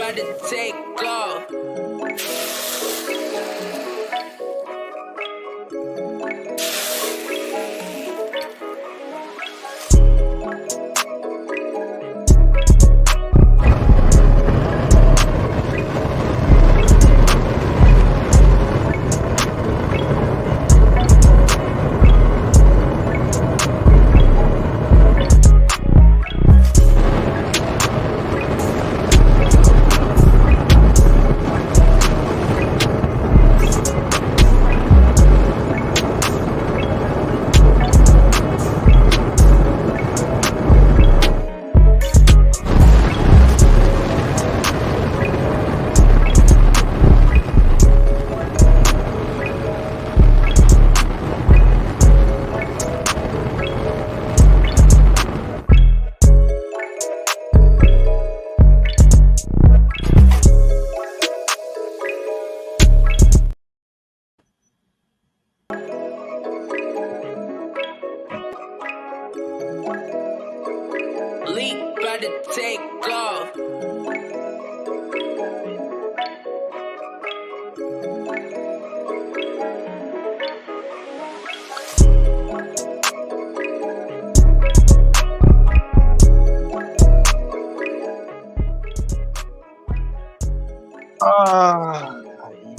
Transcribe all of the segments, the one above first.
about to take off. Leap about to take off.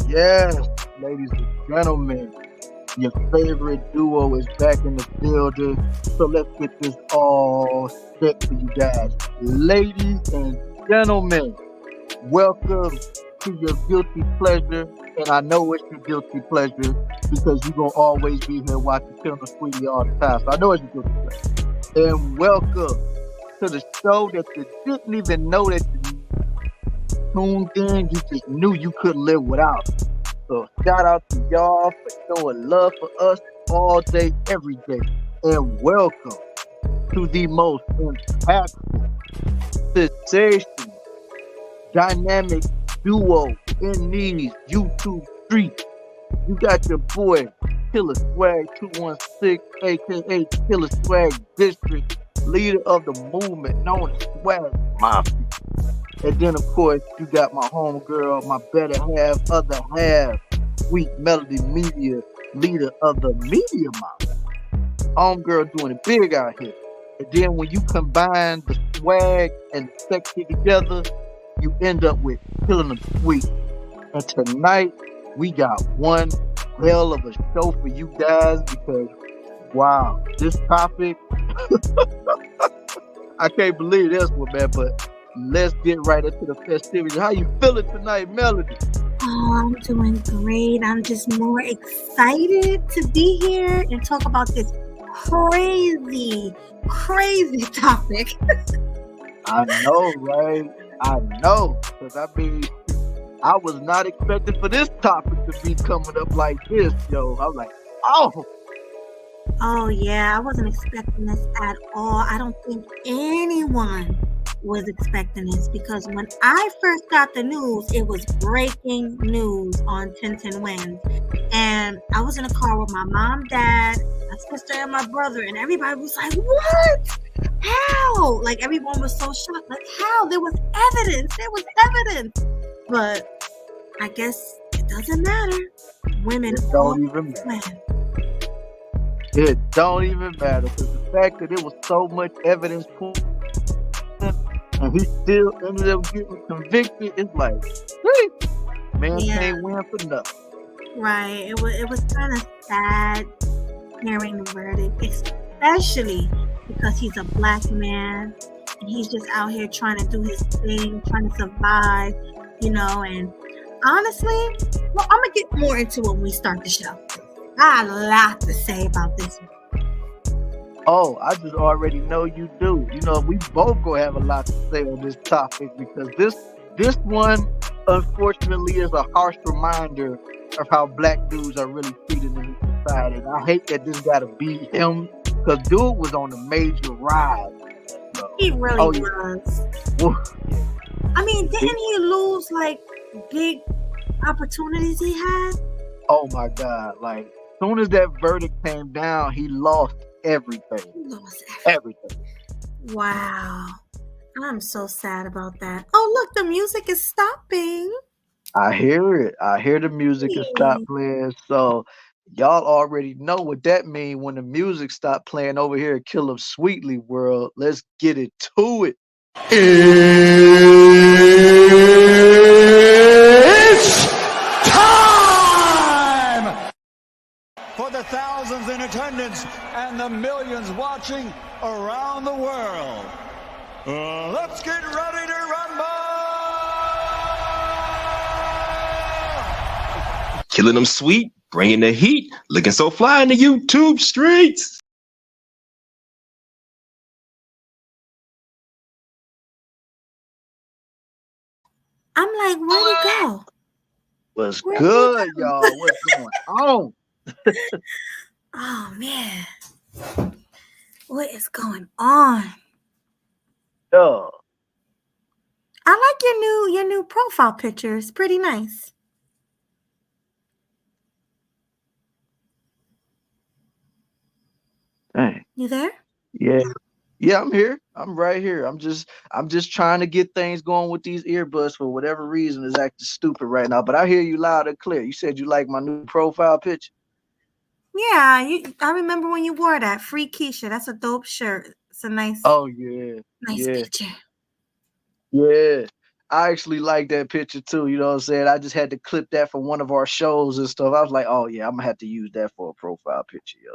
Yes, ladies and gentlemen, your favorite duo is back in the building. So let's get this all set for you guys. Ladies and gentlemen, welcome to your guilty pleasure. And I know it's your guilty pleasure because you're going to always be here watching KillinEmSweetly all the time. So I know it's your guilty pleasure. And welcome to the show that you didn't even know that you tuned in. You just knew you couldn't live without. So shout out to y'all for showing love for us all day, every day. And welcome to the most impactful, sensational, dynamic duo in these YouTube streets. You got your boy, Killer Swag 216, aka Killer Swag District, leader of the movement known as Swag Mafia. And then, of course, you got my homegirl, my better half, other half, Sweet Melody Media, leader of the Media Mafia. Homegirl doing it big out here. And then when you combine the swag and the sexy together, you end up with KillinEmSweetly. And tonight, we got one hell of a show for you guys because, wow, this topic, I can't believe this one, man, but let's get right into the festivities. How you feeling tonight, Melody? Oh, I'm doing great. I'm just more excited to be here and talk about this crazy topic. I know, right? I know. Because, I was not expecting for this topic to be coming up like this, yo. I was like, Oh, yeah. I wasn't expecting this at all. I don't think anyone was expecting this because when I first got the news, it was breaking news on 1010 Wins. And I was in a car with my mom, dad, my sister, and my brother, and everybody was like, what? How? Like, everyone was so shocked. Like, how? There was evidence. But I guess it doesn't matter. Women don't even matter. It don't even matter because the fact that it was so much evidence pulled and he still ended up getting convicted, it's like, hey, man can't win for nothing. Right. It was kind of sad hearing the verdict, especially because he's a black man and he's just out here trying to do his thing, trying to survive, and honestly, well, I'm going to get more into it when we start the show. I got a lot to say about this one. Oh, I just already know you do. We both gonna have a lot to say on this topic because this one, unfortunately, is a harsh reminder of how black dudes are really treated in this society. And I hate that this gotta be him because dude was on a major ride. He really was. Yeah. I mean, didn't he lose like big opportunities he had? Oh my God! Like, as soon as that verdict came down, he lost everything. Everything. Everything. Wow. I'm so sad about that. Oh, look, the music is stopping. I hear it. I hear the music has stopped Hey. playing. So y'all already know what that means when the music stopped playing over here at KillinEmSweetly world. Let's get it to it. It's time for the thousands in attendance and the millions watching around the world. Let's get ready to rumble! Killing them sweet, bringing the heat, looking so fly in the YouTube streets. I'm like, where'd he go? What's Where'd he good, go? y'all? What's going on? Oh man, what is going on? Yeah. I like your new profile picture. It's pretty nice. Dang. You there? Yeah. Yeah, I'm here. I'm right here. I'm just trying to get things going with these earbuds for whatever reason is acting stupid right now. But I hear you loud and clear. You said you like my new profile picture. Yeah, I remember when you wore that. Free Keisha. That's a dope shirt. It's a nice Oh yeah. Yeah. picture. Yeah. I actually like that picture too. You know what I'm saying? I just had to clip that from one of our shows and stuff. I was like, oh yeah, I'm gonna have to use that for a profile picture, yo.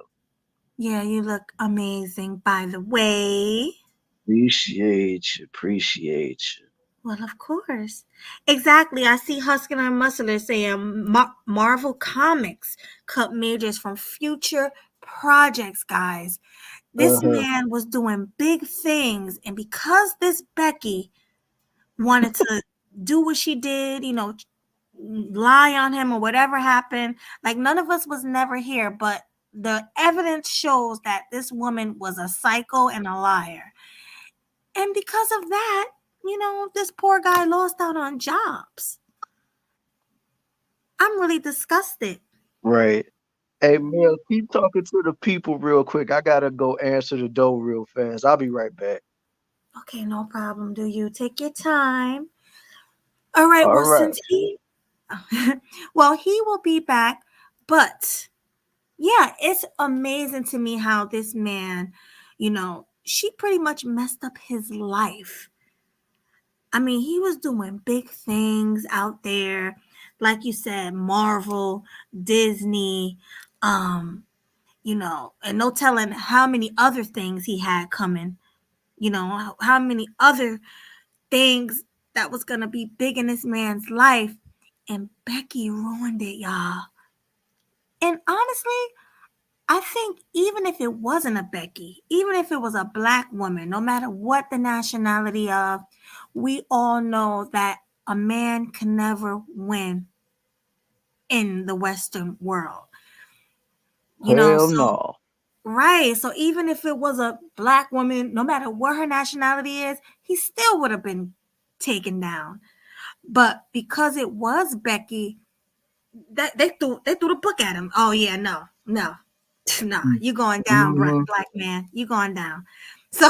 Yeah, you look amazing, by the way. Appreciate you. Appreciate you. Well, of course. Exactly. I see Huskin and Muscular saying Marvel Comics cut majors from future projects, guys. This Uh-huh. man was doing big things. And because this Becky wanted to do what she did, lie on him or whatever happened, like none of us was never here. But the evidence shows that this woman was a psycho and a liar. And because of that, this poor guy lost out on jobs. I'm really disgusted. Right. Hey Mel, keep talking to the people real quick. I gotta go answer the door real fast. I'll be right back. Okay, no problem. Do you take your time? All right. All Well, right. since he, well, he will be back. But yeah, it's amazing to me how this man, she pretty much messed up his life. I mean, he was doing big things out there, like you said, Marvel, Disney, and no telling how many other things he had coming, how many other things that was going to be big in this man's life. And Becky ruined it, y'all. And honestly, I think even if it wasn't a Becky, even if it was a black woman, no matter what the nationality of, we all know that a man can never win in the Western world. Hell So no. right. So even if it was a black woman, no matter what her nationality is, he still would have been taken down. But because it was Becky, that they threw the book at him. Oh yeah, no, you going down, Mm-hmm. black man, you going down. So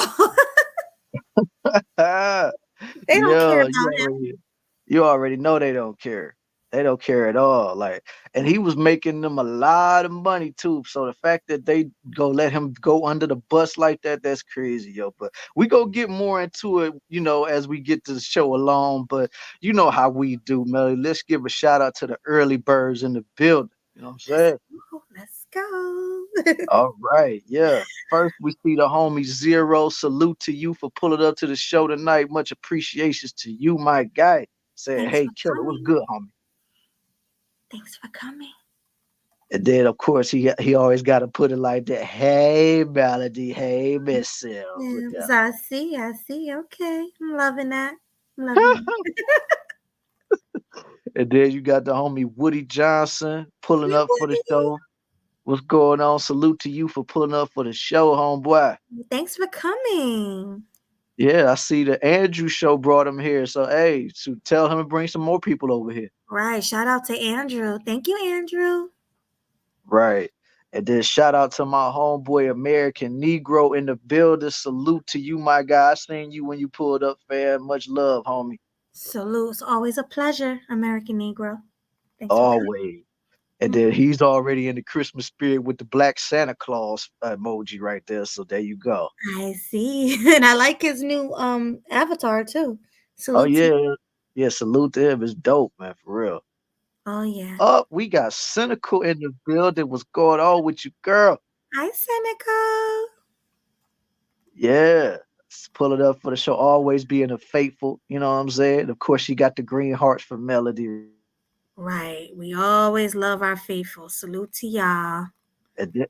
they don't care Yeah, about him. you already know they don't care. They don't care at all. Like, and he was making them a lot of money too. So the fact that they go let him go under the bus like that, that's crazy, yo. But we go get more into it, as we get to the show along. But you know how we do, Melly. Let's give a shout out to the early birds in the building. You know what I'm saying? Let's go. All right, yeah. First, we see the homie Zero. Salute to you for pulling up to the show tonight. Much appreciations to you, my guy. Saying, Thanks hey, for killer, what's coming. good, homie? Thanks for coming. And then, of course, he always got to put it like that. Hey, Melody. Hey, Miss Sil. Look Yes, out. I see. Okay, I'm loving that. I'm loving And then you got the homie Woody Johnson pulling up for the it. show. What's going on? Salute to you for pulling up for the show, homeboy. Thanks for coming. Yeah, I see the Andrew show brought him here. So, hey, so tell him to bring some more people over here. Right. Shout out to Andrew. Thank you, Andrew. Right. And then shout out to my homeboy American Negro in the building. Salute to you, my guy. I seen you when you pulled up, fam. Much love, homie. Salute. It's always a pleasure, American Negro. Thanks for coming. Always. And then he's already in the Christmas spirit with the Black Santa Claus emoji right there. So there you go. I see. And I like his new avatar too. Oh Salute to you. yeah. Yeah, salute to him. It's dope, man, for real. Oh yeah. Up, we got Cynical in the building. What's going on with you, girl? Hi, Seneca. Yeah. Let's pull it up for the show. Always being a faithful, you know what I'm saying? Of course, she got the green hearts for Melody. Right. We always love our faithful. Salute to y'all. And then,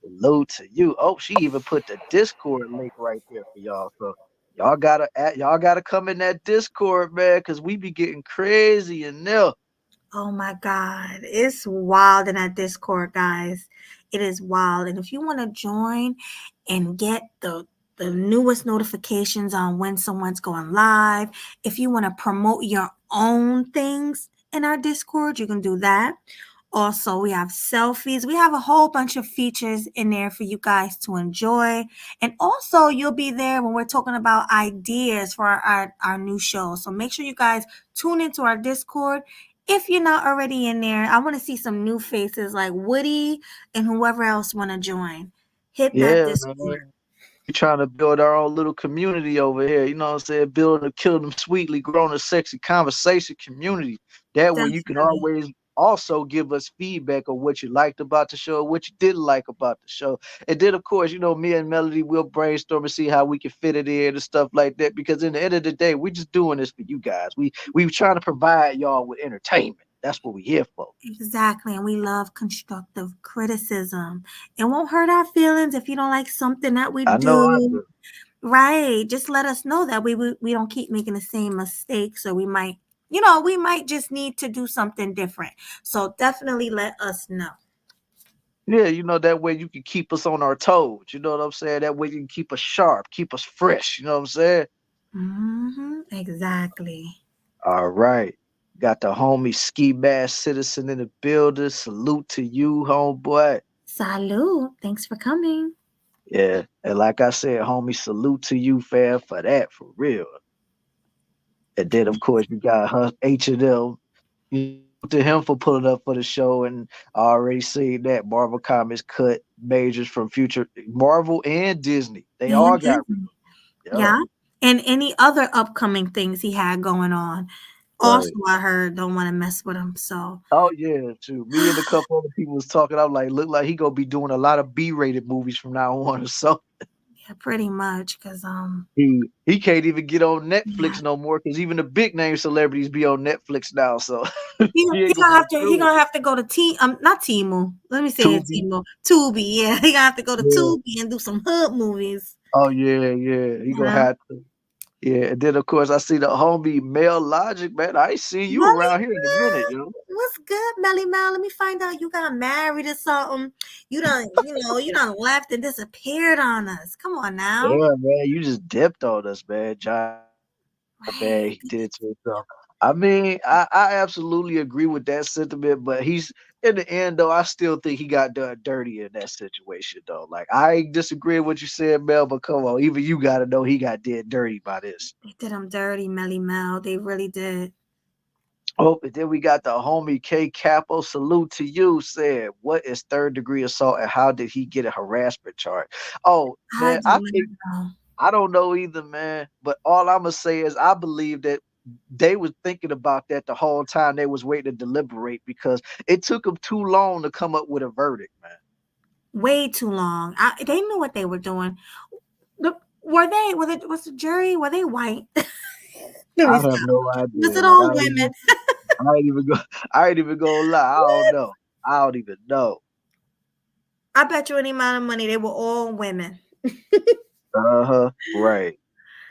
salute to you. Oh, she even put the Discord link right there for y'all. So y'all gotta come in that Discord, man, because we be getting crazy in there. Oh my God. It's wild in that Discord, guys. It is wild. And if you want to join and get the newest notifications on when someone's going live, if you want to promote your own things in our Discord, you can do that. Also, we have selfies. We have a whole bunch of features in there for you guys to enjoy. And also, you'll be there when we're talking about ideas for our new show. So make sure you guys tune into our Discord. If you're not already in there, I want to see some new faces like Woody and whoever else want to join. Hit that Yeah, Discord. man. We trying to build our own little community over here. You know what I'm saying? Build a Kill Them Sweetly, grown a sexy conversation community. That way you can Definitely. always also give us feedback of what you liked about the show, what you didn't like about the show. And then of course, you know, me and Melody will brainstorm and see how we can fit it in and stuff like that. Because in the end of the day, we're just doing this for you guys. We trying to provide y'all with entertainment. That's what we here for. Exactly. And we love constructive criticism. It won't hurt our feelings if you don't like something that we I know I do. do. Right. Just let us know that we don't keep making the same mistakes, or we might, we might just need to do something different. So definitely let us know. Yeah, you know, that way you can keep us on our toes. You know what I'm saying? That way you can keep us sharp, keep us fresh. You know what I'm saying? Exactly. All right. Got the homie Ski Bass Citizen in the building. Salute to you, homeboy. Salud. Thanks for coming. Yeah. And like I said, homie, salute to you, fam, for that, for real. And then, of course, we got H&M. To him for pulling up for the show, and I already seen that Marvel Comics cut majors from future Marvel and Disney. They all And got Disney. yeah, Yeah. And any other upcoming things he had going on. Also, right. I heard don't want to mess with him. So Oh yeah, too. Me and a couple other people was talking. I'm like, look like he gonna be doing a lot of B-rated movies from now on or so. yeah, pretty much. Cause He can't even get on yeah. Netflix no more because even the big name celebrities be on Netflix now. So He, he he ain't gonna gonna be have to he doing gonna have to go to not Timu. Let me say it Tubi. Timu. Tubi, yeah. He gonna have to go to Yeah. Tubi and do some hood movies. Oh yeah, yeah. He You gonna know? have to. Yeah, and then of course I see the homie Mel Logic, man. I ain't seen you Melly around here in a minute, Mel, yo. what's good, Melly Mel? Let me find out you got married or something. You done left and disappeared on us. Come on now. Yeah, man, you just dipped on us, man. John, man, Right. he did to himself. I mean, I absolutely agree with that sentiment, but he's in the end though, I still think he got done dirty in that situation though. Like I disagree with what you said, Mel, but come on, even you gotta know he got did dirty by this. They did him dirty, Melly Mel. They really did. Oh, and then we got the homie K Capo. Salute to you. Said, what is third degree assault and how did he get a harassment charge? Oh I man, do I not think know. I don't know either, man. But all I'm gonna say is I believe that they was thinking about that the whole time they was waiting to deliberate because it took them too long to come up with a verdict, man. Way too long. They knew what they were doing. Was the jury, were they white? Let I me have stop. no Was idea. it Like all women? I ain't even go I ain't even gonna lie. I don't know. I don't even know. I bet you any amount of money they were all women. Uh-huh. Right.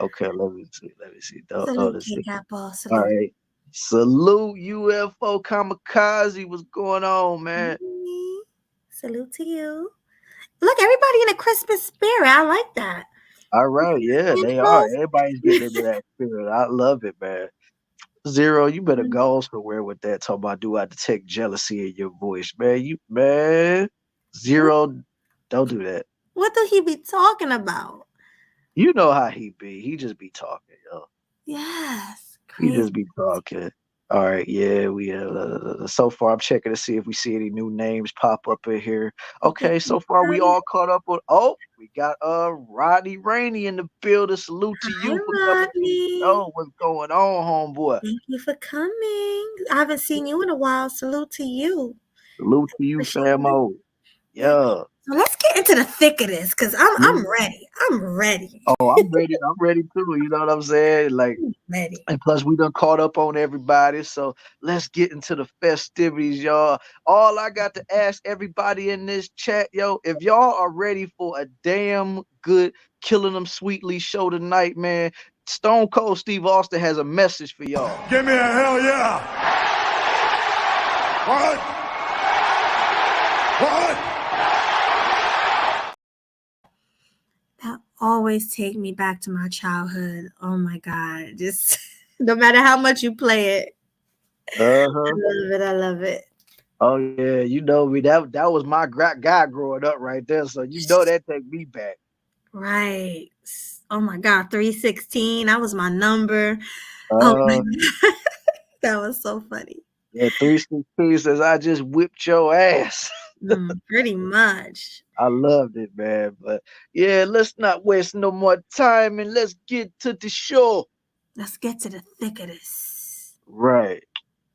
Okay, let me see. Let me see. Salute, Let's King see. Capo. All Salute. right. Salute UFO Kamikaze. What's going on, man? Mhm. Salute to you. Look, everybody in a Christmas spirit. I like that. All right, yeah, they are. Candles. Everybody's getting into that spirit. I love it, man. Zero, you better go somewhere with that. Talking about do I detect jealousy in your voice, man. You man. Zero. Don't do that. What do he be talking about? You know how he be. He just be talking, yo. Yes, He crazy. just be talking. All right, yeah, we so far I'm checking to see if we see any new names pop up in here. Okay, so far we all caught up on. Oh, we got Rodney Rainey in the building. Salute to Hi, you for coming to the Rodney. show. What's going on, homeboy? Thank you for coming. I haven't seen you in a while. Salute to you. Salute to you, For showing up. famo. Yeah. Yeah. So let's get into the thick of this because I'm Mhm. ready. I'm ready. Oh, I'm ready. I'm ready too. You know what I'm saying? Like, Ready. and plus, we done caught up on everybody. So let's get into the festivities, y'all. All I got to ask everybody in this chat, yo, if y'all are ready for a damn good Killing Them Sweetly show tonight, man, Stone Cold Steve Austin has a message for y'all. Give me a hell yeah. What? What? That always take me back to my childhood. Oh my God. Just no matter how much you play it. Uh-huh. I love it. I love it. Oh yeah, you know me. That was my guy growing up right there. So you know that take me back. Right. Oh my God. 316. That was my number. Oh my Uh God. That was so funny. yeah, 316 says I just whipped your ass. Pretty much. I loved it, man. But yeah, let's not waste no more time and let's get to the show. Let's get to the thick of this. Right.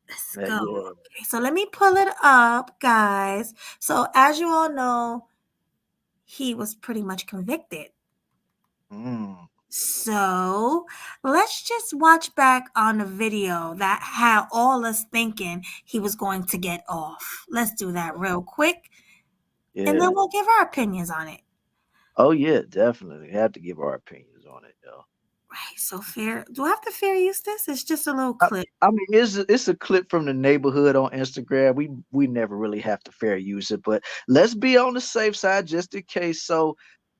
Let's Yeah. go. Okay, so let me pull it up, guys. So as you all know, he was pretty much convicted. Mm. So let's just watch back on the video that had all us thinking he was going to get off. Let's do that real quick. Yeah. And then we'll give our opinions on it. Oh yeah, definitely. Have to give our opinions on it, yo. Right. So fair. Do I have to fair use this? It's just a little clip. I mean, it's a clip from the neighborhood on Instagram. We never really have to fair use it, but let's be on the safe side just in case. So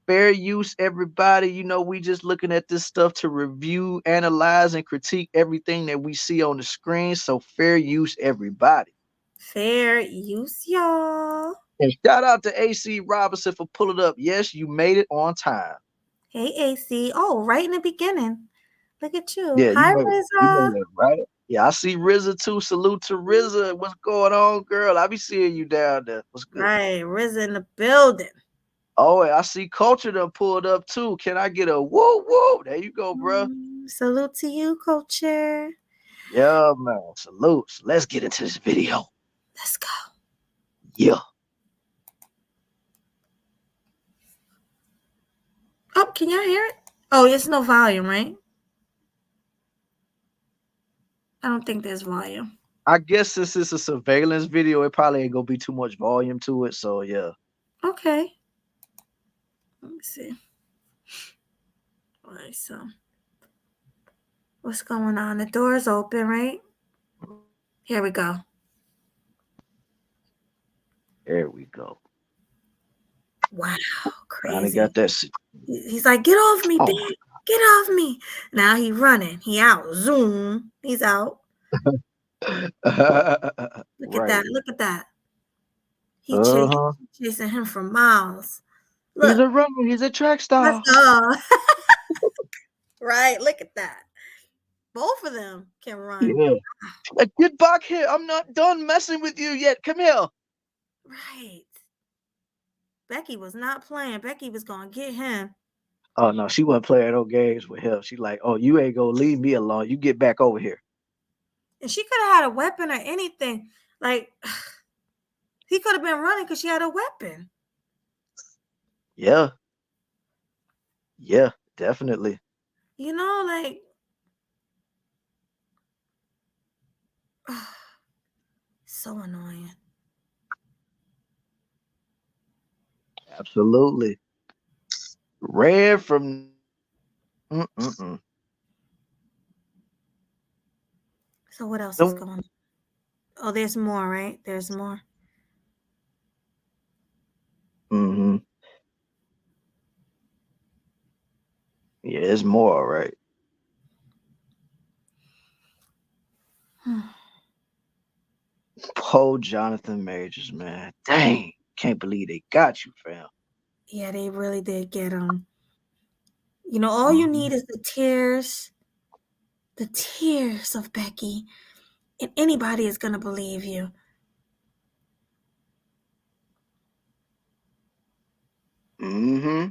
fair use, everybody. You know, we just looking at this stuff to review, analyze, and critique everything that we see on the screen. So fair use, everybody. Fair use, y'all. And shout out to AC Robinson for pulling up. Yes, you made it on time. Hey, AC. Oh, right in the beginning. Look at you. Yeah, Hi, you Rizza. made it, right? Yeah, I see RZA too. Salute to RZA. What's going on, girl? I be seeing you down there. What's good? Right, Rizza in the building. Oh, I see Culture done pulled up too. Can I get a woo woo? There you go, bro. Salute to you, Culture. Yeah, man. Salute. So let's get into this video. Let's go. Yeah. Oh, can y'all hear it? Oh, there's no volume, right? I don't think there's volume. I guess since it's a surveillance video, it probably ain't gonna be too much volume to it. So yeah. Okay. Let me see. All right, so what's going on? The door's open, right? Here we go. There we go. Wow, Finally crazy. got that. He's like, get off me, Oh. Dad. Get off me. Now he running. He out. Zoom. He's out. Look at that. Look at that. He chasing him for miles. Look. He's a runner. He's a track star. Let's go. Right. Look at that. Both of them can run. Yeah. Get back here. I'm not done messing with you yet. Come here. Right. Becky was not playing. Becky was going to get him. Oh, no. She wasn't playing no games with him. She like, oh, you ain't going to leave me alone. You get back over here. And she could have had a weapon or anything. Like, he could have been running because she had a weapon. Yeah. Yeah, definitely. You know, like, so annoying. Absolutely. Ran from. So what else is going on? Oh, there's more, right? There's more. Mm-hmm. Yeah, there's more, right? Poor Jonathan Majors, man. Dang. can't believe they got you, fam. Yeah, they really did get him. You know, all you need is the tears of Becky, and anybody is gonna believe you. Mm-hmm.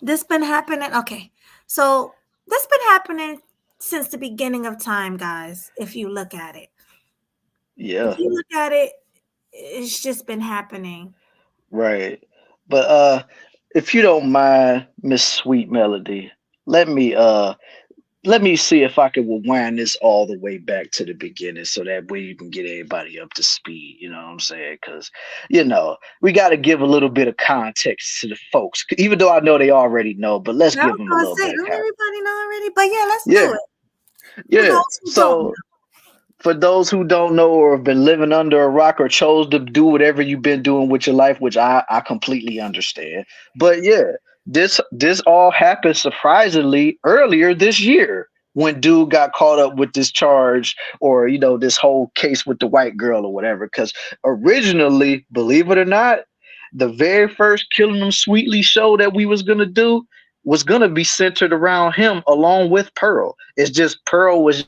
This been happening. Okay, so this been happening since the beginning of time, guys. If you look at it, Yeah. it's just been happening. Right. But if you don't mind, Miss Sweet Melody, let me see if I can rewind this all the way back to the beginning so that way you can get everybody up to speed. You know what I'm saying? Because, we got to give a little bit of context to the folks, even though I know they already know, but let's I give was them a gonna little say, bit of don't context. everybody know already? But yeah, let's do Yeah. it. For Yeah. those who don't know. So for those who don't know or have been living under a rock or chose to do whatever you've been doing with your life, which I completely understand. But yeah, this all happened surprisingly earlier this year when dude got caught up with this charge or this whole case with the white girl or whatever. Because originally, believe it or not, the very first Killing Them Sweetly show that we was gonna do was gonna be centered around him along with Pearl. It's just Pearl was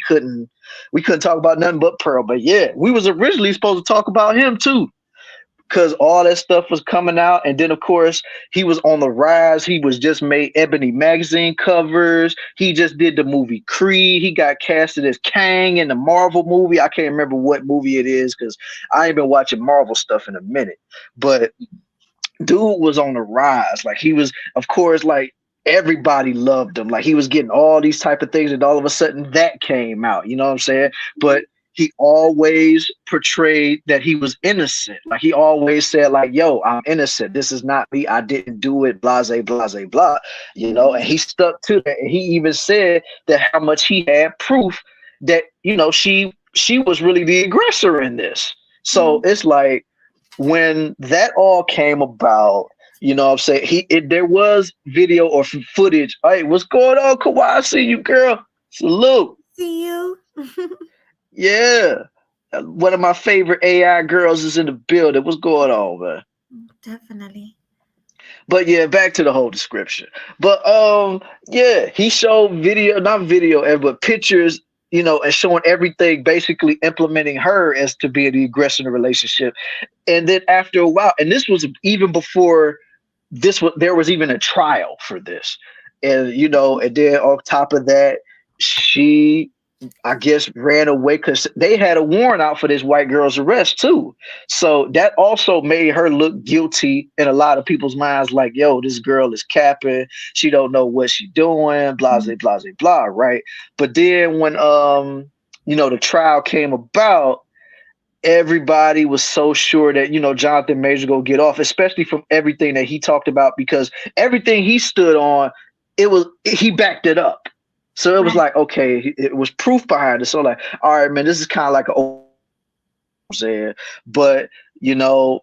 couldn't we couldn't talk about nothing but Pearl. But yeah, we was originally supposed to talk about him too, because all that stuff was coming out, and then of course he was on the rise. He was just made Ebony magazine covers. He just did the movie Creed. He got casted as Kang in the Marvel movie. I can't remember what movie it is because I ain't been watching Marvel stuff in a minute. But dude was on the rise. Like he was, of course, like everybody loved him. Like he was getting all these type of things, and all of a sudden that came out. You know what I'm saying? But he always portrayed that he was innocent. Like he always said, like, "Yo, I'm innocent. This is not me. I didn't do it." Blase, blase, blah. And he stuck to that. And he even said that how much he had proof that she was really the aggressor in this. So it's like when that all came about, what I'm saying, there was video or footage. Hey, what's going on, Kawhi? I see you, girl. Salute. See you. Yeah. One of my favorite AI girls is in the building. What's going on, man? Definitely. But yeah, back to the whole description. But yeah, he showed video, not video, but pictures, and showing everything, basically implementing her as to be the aggressor in the relationship. And then after a while, and this was even before there was even a trial for this. And and then on top of that, she, I guess, ran away because they had a warrant out for this white girl's arrest too. So that also made her look guilty in a lot of people's minds. Like, yo, this girl is capping. She don't know what she's doing. Blah, blah, blah, blah. Right. But then when the trial came about, everybody was so sure that Jonathan Major go get off, especially from everything that he talked about, because everything he stood on, he backed it up. So it was like, okay, it was proof behind it. So like, all right, man, this is kind of like but a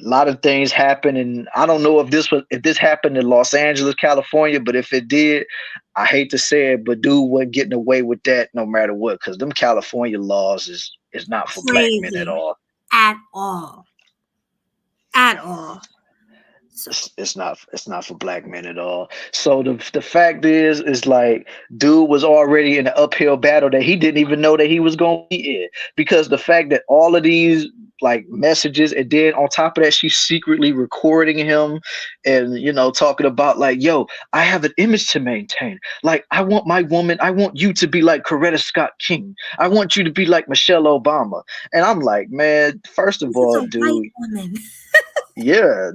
lot of things happen, and I don't know if this happened in Los Angeles, California, but if it did, I hate to say it, but dude wasn't getting away with that no matter what, because them California laws is not for black men at all. At all. At all. It's not for black men at all. So the fact is like dude was already in an uphill battle that he didn't even know that he was going to be in, because the fact that all of these like messages, and then on top of that she's secretly recording him and talking about like, yo, I have an image to maintain. Like, I want my woman, I want you to be like Coretta Scott King. I want you to be like Michelle Obama. And I'm like, man, first of all, dude. Yeah.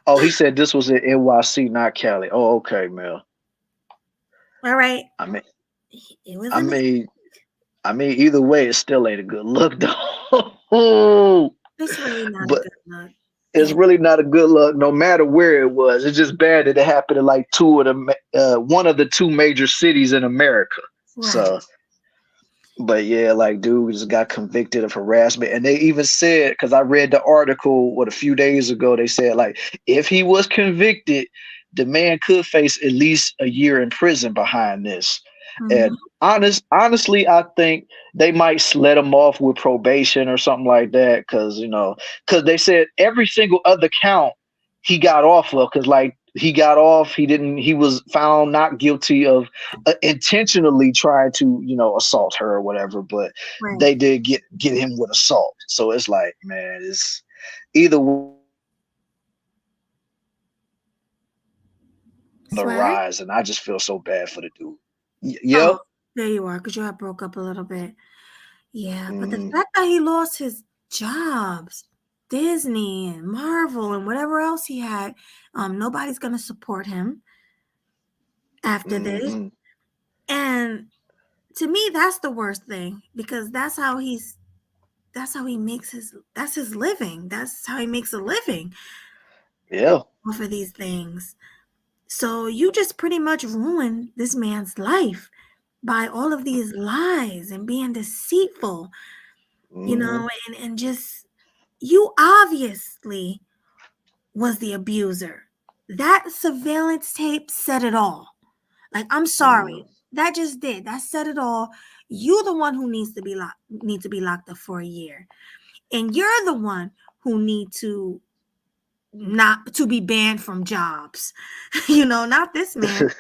Oh, he said this was in NYC, not Cali. Oh, okay, man. All right. I mean, either way, it still ain't a good look, though. It's really not a good look. It's really not a good look, no matter where it was. It's just bad that it happened in like one of the two major cities in America. Right. So. But yeah, like dude just got convicted of harassment. And they even said, because I read the article a few days ago, they said like if he was convicted, the man could face at least a year in prison behind this. And Mhm. honestly, I think they might let him off with probation or something like that, because they said every single other count he got off of, because like he got off, he was found not guilty of intentionally trying to assault her or whatever, but Right. they did get him with assault. So it's like, man, it's either on the Swag? rise, and I just feel so bad for the dude. Oh, Yep. there you are, because you had broke up a little bit. Yeah, but the Mhm. fact that he lost his jobs, Disney and Marvel and whatever else he had, nobody's gonna support him after this. Mhm. And to me, that's the worst thing, because that's how he makes that's his living. That's how he makes a living Yeah. off of these things. So you just pretty much ruined this man's life by all of these lies and being deceitful, Mhm. and just, you obviously was the abuser. That surveillance tape said it all. Like, I'm Mhm. sorry. That just did. That said it all. You the one who needs to be locked up for a year. And you're the one who need to not to be banned from jobs. Not this man.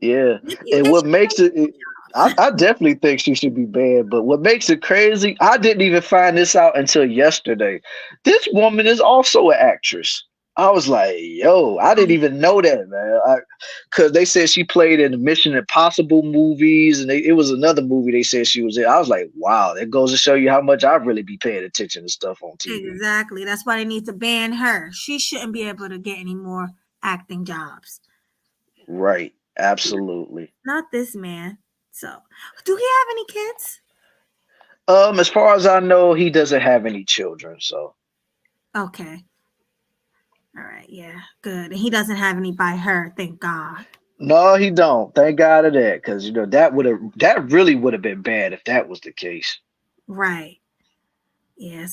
Yeah. Maybe And they what should makes it, ban I definitely think she should be banned, but what makes it crazy, I didn't even find this out until yesterday. This woman is also an actress. I was like, yo, I didn't even know that, man. Because they said she played in the Mission Impossible movies, and it was another movie they said she was in. I was like, wow, that goes to show you how much I really be paying attention to stuff on TV. Exactly. That's why they need to ban her. She shouldn't be able to get any more acting jobs. Right. Absolutely. Not this man. So, do he have any kids? As far as I know, he doesn't have any children, so. Okay. All right. Yeah. Good. And he doesn't have any by her. Thank God. No, he don't. Thank God of that, because that really would have been bad if that was the case. Right. Yeah.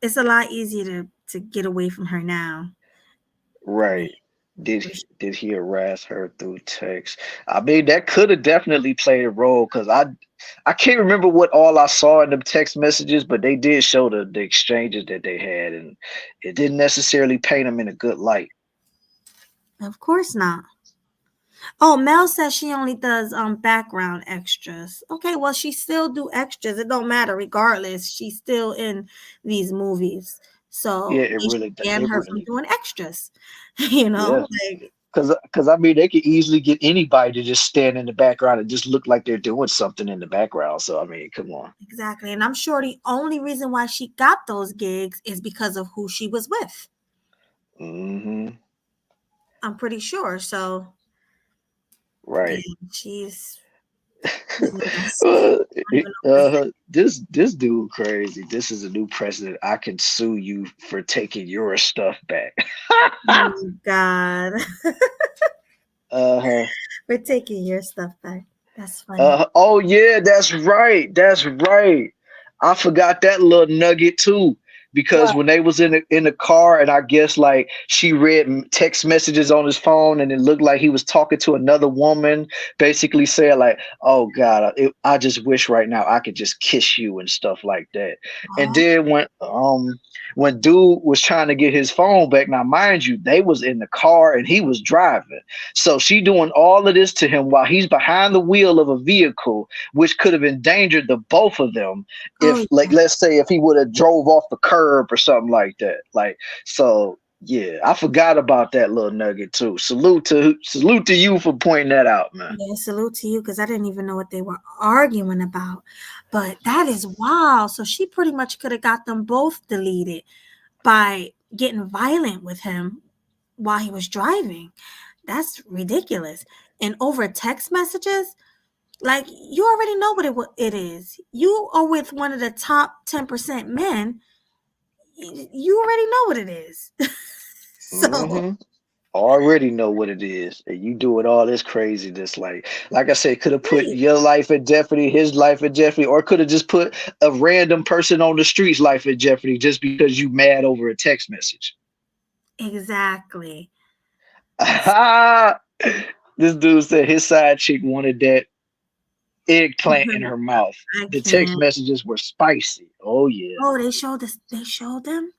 It's a lot easier to get away from her now. Right. Did Wish- did he harass her through text? I mean, that could have definitely played a role, because I can't remember what all I saw in the text messages, but they did show the exchanges that they had, and it didn't necessarily paint them in a good light. Of course not. Oh, Mel says she only does background extras. Okay, well, she still do extras. It don't matter regardless. She's still in these movies. Yeah, So it they should really, ban it her from really, doing extras. yeah. Like, Because I mean, they could easily get anybody to just stand in the background and just look like they're doing something in the background. So I mean, come on. exactly. And I'm sure the only reason why she got those gigs is because of who she was with. Hmm. I'm pretty sure. So yeah, Right. she's a mess. Uh, I don't even know what to say. this dude crazy. This is a new president. I can sue you for taking your stuff back. Oh God. Uh-huh. We're taking your stuff back. That's funny. Oh yeah, that's right. That's right. I forgot that little nugget too. Because What? when they was in the car, and I guess like she read text messages on his phone, and it looked like he was talking to another woman, basically saying like, "Oh God, I just wish right now I could just kiss you," and stuff like that. And Oh, then when dude was trying to get his phone back, now mind you, they was in the car and he was driving. So she doing all of this to him while he's behind the wheel of a vehicle, which could have endangered the both of them oh if, like, yeah. let's say if he would have drove off the curb or something like that. Like, so yeah, I forgot about that little nugget too. Salute to you for pointing that out, man. Yeah, salute to you, because I didn't even know what they were arguing about. But that is wild. So she pretty much could have got them both deleted by getting violent with him while he was driving. That's ridiculous. And over text messages, like, you already know what it is. You are with one of the top 10% men. You already know what it is. So Hmm. Already know what it is, and you doing all this craziness. Like I said, could have put right. your life in jeopardy, his life in jeopardy, or could have just put a random person on the streets life in jeopardy just because you mad over a text message. Exactly. This dude said his side chick wanted that eggplant in her mouth. I The text can't. messages were spicy. Oh yeah. Oh, they showed us. They showed them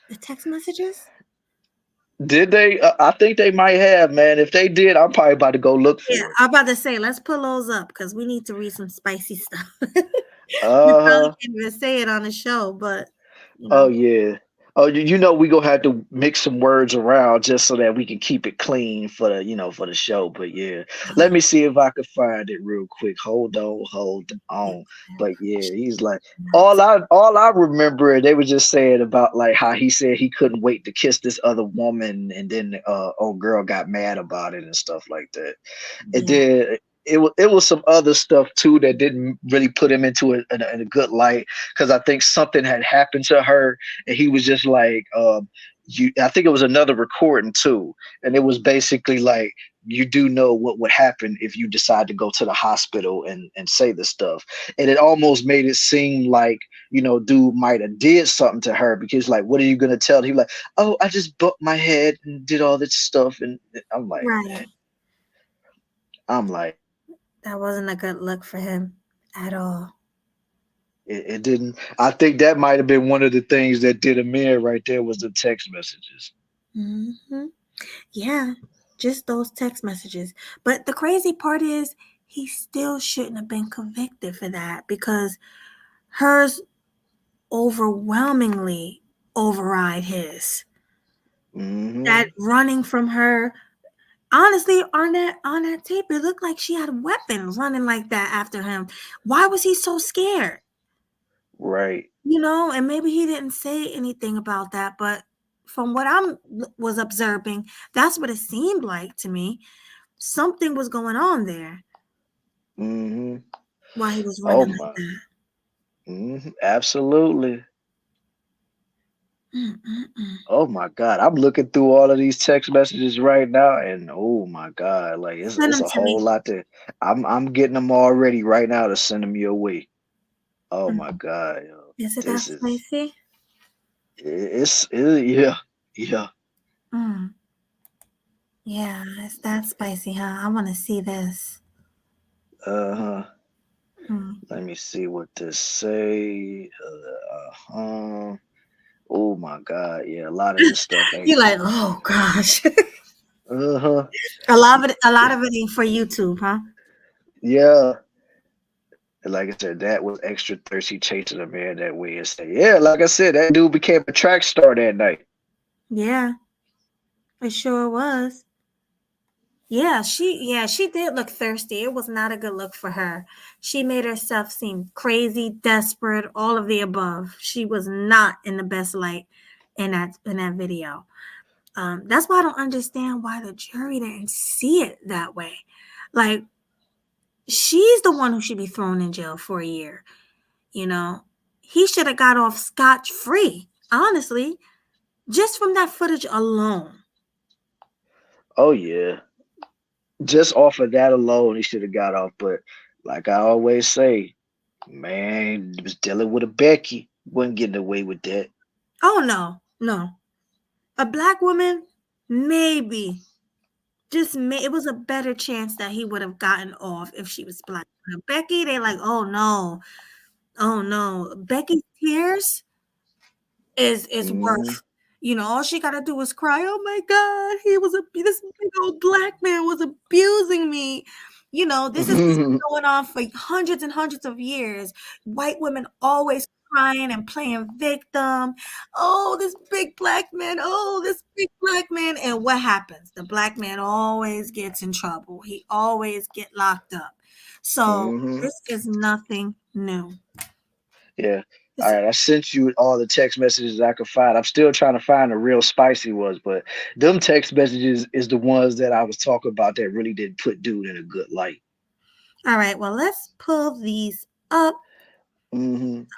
the text messages. Did they? I think they might have, man. If they did, I'm probably about to go look Yeah, for it. I'm about to say, let's pull those up because we need to read some spicy stuff. We probably Uh, can't even say it on the show, but oh yeah. Oh, you know we gonna have to mix some words around just so that we can keep it clean for the for the show. But yeah, let me see if I can find it real quick. Hold on. But yeah, he's like all I remember they were just saying about like how he said he couldn't wait to kiss this other woman, and then old girl got mad about it and stuff like that. It yeah, did. It was some other stuff too that didn't really put him into in a good light, because I think something had happened to her and he was just like I think it was another recording too, and it was basically like you do know what would happen if you decide to go to the hospital and say this stuff, and it almost made it seem like dude might have did something to her, because like what are you gonna tell? He like, oh, I just bumped my head and did all this stuff, and I'm like, right. I'm like. That wasn't a good look for him at all. It didn't. I think that might have been one of the things that did him in right there was the text messages. Hmm. Yeah, just those text messages. But the crazy part is he still shouldn't have been convicted for that because hers overwhelmingly override his. That running from her, honestly, on that tape, it looked like she had weapons running like that after him. Why was he so scared? Right. And maybe he didn't say anything about that, but from what I was observing, that's what it seemed like to me. Something was going on there while he was Oh running my. like that. Absolutely. Mm-mm-mm. Oh my God. I'm looking through all of these text messages right now, and oh my God, like Send it's them a to whole me. lot to. I'm getting them all ready right now to send them your way. Oh my Mm. God, yo, Is it that this is spicy? yeah, yeah. Mm. Yeah, it's that spicy, huh? I want to see this. Uh-huh. Mm. Let me see what this say. Uh-huh. Oh my God, yeah, a lot of this stuff ain't. You're like, oh gosh. Uh-huh. A lot of it ain't for YouTube, huh? Yeah. And like I said, that was extra thirsty chasing a man that way and say, yeah, like I said, that dude became a track star that night. Yeah, it sure was. Yeah, she did look thirsty. It was not a good look for her. She made herself seem crazy, desperate, all of the above. She was not in the best light in that video. That's why I don't understand why the jury didn't see it that way. Like, she's the one who should be thrown in jail for a year. He should have got off scotch free, honestly, just from that footage alone. Oh yeah. Just off of that alone, he should have got off. But like I always say, man, he was dealing with a Becky. Wasn't getting away with that. Oh no. A black woman, maybe. It was a better chance that he would have gotten off if she was black. Becky, they like, oh no. Becky's tears is Hmm. worth. All she gotta do is cry. Oh my God, this big old black man was abusing me. This has been going on for hundreds and hundreds of years. White women always crying and playing victim. Oh, this big black man. Oh, this big black man. And what happens? The black man always gets in trouble. He always get locked up. So Hmm. this is nothing new. Yeah. All This right, I sent you all the text messages I could find. I'm still trying to find the real spicy ones, but them text messages is the ones that I was talking about that really did put dude in a good light. All right, well, let's pull these up.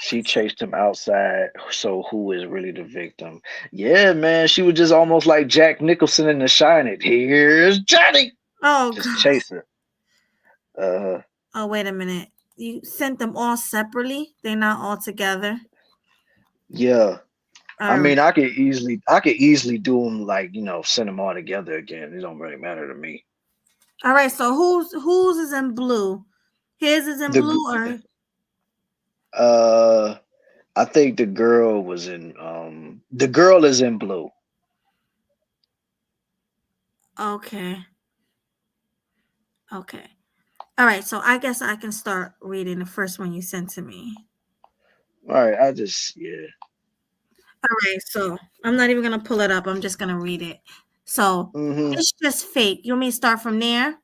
She chased him outside. So who is really the victim? Yeah, man, she was just almost like Jack Nicholson in The Shining. Here's Johnny. Oh, Just God. chase her. Uh, Oh, wait a minute. You sent them all separately? They're not all together? yeah. I All right. mean, I could easily do them like send them all together again. It don't really matter to me. All right, so whose is in blue? His is in The blue, or uh, I think the girl was in. The girl is in blue. okay. Okay. All right. So I guess I can start reading the first one you sent to me. All right, I just yeah. All right. So I'm not even gonna pull it up. I'm just gonna read it. So Mm-hmm. it's just fake. You want me to start from there?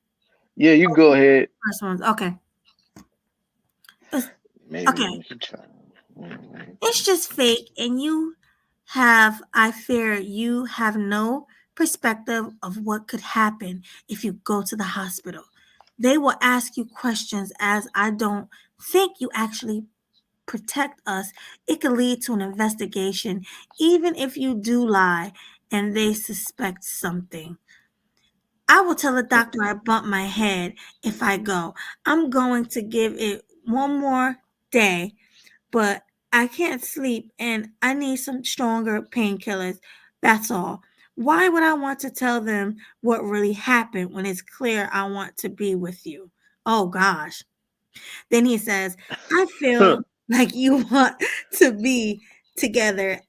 Yeah, you go ahead. First one's okay. It's- Maybe Okay. we can try. Mhm. It's just fake, and I fear you have no perspective of what could happen if you go to the hospital. They will ask you questions as I don't think you actually protect us. It could lead to an investigation, even if you do lie and they suspect something. I will tell the doctor I bumped my head if I go. I'm going to give it one more day, but I can't sleep and I need some stronger painkillers. That's all. Why would I want to tell them what really happened when it's clear I want to be with you? Oh gosh. Then he says, I feel like you want to be together,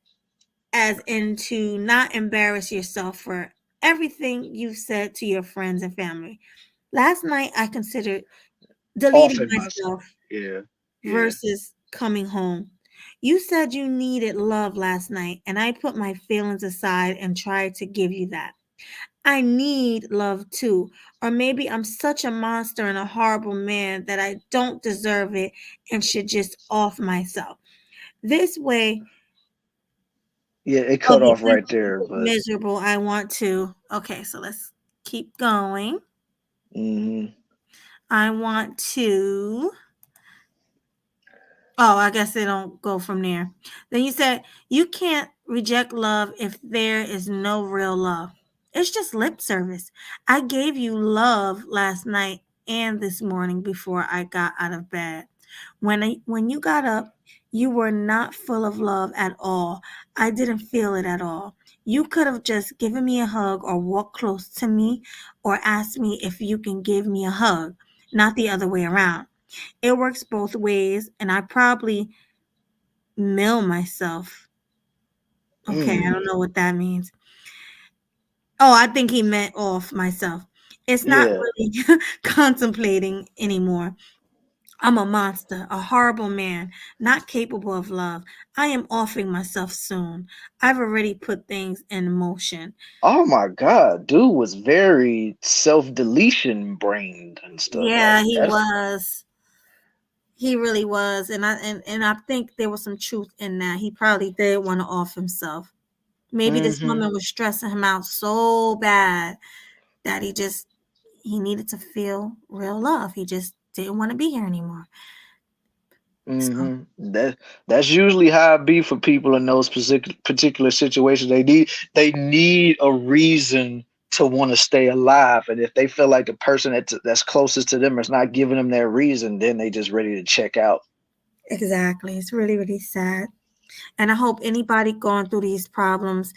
as in to not embarrass yourself for everything you've said to your friends and family. Last night I considered deleting Offing myself. myself Yeah, yeah. versus coming home. You said you needed love last night, and I put my feelings aside and tried to give you that. I need love too. Or maybe I'm such a monster and a horrible man that I don't deserve it and should just off myself. This way Yeah, it of cut off right there, but miserable, I want to. Okay, so let's keep going. hmm I want to. Oh, I guess they don't go from there. Then you said you can't reject love if there is no real love. It's just lip service. I gave you love last night and this morning before I got out of bed. When you got up, you were not full of love at all. I didn't feel it at all. You could have just given me a hug or walked close to me or asked me if you can give me a hug, not the other way around. It works both ways, and I probably mill myself. Okay, I don't mm, know what that means. Oh, I think he meant off myself. It's not yeah. really contemplating anymore. I'm a monster, a horrible man, not capable of love. I am offing myself soon. I've already put things in motion. Oh my God, dude was very self-deletion brained and stuff. Yeah, Like he that's was. He really was. And I think there was some truth in that. He probably did want to off himself. Maybe this hmm woman was stressing him out so bad that he needed to feel real love. He just didn't want to be here anymore. So That's usually how it be for people in those particular situations. They need a reason to want to stay alive, and if they feel like the person that's closest to them is not giving them that reason, then they just ready to check out. exactly. It's really, really sad. And I hope anybody going through these problems,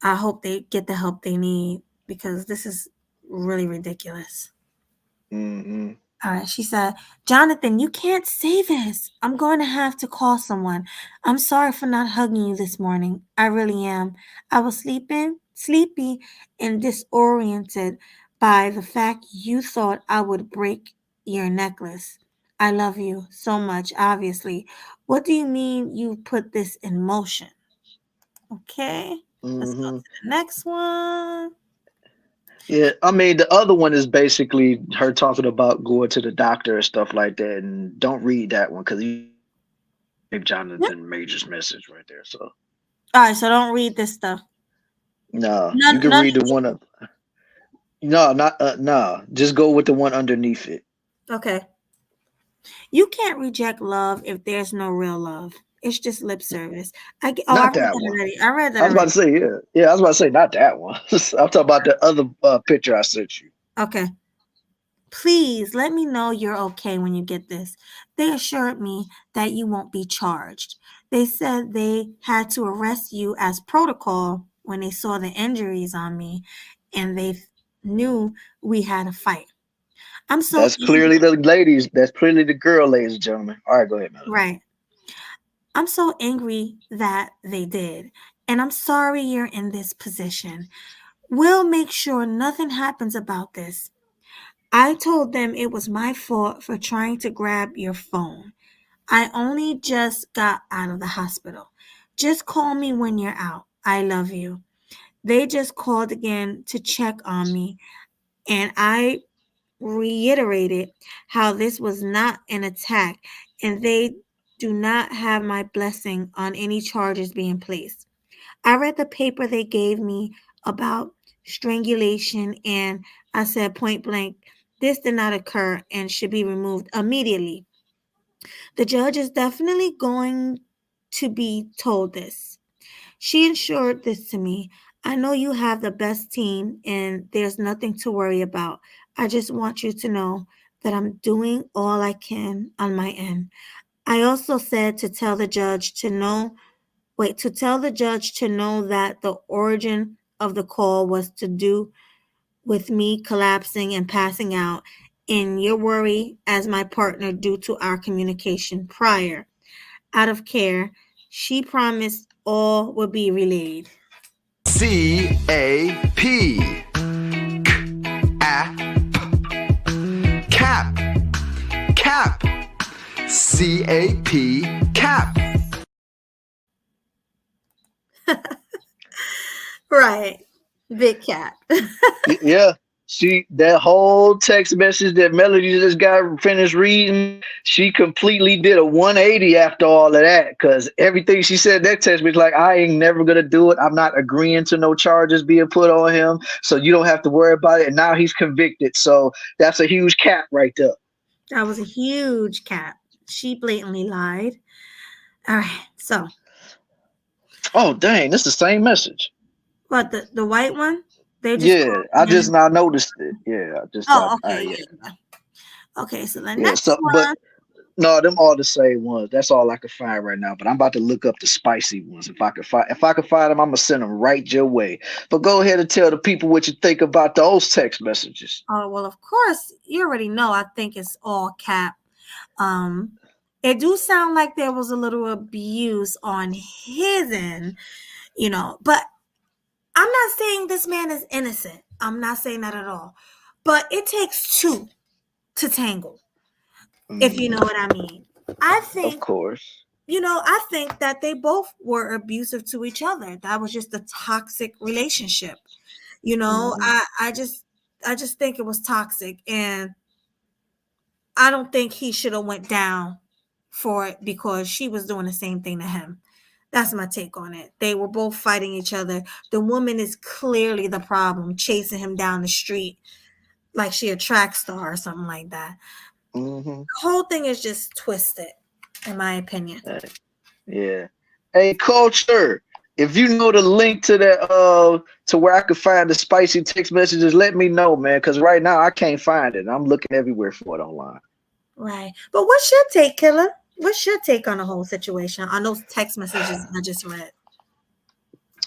I hope they get the help they need because this is really ridiculous. hmm All right, she said, Jonathan, you can't say this. I'm going to have to call someone. I'm sorry for not hugging you this morning. I really am. I was sleepy, and disoriented by the fact you thought I would break your necklace. I love you so much, obviously. What do you mean you put this in motion? Okay, let's go hmm to the next one. Yeah, I mean the other one is basically her talking about going to the doctor and stuff like that, and don't read that one because you Yep. Jonathan Major's message right there. So All right, so don't read this stuff. no, you can None. read the one up. No, not no. Just go with the one underneath it. Okay. You can't reject love if there's no real love. It's just lip service. I Not read that that one. already. I read that I was about already. to say, yeah. Yeah, I was about to say not that one. I'm talking about the other picture I sent you. Okay. Please let me know you're okay when you get this. They assured me that you won't be charged. They said they had to arrest you as protocol when they saw the injuries on me and they knew we had a fight. I'm so That's clearly the ladies. That's clearly the girl, ladies and gentlemen. All right, go ahead, Melody. right. I'm so angry that they did. And I'm sorry you're in this position. We'll make sure nothing happens about this. I told them it was my fault for trying to grab your phone. I only just got out of the hospital. Just call me when you're out. I love you. They just called again to check on me, and I reiterated how this was not an attack and they do not have my blessing on any charges being placed. I read the paper they gave me about strangulation and I said point blank, this did not occur and should be removed immediately. The judge is definitely going to be told this. She ensured this to me. I know you have the best team and there's nothing to worry about. I just want you to know that I'm doing all I can on my end. I also said to tell the judge to know, to tell the judge to know that the origin of the call was to do with me collapsing and passing out in your worry as my partner due to our communication prior. Out of care, she promised all would be relayed. CAP. Cap. Cap. CAP. Cap. Right. Big cat. Yeah. She that whole text message that Melody just got finished reading, she completely did a 180 after all of that. Because everything she said that text was like, I ain't never gonna do it. I'm not agreeing to no charges being put on him. So you don't have to worry about it. And now he's convicted. So that's a huge cap right there. That was a huge cat. She blatantly lied. All right. So Oh dang, that's the same message. what, the white one? They just Yeah, I just now noticed it. Yeah, I just thought. okay. Yeah. Yeah. Okay, so the Yeah. next So, but one. no, them all the same ones. That's all I can find right now. But I'm about to look up the spicy ones. If I can find them, I'm gonna send them right your way. But go ahead and tell the people what you think about those text messages. Oh, well, of course, you already know. I think it's all cap. It do sound like there was a little abuse on his end, but I'm not saying this man is innocent. I'm not saying that at all. But it takes two to tangle, if you know what I mean. I Of think, course. I think that they both were abusive to each other. That was just a toxic relationship. I just think it was toxic, and I don't think he should have went down for it because she was doing the same thing to him. That's my take on it. They were both fighting each other. The woman is clearly the problem, chasing him down the street like she a track star or something like that. Mm-hmm. The whole thing is just twisted, in my opinion. Yeah. Hey, Culture, if you know the link to that, to where I could find the spicy text messages, let me know, man. Because right now I can't find it. I'm looking everywhere for it online. Right. But what's your take, Killer? What's your take on the whole situation, on those text messages I just read?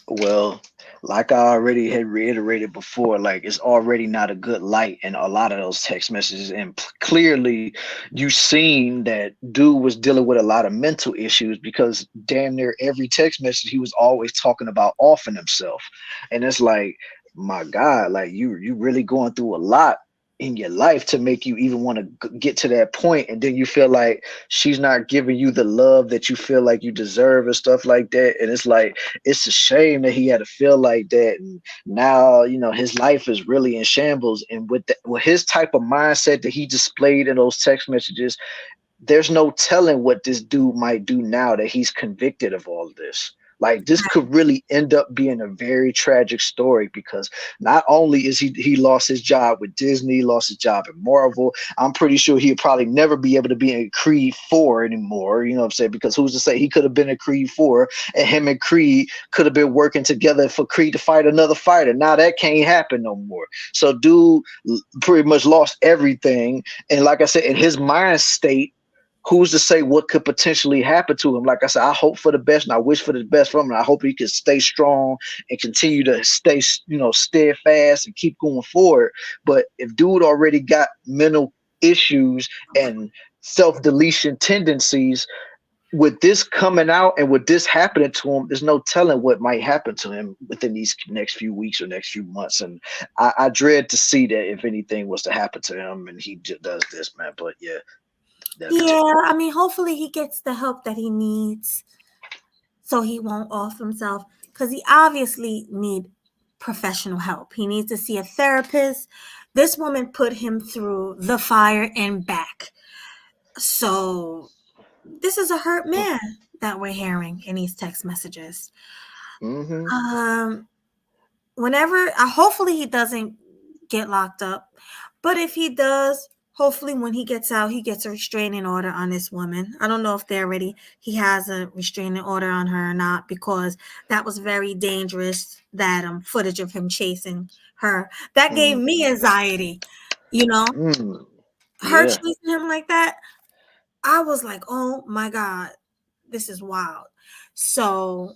Well, like I already had reiterated before, like it's already not a good light in a lot of those text messages. And clearly you seen that dude was dealing with a lot of mental issues because damn near every text message he was always talking about offing himself. And it's like, my God, like you really going through a lot in your life to make you even want to get to that point, and then you feel like she's not giving you the love that you feel like you deserve and stuff like that. And it's like, it's a shame that he had to feel like that, and now his life is really in shambles. And with his type of mindset that he displayed in those text messages, there's no telling what this dude might do now that he's convicted of all of this. Like, this could really end up being a very tragic story, because not only is he lost his job with Disney, lost his job at Marvel. I'm pretty sure he'll probably never be able to be in Creed 4 anymore. You know what I'm saying? Because who's to say he could have been in Creed 4 and him and Creed could have been working together for Creed to fight another fighter. Now that can't happen no more. So dude pretty much lost everything. And like I said, in his mind state, who's to say what could potentially happen to him? Like I said, I hope for the best and I wish for the best from him. I hope he can stay strong and continue to stay, steadfast and keep going forward. But if dude already got mental issues and self-deletion tendencies, with this coming out and with this happening to him, there's no telling what might happen to him within these next few weeks or next few months. And I dread to see that if anything was to happen to him and he just does this, man. But yeah. I mean, hopefully he gets the help that he needs so he won't off himself, because he obviously need professional help. He needs to see a therapist. This woman put him through the fire and back. So this is a hurt man that we're hearing in these text messages. Hopefully he doesn't get locked up. But if he does, hopefully when he gets out, he gets a restraining order on this woman. I don't know if he has a restraining order on her or not, because that was very dangerous, that footage of him chasing her. That gave me anxiety, her chasing him like that. I was like, oh my God, this is wild. So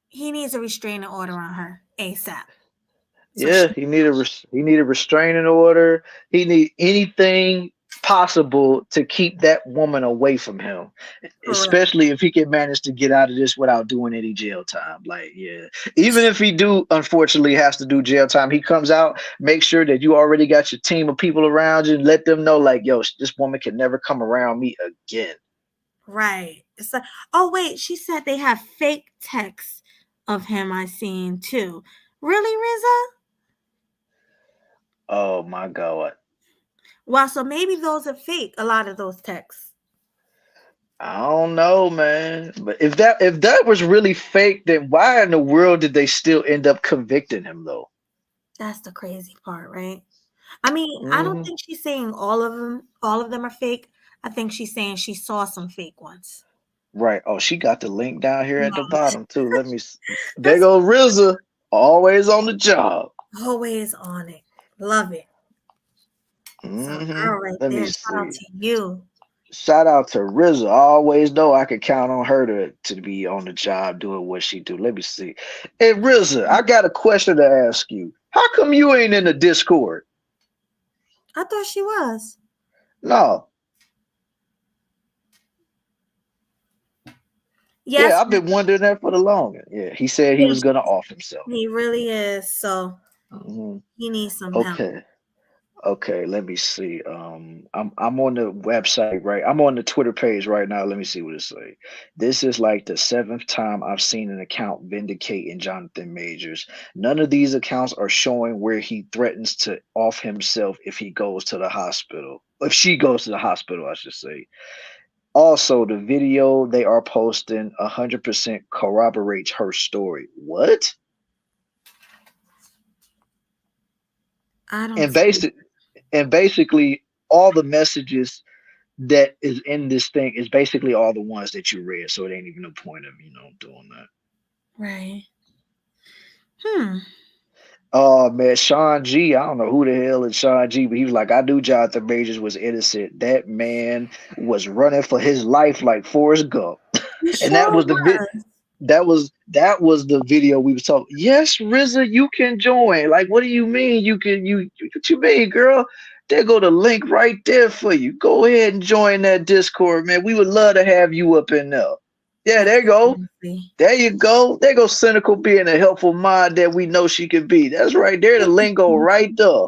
he needs a restraining order on her ASAP. So he need a restraining order. He need anything possible to keep that woman away from him, especially if he can manage to get out of this without doing any jail time. Even if he do unfortunately has to do jail time, he comes out, make sure that you already got your team of people around you and let them know, like, yo, this woman can never come around me again. Right. It's like, oh wait, she said they have fake texts of him I seen too. Really, RZA? Oh my God. Wow, so maybe those are fake, a lot of those texts. I don't know, man. But if that was really fake, then why in the world did they still end up convicting him though? That's the crazy part, right? I mean, I don't think she's saying all of them are fake. I think she's saying she saw some fake ones. Right. Oh, she got the link down here at the bottom too. Let me see. There goes RZA, always on the job. Always on it. Love it. So girl right Let there. me Shout out see. to you. Shout out to RZA. I always know I could count on her to be on the job doing what she do. Let me see. Hey RZA, I got a question to ask you. How come you ain't in the Discord? I thought she was. No. Yes. Yeah, I've been wondering that for the longest. Yeah, he said he was gonna off himself. He really is. So he needs some help. Okay, let me see. I'm on the website, right? I'm on the Twitter page right now. Let me see what it say. This is like the 7th time I've seen an account vindicating Jonathan Majors. None of these accounts are showing where he threatens to off himself if he goes to the hospital. If she goes to the hospital, I should say. Also, the video they are posting 100% corroborates her story. What? I don't. And basically, all the messages that is in this thing is basically all the ones that you read. So it ain't even no point of doing that. Right. Oh man, Sean G. I don't know who the hell is Sean G, but he was like, I knew Jonathan Majors was innocent. That man was running for his life like Forrest Gump. And that was that was the video we was talking. Yes, RZA, you can join. Like, what do you mean? What you mean, girl? There go the link right there for you. Go ahead and join that Discord, man. We would love to have you up in there. Yeah, there you go. There you go. There goes Cynical being a helpful mind that we know she could be. That's right there. The link go right there.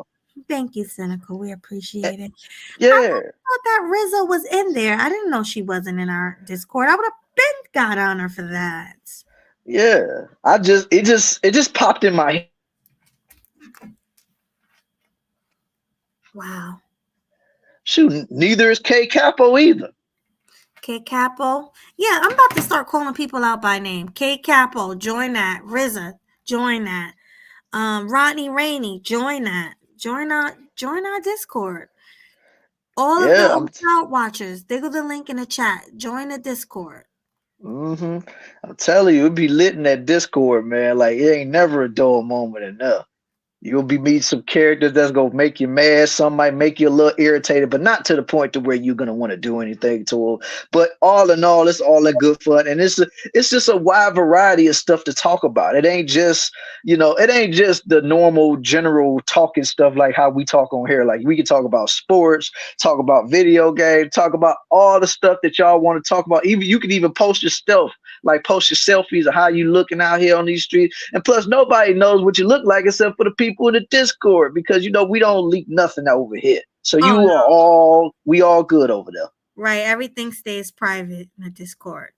Thank you, Cynical. We appreciate it. Yeah. I thought that RZA was in there. I didn't know she wasn't in our Discord. I would have been got on her for that. Yeah. It just popped in my head. Wow. Shoot, neither is K Capo either. K Capo. Yeah, I'm about to start calling people out by name. K Capo, join that. RZA, join that. Rodney Rainey, join that. Join our Discord. All of the Child Watchers, they go the link in the chat. Join the Discord. I'm telling you, it'd be lit in that Discord, man. Like, it ain't never a dull moment enough. You'll be meeting some characters that's gonna make you mad. Some might make you a little irritated, but not to the point to where you're gonna want to do anything to them. But all in all, it's all a good fun, and it's just a wide variety of stuff to talk about. It ain't just it ain't just the normal general talking stuff like how we talk on here. Like we can talk about sports, talk about video games, talk about all the stuff that y'all want to talk about. Even you can even post your stuff, like post your selfies of how you looking out here on these streets. And plus, nobody knows what you look like except for the people in the Discord because we don't leak nothing over here. So we all good over there. Right. Everything stays private in the Discord.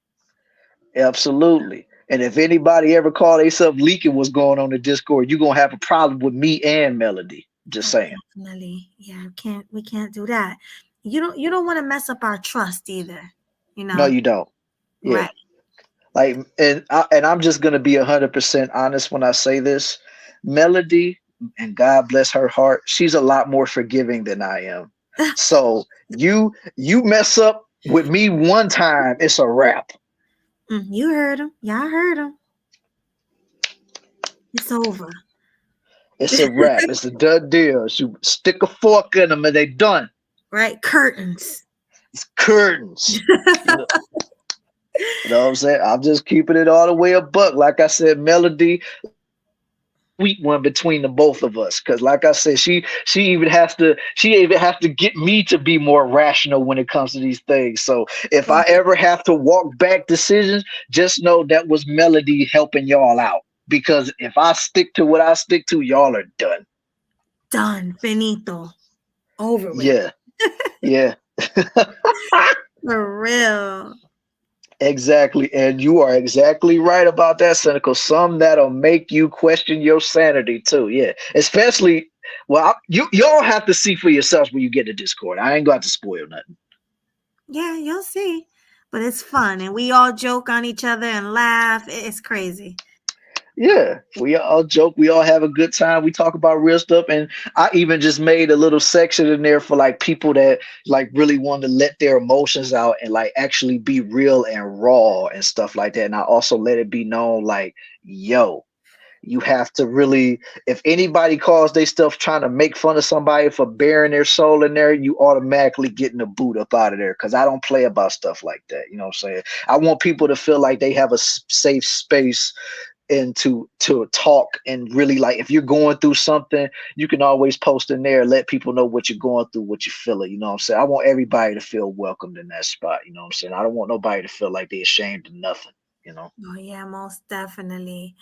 Absolutely. And if anybody ever call themselves leaking what's going on in the Discord, you're gonna have a problem with me and Melody. Just saying. Definitely. Yeah, we can't do that. You don't want to mess up our trust either. No, you don't. Yeah. Right. Like, and I'm just gonna be 100% honest when I say this. Melody, and God bless her heart, she's a lot more forgiving than I am. So you mess up with me one time, it's a wrap. You heard him. Y'all heard him. It's over. It's a wrap. It's a done deal. You stick a fork in them and they done. Right. Curtains. It's curtains. You know what I'm saying? I'm just keeping it all the way a buck. Like I said, Melody, sweet one between the both of us. Cause like I said, she even has to get me to be more rational when it comes to these things. So if I ever have to walk back decisions, just know that was Melody helping y'all out. Because if I stick to what I stick to, y'all are done. Done. Finito. Over with. Yeah. Yeah. For real. Exactly. And you are exactly right about that, Cynical. Some that'll make you question your sanity too. Yeah. Especially, y'all have to see for yourselves when you get to Discord. I ain't got to spoil nothing. Yeah, you'll see. But it's fun. And we all joke on each other and laugh. It's crazy. Yeah, we all joke. We all have a good time. We talk about real stuff. And I even just made a little section in there for like people that like really want to let their emotions out and like actually be real and raw and stuff like that. And I also let it be known like, yo, you have to really, if anybody calls they stuff trying to make fun of somebody for bearing their soul in there, you automatically getting the boot up out of there. Cause I don't play about stuff like that. You know what I'm saying? I want people to feel like they have a safe space and to talk and really like if you're going through something, you can always post in there, let people know what you're going through, what you're feeling. You know what I'm saying? I want everybody to feel welcomed in that spot. You know what I'm saying? I don't want nobody to feel like they're ashamed of nothing, you know? Oh yeah, most definitely.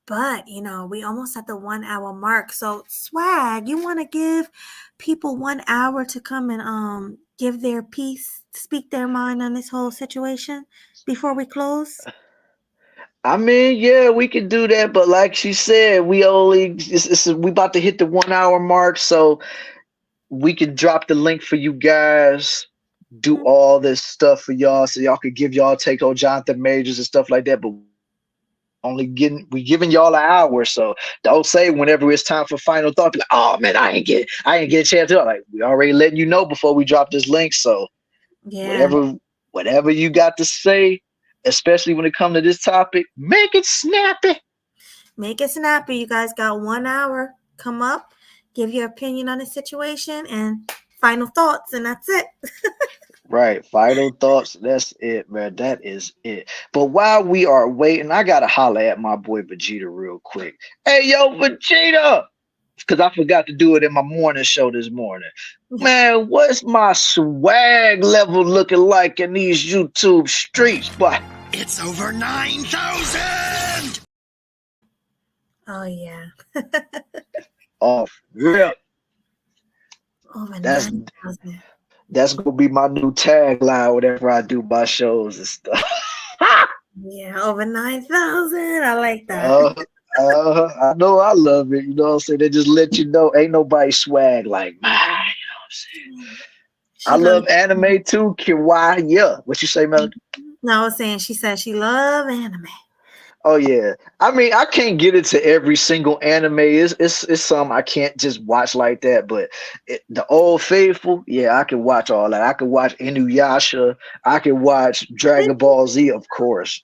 But we almost at the 1 hour mark. So Swag, you want to give people 1 hour to come and give their piece, speak their mind on this whole situation before we close? I mean, yeah, we can do that, but like she said, we about to hit the 1 hour mark, so we can drop the link for you guys, do all this stuff for y'all, so y'all could give y'all take on Jonathan Majors and stuff like that. But we giving y'all an hour, so don't say whenever it's time for final thought, be like, oh man, I ain't get a chance to. Like we already letting you know before we drop this link, so yeah, whatever you got to say. Especially when it comes to this topic, make it snappy. Make it snappy. You guys got 1 hour. Come up, give your opinion on the situation, and final thoughts, and that's it. Right. Final thoughts. That's it, man. That is it. But while we are waiting, I got to holler at my boy Vegeta real quick. Hey, yo, Vegeta! Because I forgot to do it in my morning show this morning. Man, what's my swag level looking like in these YouTube streets, boy? It's over 9,000! Oh, yeah. Off rip. Over 9,000. That's going to be my new tagline whenever I do my shows and stuff. Yeah, over 9,000. I like that. I know I love it. You know what I'm saying? They just let you know ain't nobody swag like mine. You know what I'm saying? I love anime too. Kiwai, yeah. What you say, Melody? No, I was saying she said she love anime. Oh yeah. I mean, I can't get into every single anime. It's some I can't just watch like that. But the Old Faithful, yeah, I can watch all that. I can watch Inuyasha. I can watch Dragon Ball Z, of course.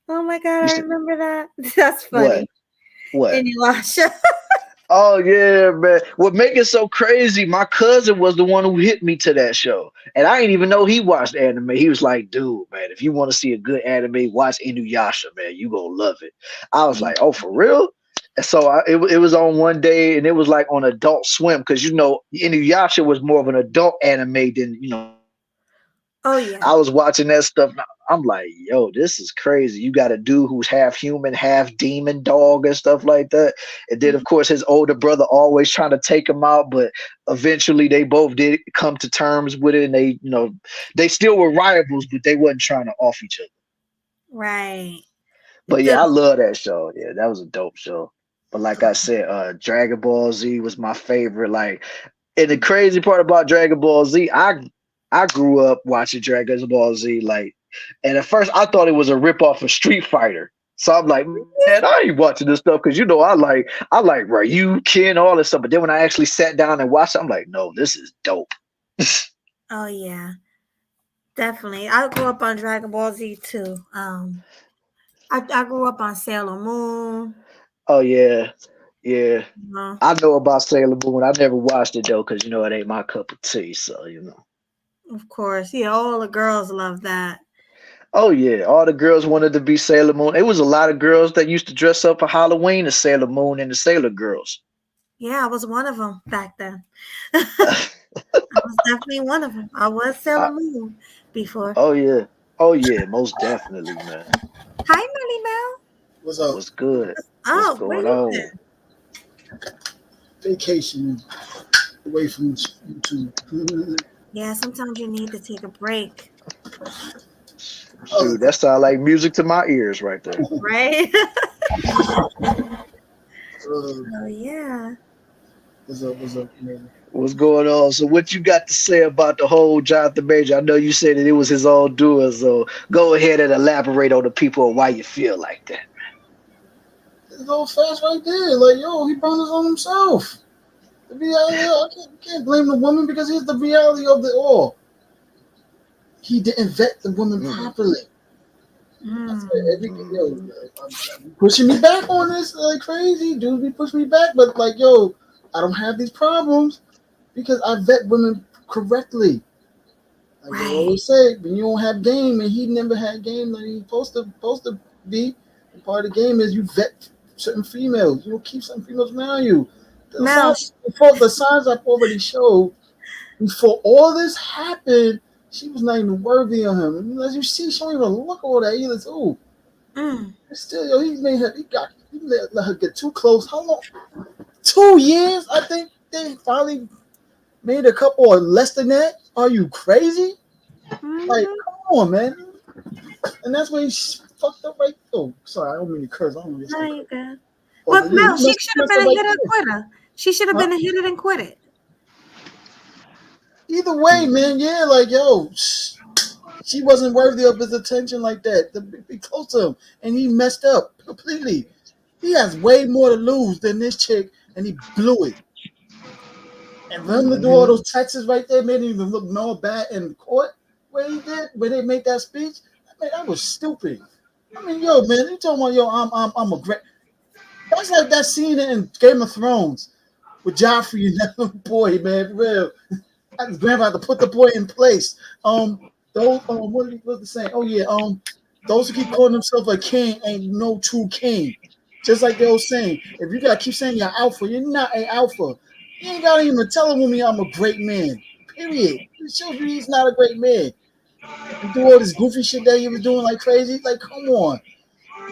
Oh my God, I remember that. That's funny. What? Inuyasha. Oh yeah, man. What make it so crazy, my cousin was the one who hit me to that show. And I didn't even know he watched anime. He was like, dude, man, if you want to see a good anime, watch Inuyasha, man. You gonna love it. I was like, oh, for real? And so it was on one day and it was like on Adult Swim because Inuyasha was more of an adult anime than Oh yeah. I was watching that stuff. I'm like, yo, this is crazy. You got a dude who's half human, half demon dog and stuff like that. And then, of course, his older brother always trying to take him out, but eventually they both did come to terms with it. And they still were rivals, but they wasn't trying to off each other. Right. But yeah, I love that show. Yeah, that was a dope show. But like I said, Dragon Ball Z was my favorite. Like, and the crazy part about Dragon Ball Z, I grew up watching Dragon Ball Z, like, and at first I thought it was a ripoff of Street Fighter. So I'm like, man, I ain't watching this stuff because I like Ryu, Ken, all this stuff. But then when I actually sat down and watched it, I'm like, no, this is dope. Oh yeah, definitely. I grew up on Dragon Ball Z too. I grew up on Sailor Moon. Oh yeah, yeah. Uh, I know about Sailor Moon. I never watched it though, because it ain't my cup of tea. So Of course, yeah. All the girls love that. Oh yeah, all the girls wanted to be Sailor Moon. It was a lot of girls that used to dress up for Halloween as Sailor Moon and the Sailor Girls. Yeah, I was one of them back then. I was definitely one of them. I was Sailor Moon before. Oh yeah, most definitely, man. Hi, Melly Mel. What's up? What's good? Oh, What's going on? Vacation away from YouTube. Yeah, sometimes you need to take a break. Dude, that sounds like music to my ears right there. Right? Oh yeah. What's up, man? What's going on? So what you got to say about the whole Jonathan Major? I know you said that it was his own doing, so go ahead and elaborate on the people and why you feel like that. It's all fast right there. Like, yo, he brought this on himself. The reality, I can't blame the woman because here's the reality of it all. He didn't vet the woman properly. Pushing me back on this like crazy. Dudes be pushing me back, but like, yo, I don't have these problems because I vet women correctly. Like I always say, when you don't have game, and he never had game that he's supposed to be. And part of the game is you vet certain females. You will keep some females around you. The signs I've already showed before all this happened, she was not even worthy of him. And as you see, she don't even look all that either. Too. Still, yo, he let her get too close. How long? 2 years, I think they finally made a couple or less than that. Are you crazy? Like, come on, man. And that's why he fucked up right. Oh, sorry, I don't mean to curse. I don't mean to no, you good. Well, no, she should have been a hit and quitter. She should have been a hit it and quit it. Either way, man, yeah, like, yo, she wasn't worthy of his attention like that. To be close to him, and he messed up completely. He has way more to lose than this chick, and he blew it. And for him to do all those texts right there made him even look no bad in court. Where he did, when they made that speech, I mean, that was stupid. I mean, yo, man, you talking about, yo, I'm a great. That's like that scene in Game of Thrones with Joffrey and that boy, man. Real, his grandfather put the boy in place. Those, what was the saying? Oh yeah, those who keep calling themselves a king ain't no true king. Just like they were saying, if you gotta keep saying you're alpha, you're not an alpha. You ain't gotta even tell a woman I'm a great man. Period. It shows you he's not a great man. And do all this goofy shit that he was doing like crazy. Like, come on,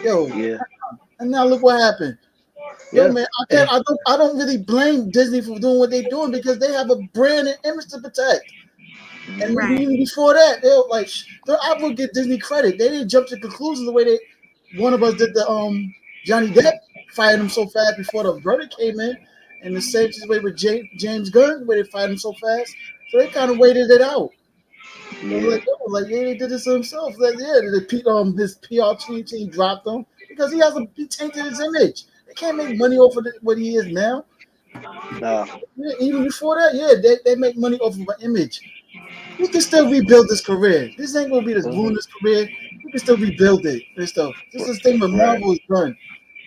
yo. Yeah. And now look what happened. Yo, man, I don't really blame Disney for doing what they're doing because they have a brand and image to protect. And even before that, I will give Disney credit. They didn't jump to conclusions the way one of us did the Johnny Depp fired him so fast before the verdict came in, and the same way with James Gunn, where they fired him so fast. So they kind of waited it out. Yeah. They did this to himself. His PR team dropped him because he tainted his image. They can't make money off of what he is now. No. Yeah, even before that, they make money off of an image. He can still rebuild his career. This ain't gonna be this ruin his career. He can still rebuild it and stuff. This is the thing with Marvel is done.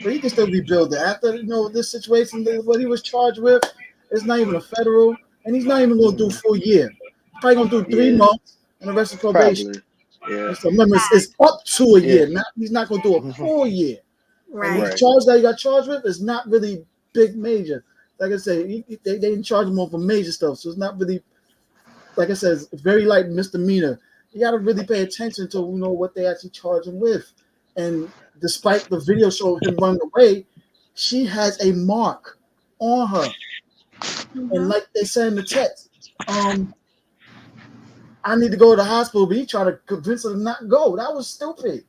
But he can still rebuild it. After this situation, what he was charged with, it's not even a federal, and he's not even going to do a full year. He's probably going to do 3 months and the rest of probation. Probably. Yeah. So remember, it's up to a year. Yeah. He's not going to do a full year. Right. And the charge that he got charged with is not really big major. Like I said, they didn't charge him for major stuff, so it's not really. Like I said, it's very light misdemeanor. You got to really pay attention to what they actually charge him with. And despite the video showing him running away, she has a mark on her. And like they said in the text, I need to go to the hospital, but he tried to convince her to not go. That was stupid.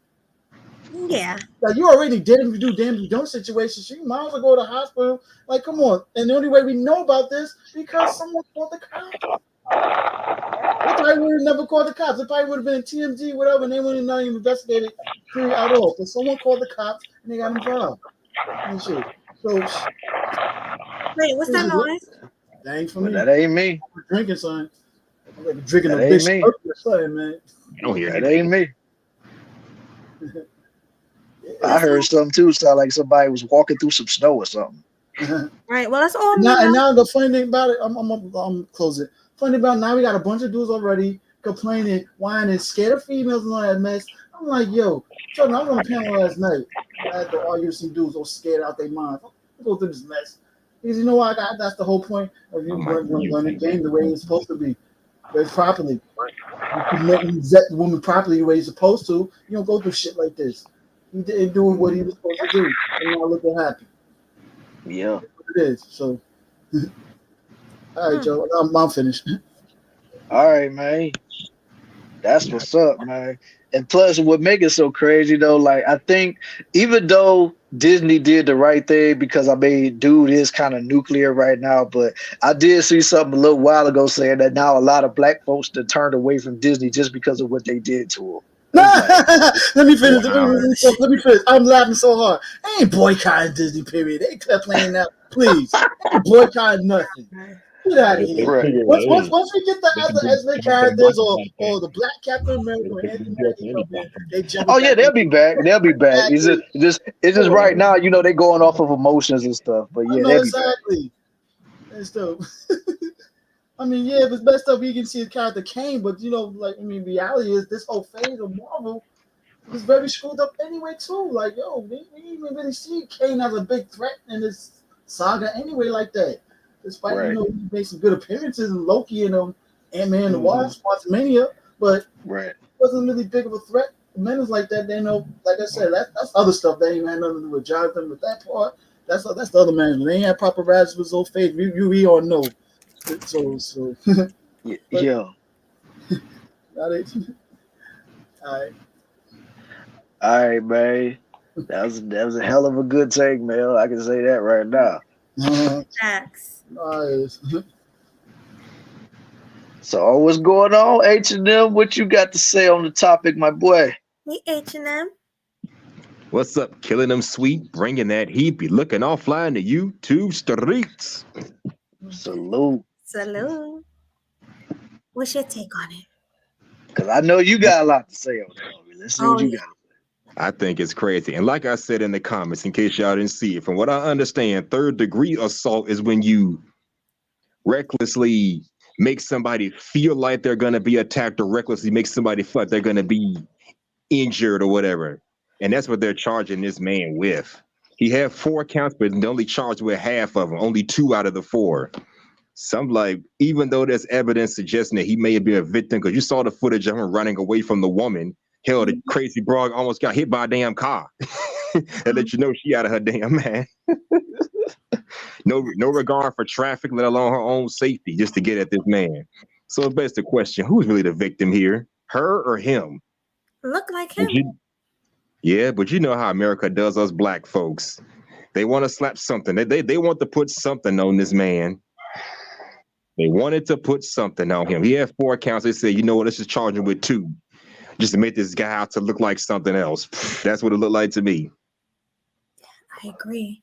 Yeah. Like, you already did him to do damage don't situation. So you might as well go to the hospital. Like, come on. And the only way we know about this because someone called the cops. They probably would have never called the cops. It probably would have been TMZ, whatever, and they wouldn't have not even investigated period at all. But someone called the cops and they got involved. And shit. So wait, what's that noise? That ain't for me. That ain't me. I'm drinking something. I'm like drinking that a ain't big me. Something, man. don't hear That ain't me. I heard something too. Sound like somebody was walking through some snow or something. Right. Well, that's all. And now the funny thing about it, I'm closing. Funny about it, now we got a bunch of dudes already complaining, whining, scared of females and all that mess. I'm like, yo, I was on a panel last night. I had to argue with some dudes all scared out their minds. Let's go through this mess. Because you know what? That's the whole point of you running the game the way it's supposed to be. Very properly. You vet the woman properly the way you're supposed to. You don't go through shit like this. He didn't do what he was supposed to do. And now look what happened. Yeah. That's what it is. So, all right, Joe. I'm finished. All right, man. That's what's up, man. And plus, what makes it so crazy though, like I think even though Disney did the right thing, because I mean, dude is kind of nuclear right now, but I did see something a little while ago saying that now a lot of black folks that turned away from Disney just because of what they did to them. Let me finish. Wow. Let me finish. I'm laughing so hard. I ain't boycotting Disney, period. They kept playing that. Please. I ain't boycotting nothing. Get out of here. Right. Once we get the other ethnic characters or the black Captain America or Anthony Mackie, they jump. Oh yeah, they'll be back. They'll be back. It's just right now, you know, they going off of emotions and stuff. But yeah, they'll exactly. And stuff. I mean, yeah, the best stuff you can see the character Kane, but reality is this whole phase of Marvel is very screwed up anyway too. Like, yo, we didn't even really see Kane as a big threat in this saga anyway, like that. Despite he made some good appearances in Loki and Ant-Man and the Wasp, Quantumania, but it wasn't really big of a threat. Men like that, they know. Like I said, that's other stuff that ain't had nothing to do with Jonathan. With that part, that's the other management. They ain't had paparazzi with those phase. We all know. So yeah. All right. All right, man. That was a hell of a good take, man. I can say that right now. Facts. Nice. So what's going on, H&M? What you got to say on the topic, my boy? Hey, H&M. What's up, killing them sweet, bringing that heat, be looking offline to YouTube streets. Salute. What's your take on it? Because I know you got a lot to say on that. Let's see what you got to say. I think it's crazy. And like I said in the comments, in case y'all didn't see it, from what I understand, third-degree assault is when you recklessly make somebody feel like they're going to be attacked or recklessly make somebody feel like they're going to be injured or whatever. And that's what they're charging this man with. He had 4 counts, but they only charged with half of them, only 2 out of the 4. So I'm like, even though there's evidence suggesting that he may be a victim, because you saw the footage of him running away from the woman. Hell, the crazy broad almost got hit by a damn car. That let you know she out of her damn man. No regard for traffic, let alone her own safety, just to get at this man. So it begs the question, who's really the victim here? Her or him? Look like him. But you know how America does us black folks. They want to slap something. They want to put something on this man. They wanted to put something on him. He had 4 counts. They said, you know what, let's just charge him with 2. Just to make this guy out to look like something else. That's what it looked like to me. I agree.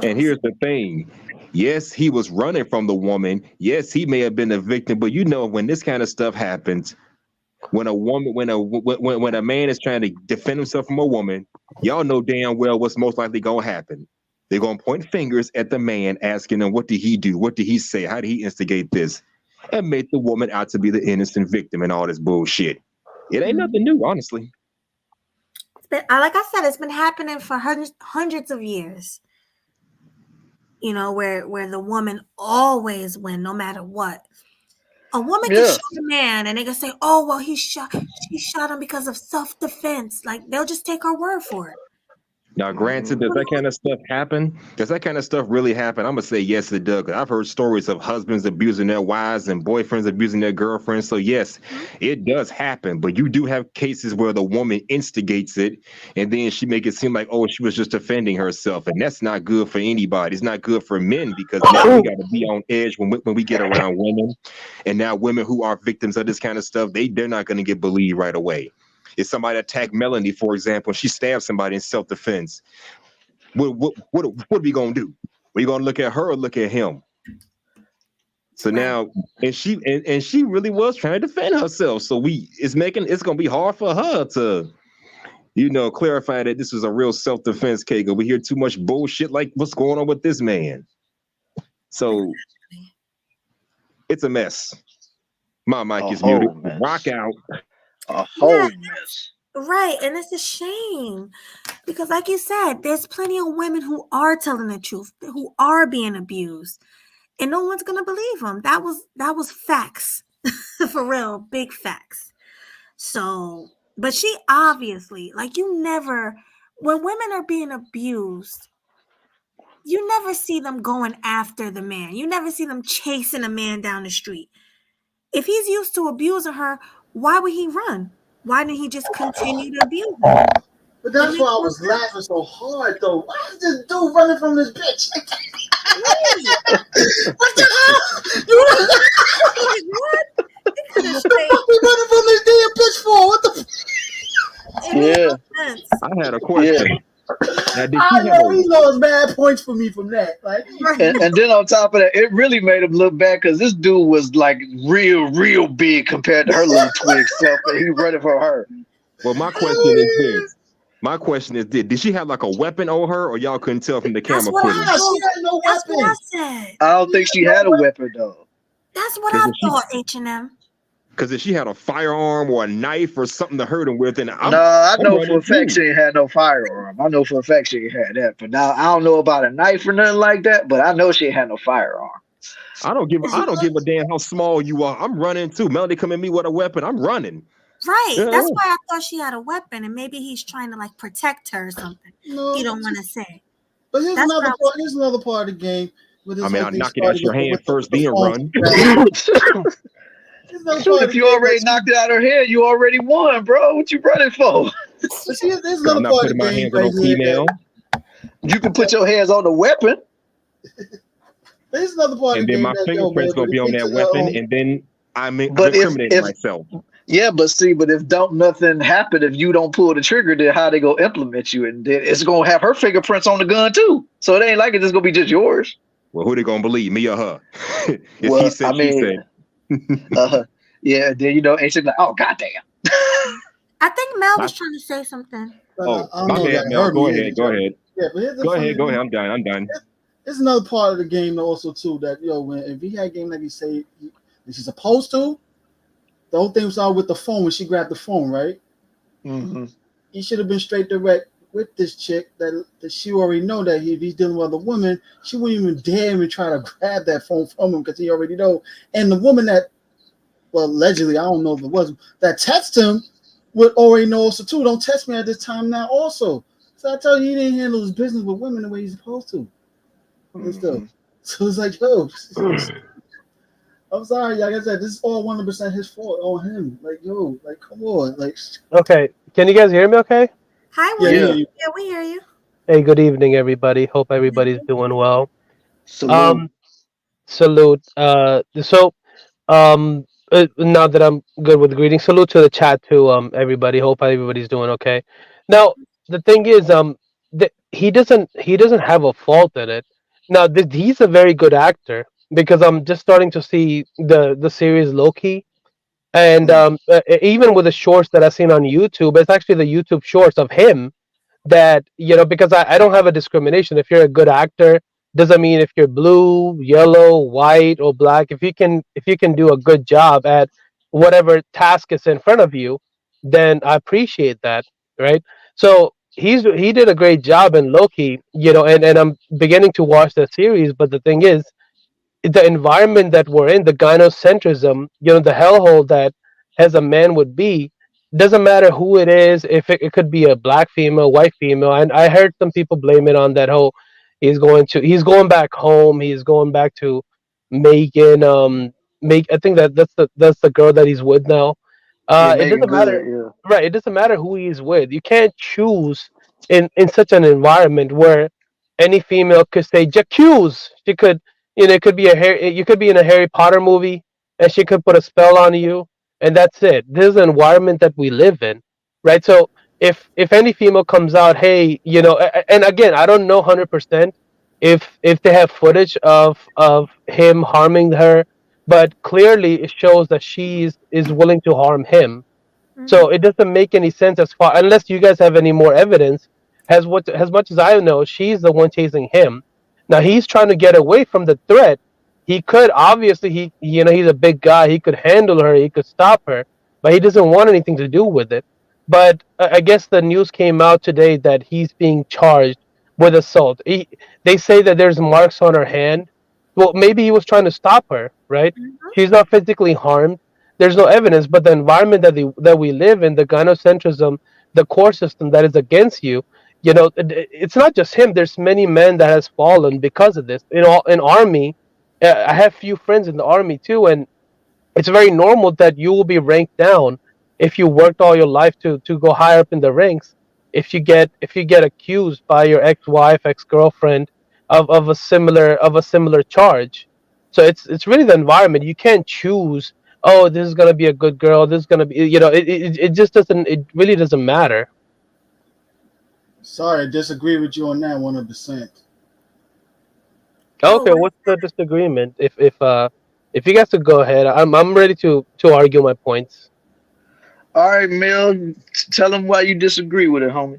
And here's the thing. Yes, he was running from the woman. Yes, he may have been a victim, but you know, when this kind of stuff happens, When a woman, when a man is trying to defend himself from a woman, y'all know damn well what's most likely gonna happen. They're gonna point fingers at the man, asking him, "What did he do? What did he say? How did he instigate this?" And make the woman out to be the innocent victim and all this bullshit. It ain't nothing new, honestly. Like I said, it's been happening for hundreds of years. You know, where the woman always win, no matter what. A woman can shoot a man, and they can say, "Oh, well, she shot him because of self-defense." Like they'll just take her word for it. Now, granted, does that kind of stuff happen? Does that kind of stuff really happen? I'm gonna say yes, it does. 'Cause I've heard stories of husbands abusing their wives and boyfriends abusing their girlfriends. So yes, it does happen. But you do have cases where the woman instigates it, and then she make it seem like, oh, she was just defending herself, and that's not good for anybody. It's not good for men because now we got to be on edge when we get around women, and now women who are victims of this kind of stuff, they're not gonna get believed right away. If somebody attacked Melanie, for example, she stabbed somebody in self-defense, what are we gonna do? We gonna look at her or look at him? So now, and she really was trying to defend herself. So it's gonna be hard for her to, clarify that this was a real self-defense case. We hear too much bullshit like what's going on with this man. So it's a mess. My mic is muted. Rock out. A whole mess. Right, and it's a shame because, like you said, there's plenty of women who are telling the truth, who are being abused, and no one's gonna believe them. That was facts, for real, big facts. So, but she obviously, like, when women are being abused, you never see them going after the man. You never see them chasing a man down the street. If he's used to abusing her, why would he run? Why didn't he just continue to abuse her? But that's why I was laughing so hard, though. Why is this dude running from this bitch? What the hell? What? What the fuck we running from this damn bitch for? What the I had a question. Yeah. I know he lost bad points for me from that. Like, and then on top of that, it really made him look bad because this dude was like real big compared to her little twig self, and he running for her. Well, my question is this. My question is this. Did she have like a weapon on her, or y'all couldn't tell from the camera footage? She had no That's weapon. what I said. I don't think she had a weapon, though. That's what I thought, H&M. Because if she had a firearm or a knife or something to hurt him with, then I know for a fact she ain't had no firearm. I know for a fact she ain't had that. But now I don't know about a knife or nothing like that. But I know she ain't had no firearm. I don't give a damn how small you are. I'm running too. Melody come at me with a weapon. I'm running. Right. That's why I thought she had a weapon, and maybe he's trying to like protect her or something. No, you don't want to say. But here's another part of the game. I mean, I'll knock it out your hand first, then run. Shoot, if you already knocked it out of her head, you already won, bro. What you running for? See, there's another part of the game right here. You can put your hands on the weapon. There's another part of the game. And then my fingerprints gonna be on that weapon, and then I'm incriminating myself. Yeah, but if nothing happen, if you don't pull the trigger, then how they gonna implement you? And then it's gonna have her fingerprints on the gun too. So it ain't like it's just gonna be just yours. Well, who they gonna believe, me or her? He said, she said. Yeah, then ain't like, oh goddamn. I think Mel was trying to say something. My bad, Mel. Go ahead. Yeah, but go ahead. I'm done. There's another part of the game also too that if he had a game like he say she's supposed to, the whole thing was all with the phone when she grabbed the phone, right? Mm-hmm. He should have been straight direct with this chick that she already know that if he's dealing with other women, she wouldn't even dare even try to grab that phone from him because he already know. And the woman that, well, allegedly, I don't know if it was, that texted him would already know also too. Don't text me at this time now also. So I tell you, he didn't handle his business with women the way he's supposed to. Mm-hmm. So it's like, yo, I'm sorry, like I said, this is all 100% his fault on him. Like, yo, like, come on. Like, okay, can you guys hear me okay? Hi, William. Yeah, we hear you. Hey, good evening, everybody. Hope everybody's doing well. Salute. Salute. Now that I'm good with greetings, salute to the chat too. Everybody. Hope everybody's doing okay. Now, the thing is, he doesn't have a fault in it. Now, he's a very good actor because I'm just starting to see the series Loki, And even with the shorts that I've seen on YouTube, it's actually the YouTube shorts of him that, because I don't have a discrimination. If you're a good actor, doesn't mean if you're blue, yellow, white, or black. If you can do a good job at whatever task is in front of you, then I appreciate that, right? So he did a great job in Loki, and I'm beginning to watch the series. But the thing is, the environment that we're in, the gynocentrism, the hellhole that as a man would be, doesn't matter who it is. If it could be a black female, white female, and I heard some people blame it on that whole he's going back home, he's going back to Megan. Make I think that's the girl that he's with now. Yeah, It Megan doesn't Good. matter, Yeah. right? It doesn't matter who he's with. You can't choose in such an environment where any female could say "J'accuse." She could, it could be you could be in a Harry Potter movie, and she could put a spell on you, and that's it. This is an environment that we live in, right? So if any female comes out, hey, and again, I don't know 100% if they have footage of him harming her, but clearly it shows that she is willing to harm him. Mhm. So it doesn't make any sense as far unless you guys have any more evidence. As much as I know, she's the one chasing him. Now he's trying to get away from the threat. He could obviously he's a big guy. He could handle her. He could stop her, but he doesn't want anything to do with it. But I guess the news came out today that he's being charged with assault. They say that there's marks on her hand. Well, maybe he was trying to stop her, right? Mhm. She's not physically harmed. There's no evidence, but the environment that we live in, the gynocentrism, the core system that is against you, it's not just him. There's many men that has fallen because of this. In army, I have few friends in the army too, and it's very normal that you will be ranked down if you worked all your life to go higher up in the ranks. If you get accused by your ex-wife, ex-girlfriend of a similar charge. So it's really the environment. You can't choose, oh, this is gonna be a good girl, this is gonna be, it just doesn't, it really doesn't matter. Sorry, I disagree with you on that 100%. Oh, Okay, what? what's the disagreement? If you guys could go ahead, I'm ready to argue my points. All right, Mel, tell him why you disagree with it, homie.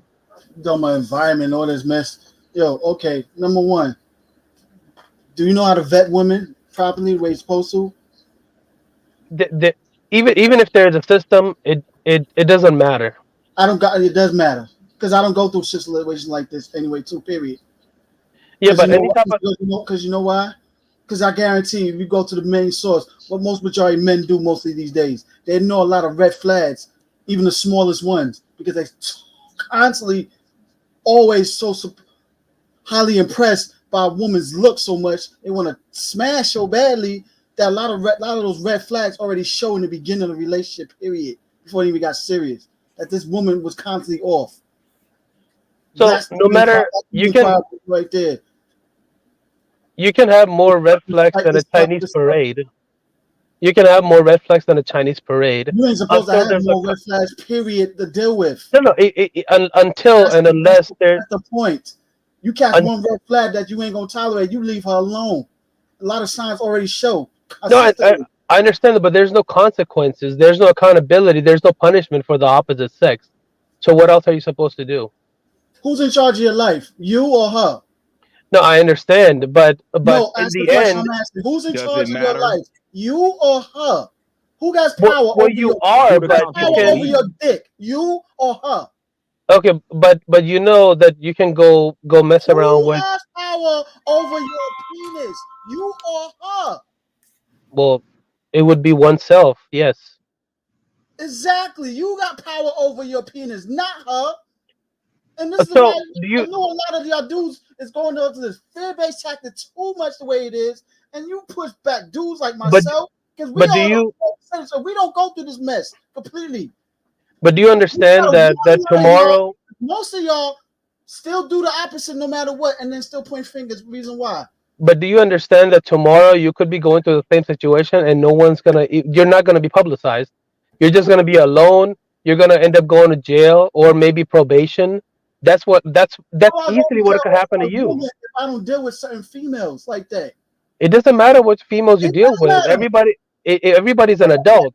Talking about environment, all this mess. Yo, okay, number one, do you know how to vet women properly the way you're supposed to? Even if there's a system, it doesn't matter. I don't got it. Does matter because I don't go through situations like this anyway. Too. Period. Yeah, Because you but know any why? type of Because you know why? Because I guarantee if you go to the main source, what most majority of men do mostly these days, they know a lot of red flags, even the smallest ones, because they constantly always highly impressed by a woman's look so much they want to smash so badly that a lot of those red flags already show in the beginning of the relationship period before it even got serious that this woman was constantly off. so no matter That's the problem right there. you can have more red flags Like than a this stuff, Chinese this stuff. parade. You can have more red flags than a Chinese parade You ain't supposed to until have there's a more red flags period to deal with. no, until That's and the, that's, unless the, there's that's the point. You catch un, one red flag that you ain't gonna tolerate, you leave her alone. A lot of signs already show no, consistently. I understand that, but there's no consequences, there's no accountability, there's no punishment for the opposite sex. So what else are you supposed to do? Who's in charge of your life? You or her? No, I understand, but No, in ask the the question end, I'm asking. Who's in Does it charge of your matter life? You or her? Who got well, power well over you your are, who who the got but you power consequences can. over your be? dick? You or her? Okay, but you know that you can go mess around Who with. has power over your penis? You or her? Well, it would be oneself, yes. Exactly. You got power over your penis, not her. And this is why So do I you? know a lot of y'all dudes is going up to this fear-based tactic too much the way it is, and you push back dudes like But myself because we but do all you? know, so we don't go through this mess completely. But do you We understand gotta that warn a lot of y'all. tomorrow? Most of y'all still do the opposite no matter what, and then still point fingers. Reason why? But do you understand that tomorrow you could be going through the same situation and no one's gonna? You're not gonna be publicized. You're just gonna be alone. You're gonna end up going to jail or maybe probation. That's How I go easily to what jail could happen to for a you. woman if I don't deal with certain females like that? It doesn't matter what females you It deal does with. matter. Everybody. everybody's an adult,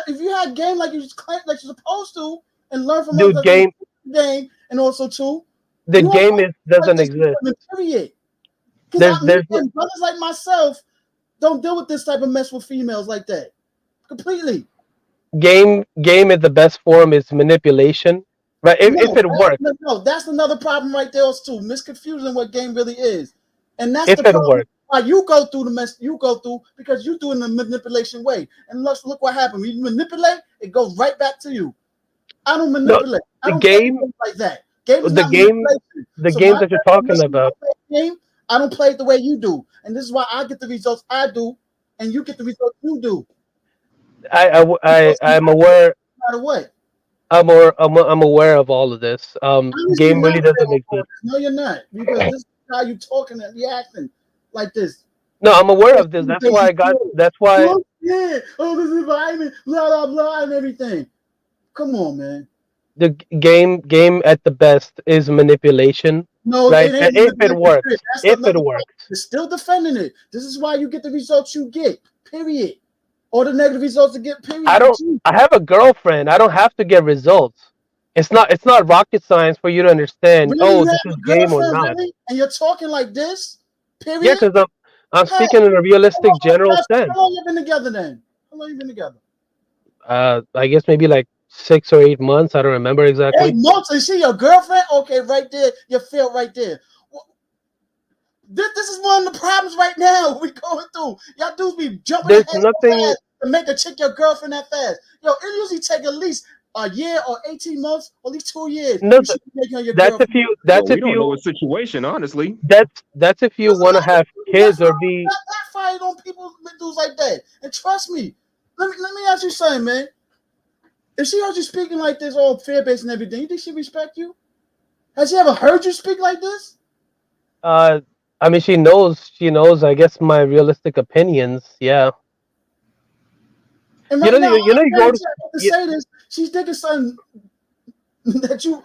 If you had game like like you're supposed to, and learn from dude. others game, and also too, The you won't game is doesn't this exist. period. There's Because me and brothers like myself don't deal with this type of mess with females like that. Completely. game at the best form is manipulation, right? If it works, No, that's another problem right there too. Misconfusion what game really is, and that's if the it problem. works, Why you go through the mess you go through because you do it in a manipulation way. And let's look what happened. When you manipulate, it goes right back to you. I don't manipulate. I don't play games like that. Game is not manipulation. The game that you're talking about. Game, I don't play it the way you do, and this is why I get the results I do, and you get the results you do. I'm aware. No matter what. I'm aware of all of this. Game really doesn't exist. No, you're not, because this is how you talking and reacting like this. No, I'm aware of this. That's why I got. That's why. Yeah. Oh, this is environment, blah blah blah, and everything. Come on, man. The game at the best is manipulation. No, right? It ain't if it works, if it works, you're still defending it. This is why you get the results you get. Period. Or the negative results you get. Period. I have a girlfriend. I don't have to get results. It's not rocket science for you to understand. Really, this is game or not. Really? And you're talking like this. Period. Yeah, because I'm speaking in a realistic, general sense. How long you been together then? How long you been together? I guess maybe like 6 or 8 months. I don't remember exactly. 8 months? And she your girlfriend? Okay, right there. You feel right there. This is one of the problems right now we going through. Y'all dudes be jumping ahead so fast to make a chick your girlfriend that fast. Yo, it usually take at least a year or 18 months, or at least 2 years. No, that's if you. That's if you don't you. know a situation, honestly. That's if you want to have kids or be. That fight on people dudes like that. And trust me, let me ask you something, man. If she heard you speaking like this, all fear based and everything, you think she respect you? Has she ever heard you speak like this? I mean, she knows. I guess my realistic opinions. Yeah. And right now, you go to say this. She's thinking something that you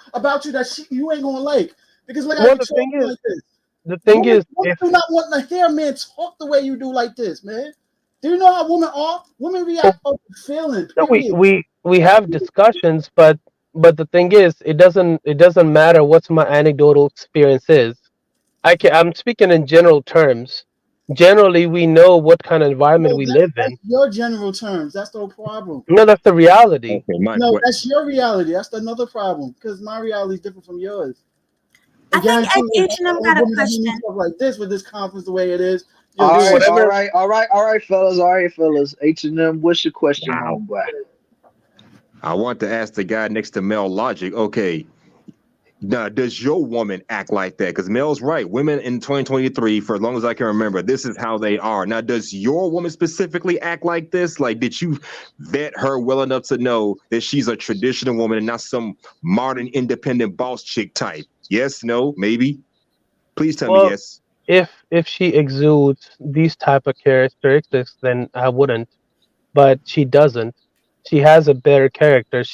ain't gonna like, because like the thing is, like this. The thing is, women do not want to hear men talk the way you do like this, man. Do you know how women are? Women react off feeling. We have discussions, but the thing is, it doesn't matter what my anecdotal experience is. I'm speaking in general terms. Generally, we know what kind of environment we live in. Your general terms. That's no problem. No, that's the reality. Okay, that's your reality. That's another problem, because my reality is different from yours. I think H&M got a question. Stuff like this with this conference the way it is. All right, fellas. H&M, what's your question, homeboy? I want to ask the guy next to Mel Logic. Okay, now does your woman act like that? Because Mel's right. Women in 2023, for as long as I can remember, this is how they are. Now, does your woman specifically act like this? Like, did you vet her well enough to know that she's a traditional woman and not some modern, independent boss chick type? Yes, no, maybe. Please tell me yes. If she exudes these type of characteristics, then I wouldn't. But she doesn't. She has a better character.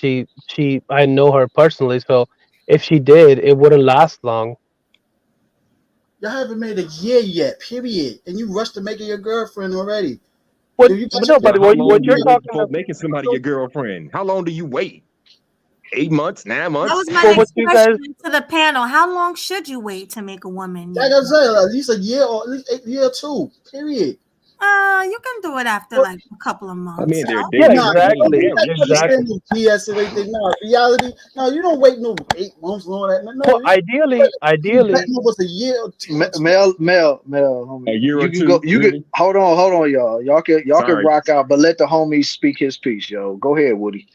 I know her personally, so if she did, it wouldn't last long. Y'all haven't made a year yet, period, and you rushed to make it your girlfriend already. What you're talking about making somebody your girlfriend? How long do you wait? 8 months, 9 months. That was my next question to the panel. How long should you wait to make a woman? Like I said, at least a year or at least a year or two. Period. You can do it after like a couple of months. I mean, they're exactly. BS and everything. No, reality. No, you don't wait no 8 months and all that. No, well, ideally, was a year or two. Mel, a year or two. You can hold on, y'all. Y'all can rock out, but let the homie speak his piece, yo. Go ahead, Woody.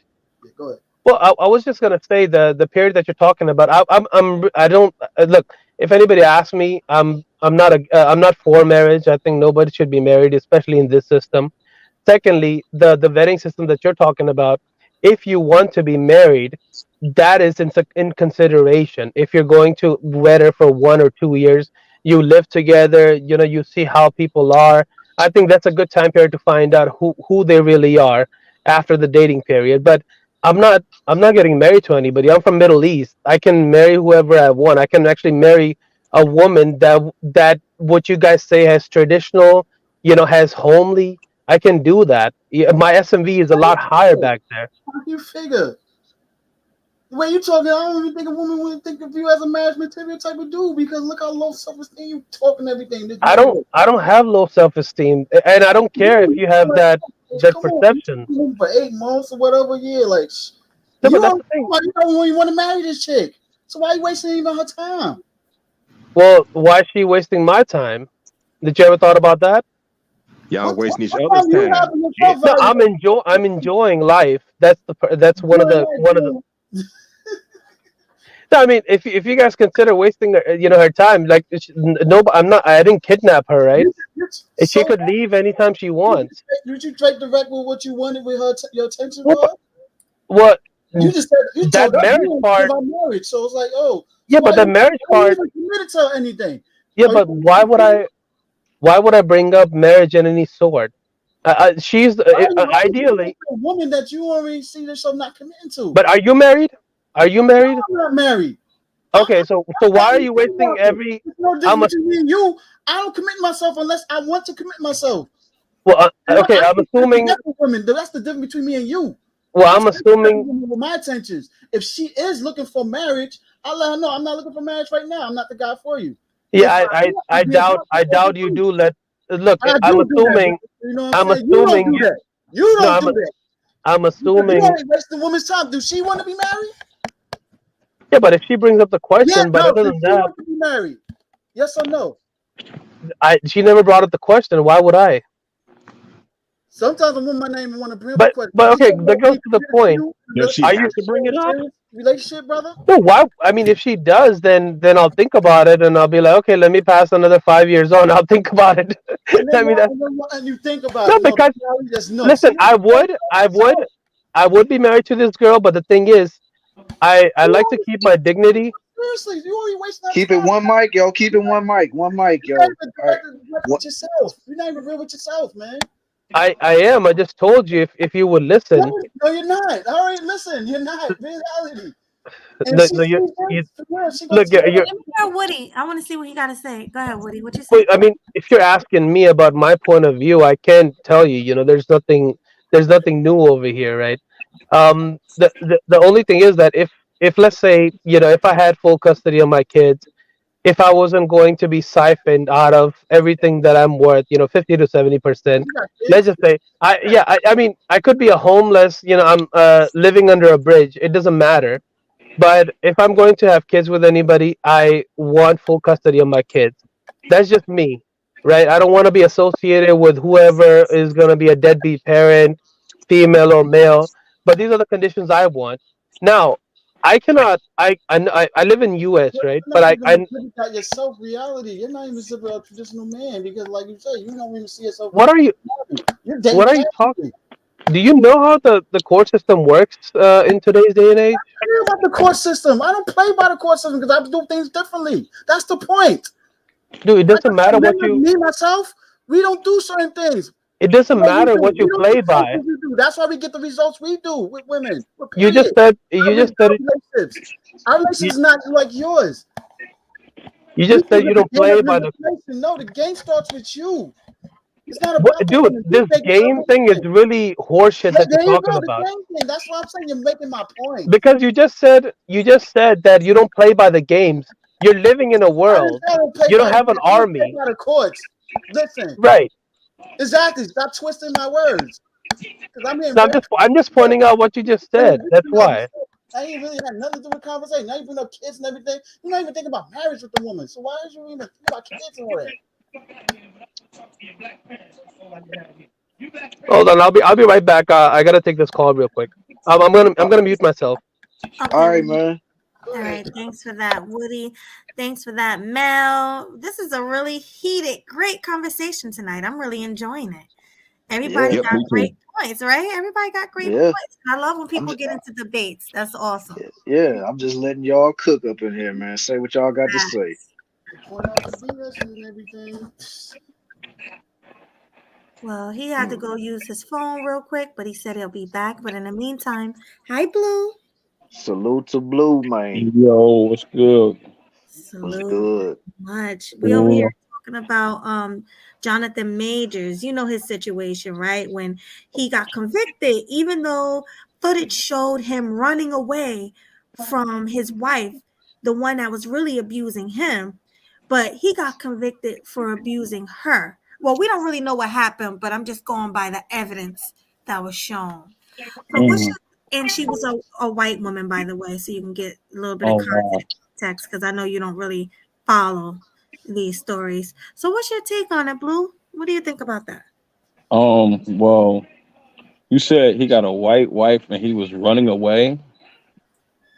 Yeah, go ahead. Well, I was just gonna say the period that you're talking about. I don't look. If anybody asks me, I'm not for marriage. I think nobody should be married, especially in this system. Secondly, the vetting system that you're talking about. If you want to be married, that is in consideration. If you're going to wed her for 1 or 2 years, you live together. You see how people are. I think that's a good time period to find out who they really are after the dating period. But I'm not getting married to anybody. I'm from Middle East. I can marry whoever I want. I can actually marry a woman that what you guys say has traditional, has homely. I can do that. Yeah, my SMV is a lot higher back there. How do you figure? The way you talking, I don't even think a woman would think of you as a marriage material type of dude because look how low self-esteem you talking everything. This man, I don't have low self-esteem, and I don't care if you have that come on, perception. you for 8 months or whatever. Yeah, like No, you but that's the thing. don't want to marry this chick. So why are you wasting even her time? Well, why is she wasting my time? Did you ever thought about that? Y'all wasting each What other's time you time. have in your Shit. No, profile? I'm enjoying life. That's one of the. No, I mean, if you guys consider wasting her time, like no, I'm not. I didn't kidnap her, right? She So could leave anytime she wants. did you take direct with what you wanted with her? Your attention What? was? What? You just said you That told us marriage you part. about marriage, so it's like, oh, Yeah, so but the marriage why you part. even committed to anything? Yeah, Are but you why would I? Why would I bring up marriage in any sort? She's ideally. a woman that you already see yourself not committing to? But are you married? Are you married? I'm not married. Okay, so why are you wasting every? There's no I'm difference between me and you. I don't commit myself unless I want to commit myself. well. Okay, I I'm assuming. women. That's the difference between me and you. Well, I'm assuming. With my intentions. If she is looking for marriage, I'll let her know I'm not looking for marriage right now. I'm not the guy for you. Yeah, I doubt you do. Look. I I'm do that. assuming. You know what I'm I'm saying? You don't assuming. do that. You No, don't do that. I'm You assuming. only waste the woman's time. Do she want to be married? Yeah, but if she brings up the Yeah, question, but no. other Does than she that, want to be married? Yes or no? she never brought up the question. Why would I? Sometimes a woman might not even want to bring up the question. But okay, that goes to the point. Does she Are you? have to bring it up? Relationship, brother? No, why? I mean, if she does, then I'll think about it, and I'll be like, okay, let me pass another 5 years on. I'll think about it. And then I mean, and you think about no, it. because Just no. listen, I would be married to this girl, but the thing is, I like to keep my dignity. Seriously, you already wasting Keep it one mic, yo. Keep it one mic. One mic, yo. All right. With yourself. You're not even real with yourself, man. I am. I just told you if you would listen. No, you're not. All right, listen, you're not. Reality. Look, Let me hear Woody. I want to see what he got to say. Go ahead, Woody. What you say? wait, I mean, if you're asking me about my point of view, I can't tell you. You know, there's nothing new over here, right? The only thing is that if let's say, if I had full custody of my kids, if I wasn't going to be siphoned out of everything that I'm worth, 50 to 70%. Let's just say, I mean, I could be a homeless, I'm living under a bridge. It doesn't matter. But if I'm going to have kids with anybody, I want full custody of my kids. That's just me, right? I don't want to be associated with whoever is going to be a deadbeat parent, female or male. But these are the conditions I want. Now, I cannot. I live in U.S., right? But I got yourself reality. You're not even a traditional man because, like you say, you don't even see yourself. What are you? What are you talking? Do you know how the court system works in today's day and age? I don't know about the court system. I don't play by the court system because I do things differently. That's the point. Dude, it doesn't matter what you. Me myself, we don't do certain things. It doesn't matter what you play by. That's why we get the results we do with women. You just said it. Our relationship is not like yours. You just said you don't play by the. No, the game starts with you. It's not about dude. This game thing is really horseshit that you're talking about. That's what I'm saying. You're making my point. Because you just said that you don't play by the games. You're living in a world. You don't have an army. By the courts. Listen. Right. Exactly. Stop twisting my words. I'm just pointing out what you just said. That's why. I ain't really had nothing to do with conversation. Not even no kids and everything. You're not even thinking about marriage with the woman. So why is you even thinking about kids and all that? Hold on, I'll be right back. I gotta take this call real quick. I'm gonna mute myself. Okay. All right, man. All right, thanks for that, Woody. Thanks for that, Mel. This is a really heated, great conversation tonight. I'm really enjoying it. Everybody got great points, right? Everybody got great points. And I love when people get into debates. That's awesome. Yeah, I'm just letting y'all cook up in here, man. Say what y'all got to say. Well, he had to go use his phone real quick, but he said he'll be back. But in the meantime, hi, Blue. Salute to Blue, man. Yo, what's good? Salute. What's good? Much. We over here talking about Jonathan Majors. You know his situation, right? When he got convicted, even though footage showed him running away from his wife, the one that was really abusing him, but he got convicted for abusing her. Well, we don't really know what happened, but I'm just going by the evidence that was shown. So what's your, and she was a white woman, by the way, so you can get a little bit of Oh wow. context, because I know you don't really follow these stories. So what's your take on it, Blue? What do you think about that? Well, you said he got a white wife and he was running away.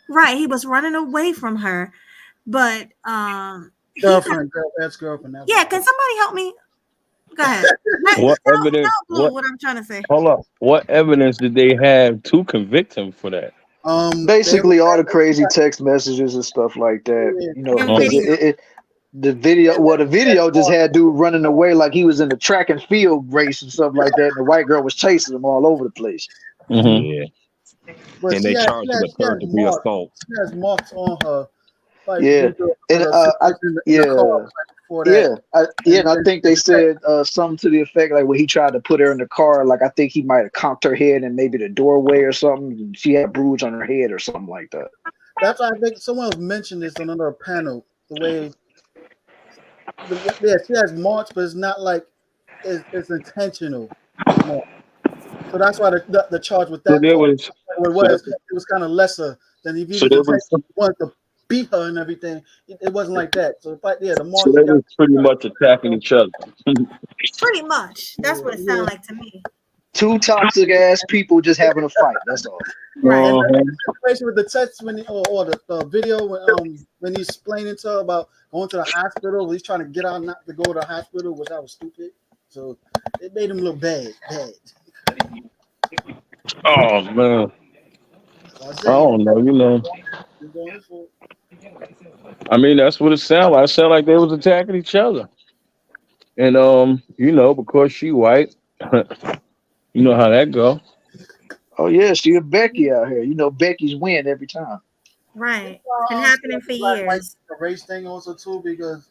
Right, he was running away from her, but he got, Girlfriend, ex-girlfriend. yeah, can somebody help me? Go ahead. What Tell evidence? Blue what I'm trying to say. Hold up. What evidence did they have to convict him for that? Basically, all the crazy text messages and stuff like that. You know, And because video. the video just had dude running away like he was in the track and field race and stuff like that, and the white girl was chasing him all over the place. Mm-hmm. Yeah. But And they charged him with third degree assault. She has marks on her. Like, Yeah, and and I think they said something to the effect like when he tried to put her in the car, like I think he might have conked her head in maybe the doorway or something. And she had a bruise on her head or something like that. That's why I think someone mentioned this on another panel. The way, yeah, she has marks, but it's not like it's intentional. Marks. So that's why the charge with that it was kind of lesser than if you wanted to beat her and everything. It wasn't like that. So the marks. So they were pretty much attacking each other. Pretty much. That's what it sounded like to me. Two toxic ass people just having a fight. That's all. Right. And the situation with the text or the video when he's explaining to her about going to the hospital, he's trying to get out not to go to the hospital, which I was stupid. So it made him look bad. Oh man. I don't know, you know. I mean, that's what it sounded like. It sounded like they was attacking each other. And you know, because she white, you know how that go. Oh yeah, she a Becky out here. You know, Becky's win every time. Right. It's been happening for years. The race thing also too, because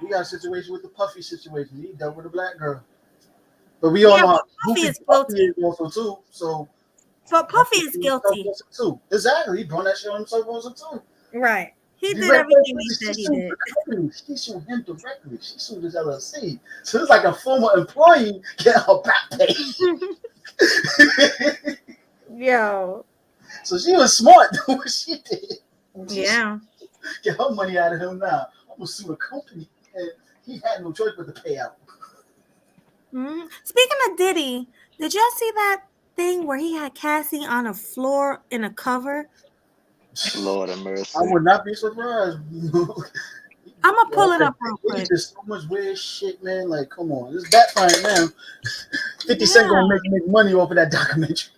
we got a situation with the Puffy situation. He dealt with a black girl. But we all know Puffy is guilty also too. So but Puffy is guilty too. Exactly. He brought that shit on himself also too. Right. He did everything he said he did. She sued him directly. She sued his LLC. So it's like a former employee getting her back pay. Yo. So she was smart doing what she did. Yeah. Get her money out of him now. I'm gonna sue a company, and he had no choice but to pay out. Mm-hmm. Speaking of Diddy, did y'all see that thing where he had Cassie on a floor in a cover? Lord have mercy. I would not be surprised. I'm gonna pull it up real quick. It's just so much weird shit, man. Like, come on, this backfiring now. 50 Cent gonna make money off of that documentary.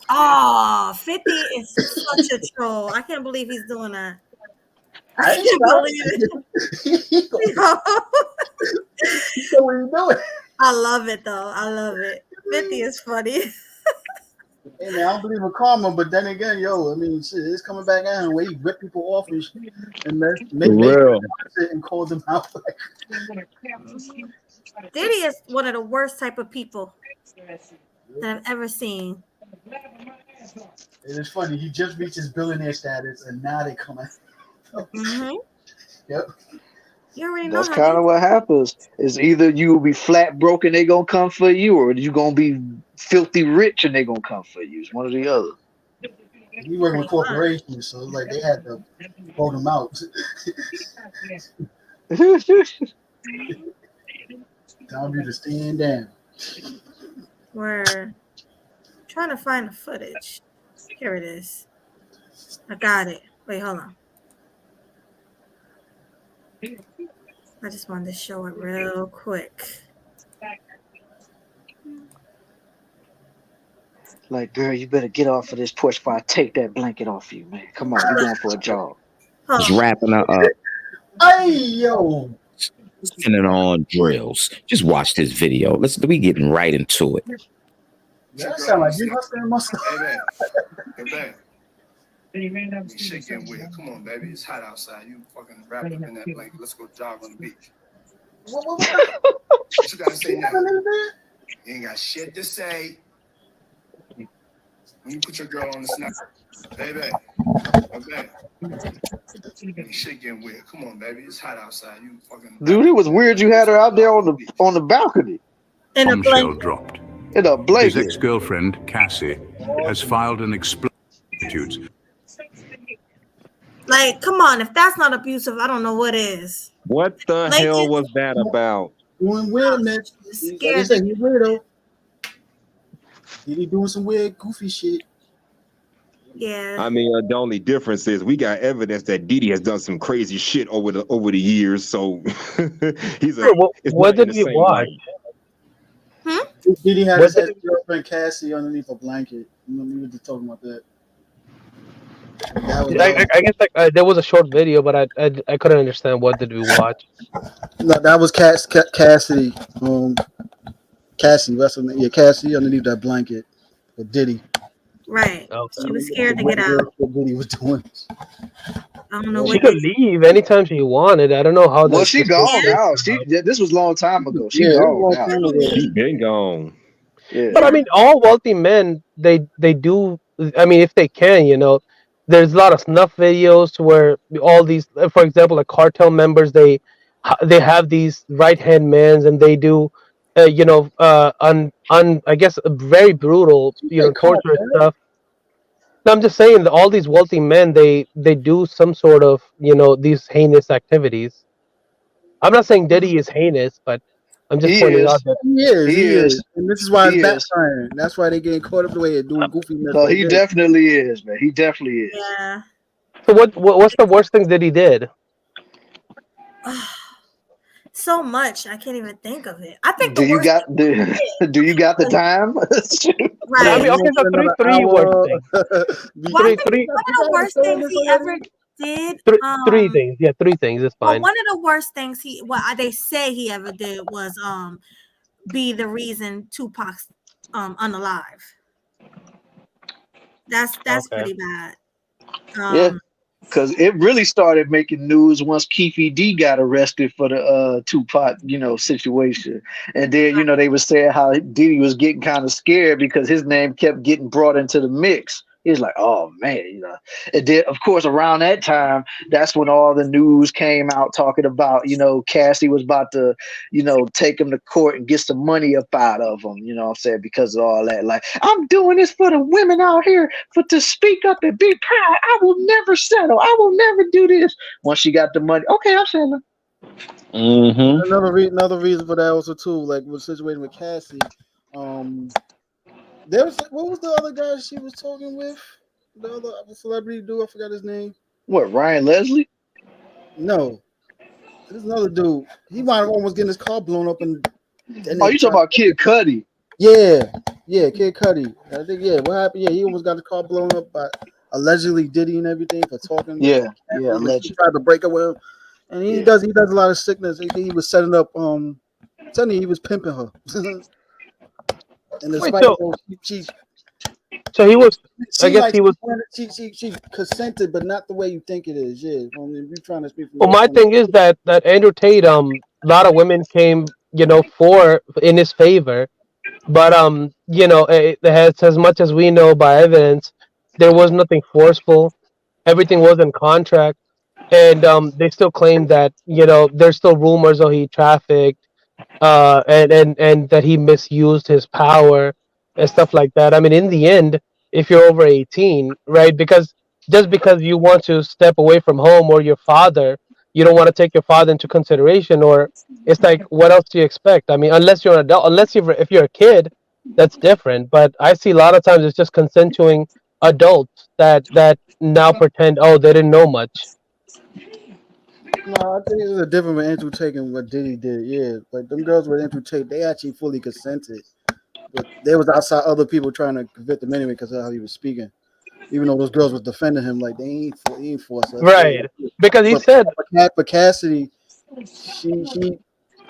Oh, 50 is such a troll. I can't believe he's doing that. I can't believe it. So what are you doing? I love it though. I love it. 50 is funny. Hey man, I don't believe in karma, but then again, I mean, shit, it's coming back out where he rip people off and make it and call them out. Diddy is one of the worst type of people that I've ever seen. It is funny. He just reached his billionaire status, and now they come out. Mm-hmm. Yep. You already know. That's kind of what happens. Is either you will be flat broke and they gonna come for you, or you gonna be filthy rich and they gonna come for you. It's one or the other. He working with corporations, so like they had to vote him out. Time you to stand down. We're trying to find the footage. Here it is. I got it. Wait, hold on. I just wanted to show it real quick. Like, girl, you better get off of this porch before I take that blanket off you, man. Come on, we're going for a jog. Just wrapping her up. Hey, yo. Spinning on drills. Just watch this video. We getting right into it. That sound like you hustling muscle. Hey, man. Shake your wheel. Come on, baby. It's hot outside. You fucking wrapped up in that blanket. Let's go jog on the beach. What What you gotta say now? the You ain't got shit to say. When you put your girl on the snap, baby. Okay. Ain't shit getting weird. Come on, baby. It's hot outside. You fucking. Dude, it was weird. You had her out there on the balcony In a Bombshell blanket. dropped. in a His blanket. ex-girlfriend, Cassie, has filed an explicit. Like, come on, if that's not abusive, I don't know what is. What the Like, hell it's was that about? Doing weirdness. Like I scared. said, he's weirdo. He doing some weird, goofy shit. Yeah. I mean, the only difference is we got evidence that Didi has done some crazy shit over the years. So he's a. It's What not in did the we same watch? light. Diddy had What his did- girlfriend Cassie underneath a blanket. We were just talking about that. That was, I guess like there was a short video, but I couldn't understand what did we watch. no, that was Cassidy. Cassie, that's her name. Yeah, Cassie underneath that blanket with Diddy. Right. Okay. She was scared to get out. What Diddy was doing. I don't know She what could they leave anytime she wanted. I don't know how Well, the she situation gone is now. now. This was a long time ago. She Yeah, it was a gone long now. time ago. He been gone. Yeah. But I mean, all wealthy men they do. I mean, if they can, there's a lot of snuff videos where all these, for example, like cartel members, they have these right hand men, and they do, I guess very brutal, torturous stuff. No, I'm just saying that all these wealthy men, they do some sort of, these heinous activities. I'm not saying Diddy is heinous, but I'm just He pointing out is. that. He is, He he is. is. And this is why it's He is. backfiring. That's why they getting caught up the way they're doing goofiness No, like he this. definitely is, man. He definitely is. Yeah. So what's the worst thing that he did? So much. I can't even think of it. I think Do the you worst got thing the do you got the time? I right. mean, okay, so Another three worst hour. things. Well, I think Three one of the worst things he ever did, three things. Yeah, three things is well, fine. one of the worst things they say he ever did was be the reason Tupac's unalive. That's Okay. pretty bad. Yeah. Because it really started making news once Keefe D got arrested for the Tupac, situation. And then, they were saying how Diddy was getting kind of scared because his name kept getting brought into the mix. He was like, oh man, And then of course around that time, that's when all the news came out talking about, Cassie was about to, take him to court and get some money up out of him, you know what I'm saying? Because of all that. Like, I'm doing this for the women out here to speak up and be proud. I will never settle. I will never do this. Once she got the money, okay, I'm settling. Mm-hmm. Another reason for that also too, like with the situation with Cassie, there was what was the other guy she was talking with? The other celebrity dude, I forgot his name. What, Ryan Leslie? No, there's another dude. He might have almost getting his car blown up and. Oh, you talking about Kid Cudi? Yeah, Kid Cudi. I think what happened? Yeah, he almost got his car blown up by allegedly Diddy and everything for talking. Yeah, allegedly. He tried to break up with him, and he does a lot of sickness. He was setting up. Telling you he was pimping her. And despite so he was. she, I guess like, he was. She consented, but not the way you think it is. Yeah, I mean, we're trying to speak. Well, my thing is that Andrew Tate, a lot of women came, for in his favor, but it has, as much as we know by evidence, there was nothing forceful. Everything was in contract, and they still claim that there's still rumors of he trafficked, and that he misused his power and stuff like that. I mean, in the end, if you're over 18, right? Because just because you want to step away from home or your father, you don't want to take your father into consideration, or it's like, what else do you expect? I mean, unless you're an adult, if you're a kid, that's different. But I see a lot of times it's just consenting adults that now pretend, oh, they didn't know much. No, I think it's a different with Andrew Tate and what Diddy did. Yeah, like them girls with Andrew Tate, they actually fully consented, but they was outside other people trying to convict him anyway because of how he was speaking. Even though those girls was defending him, like he ain't forced us. Right, because he said. But Cassidy, she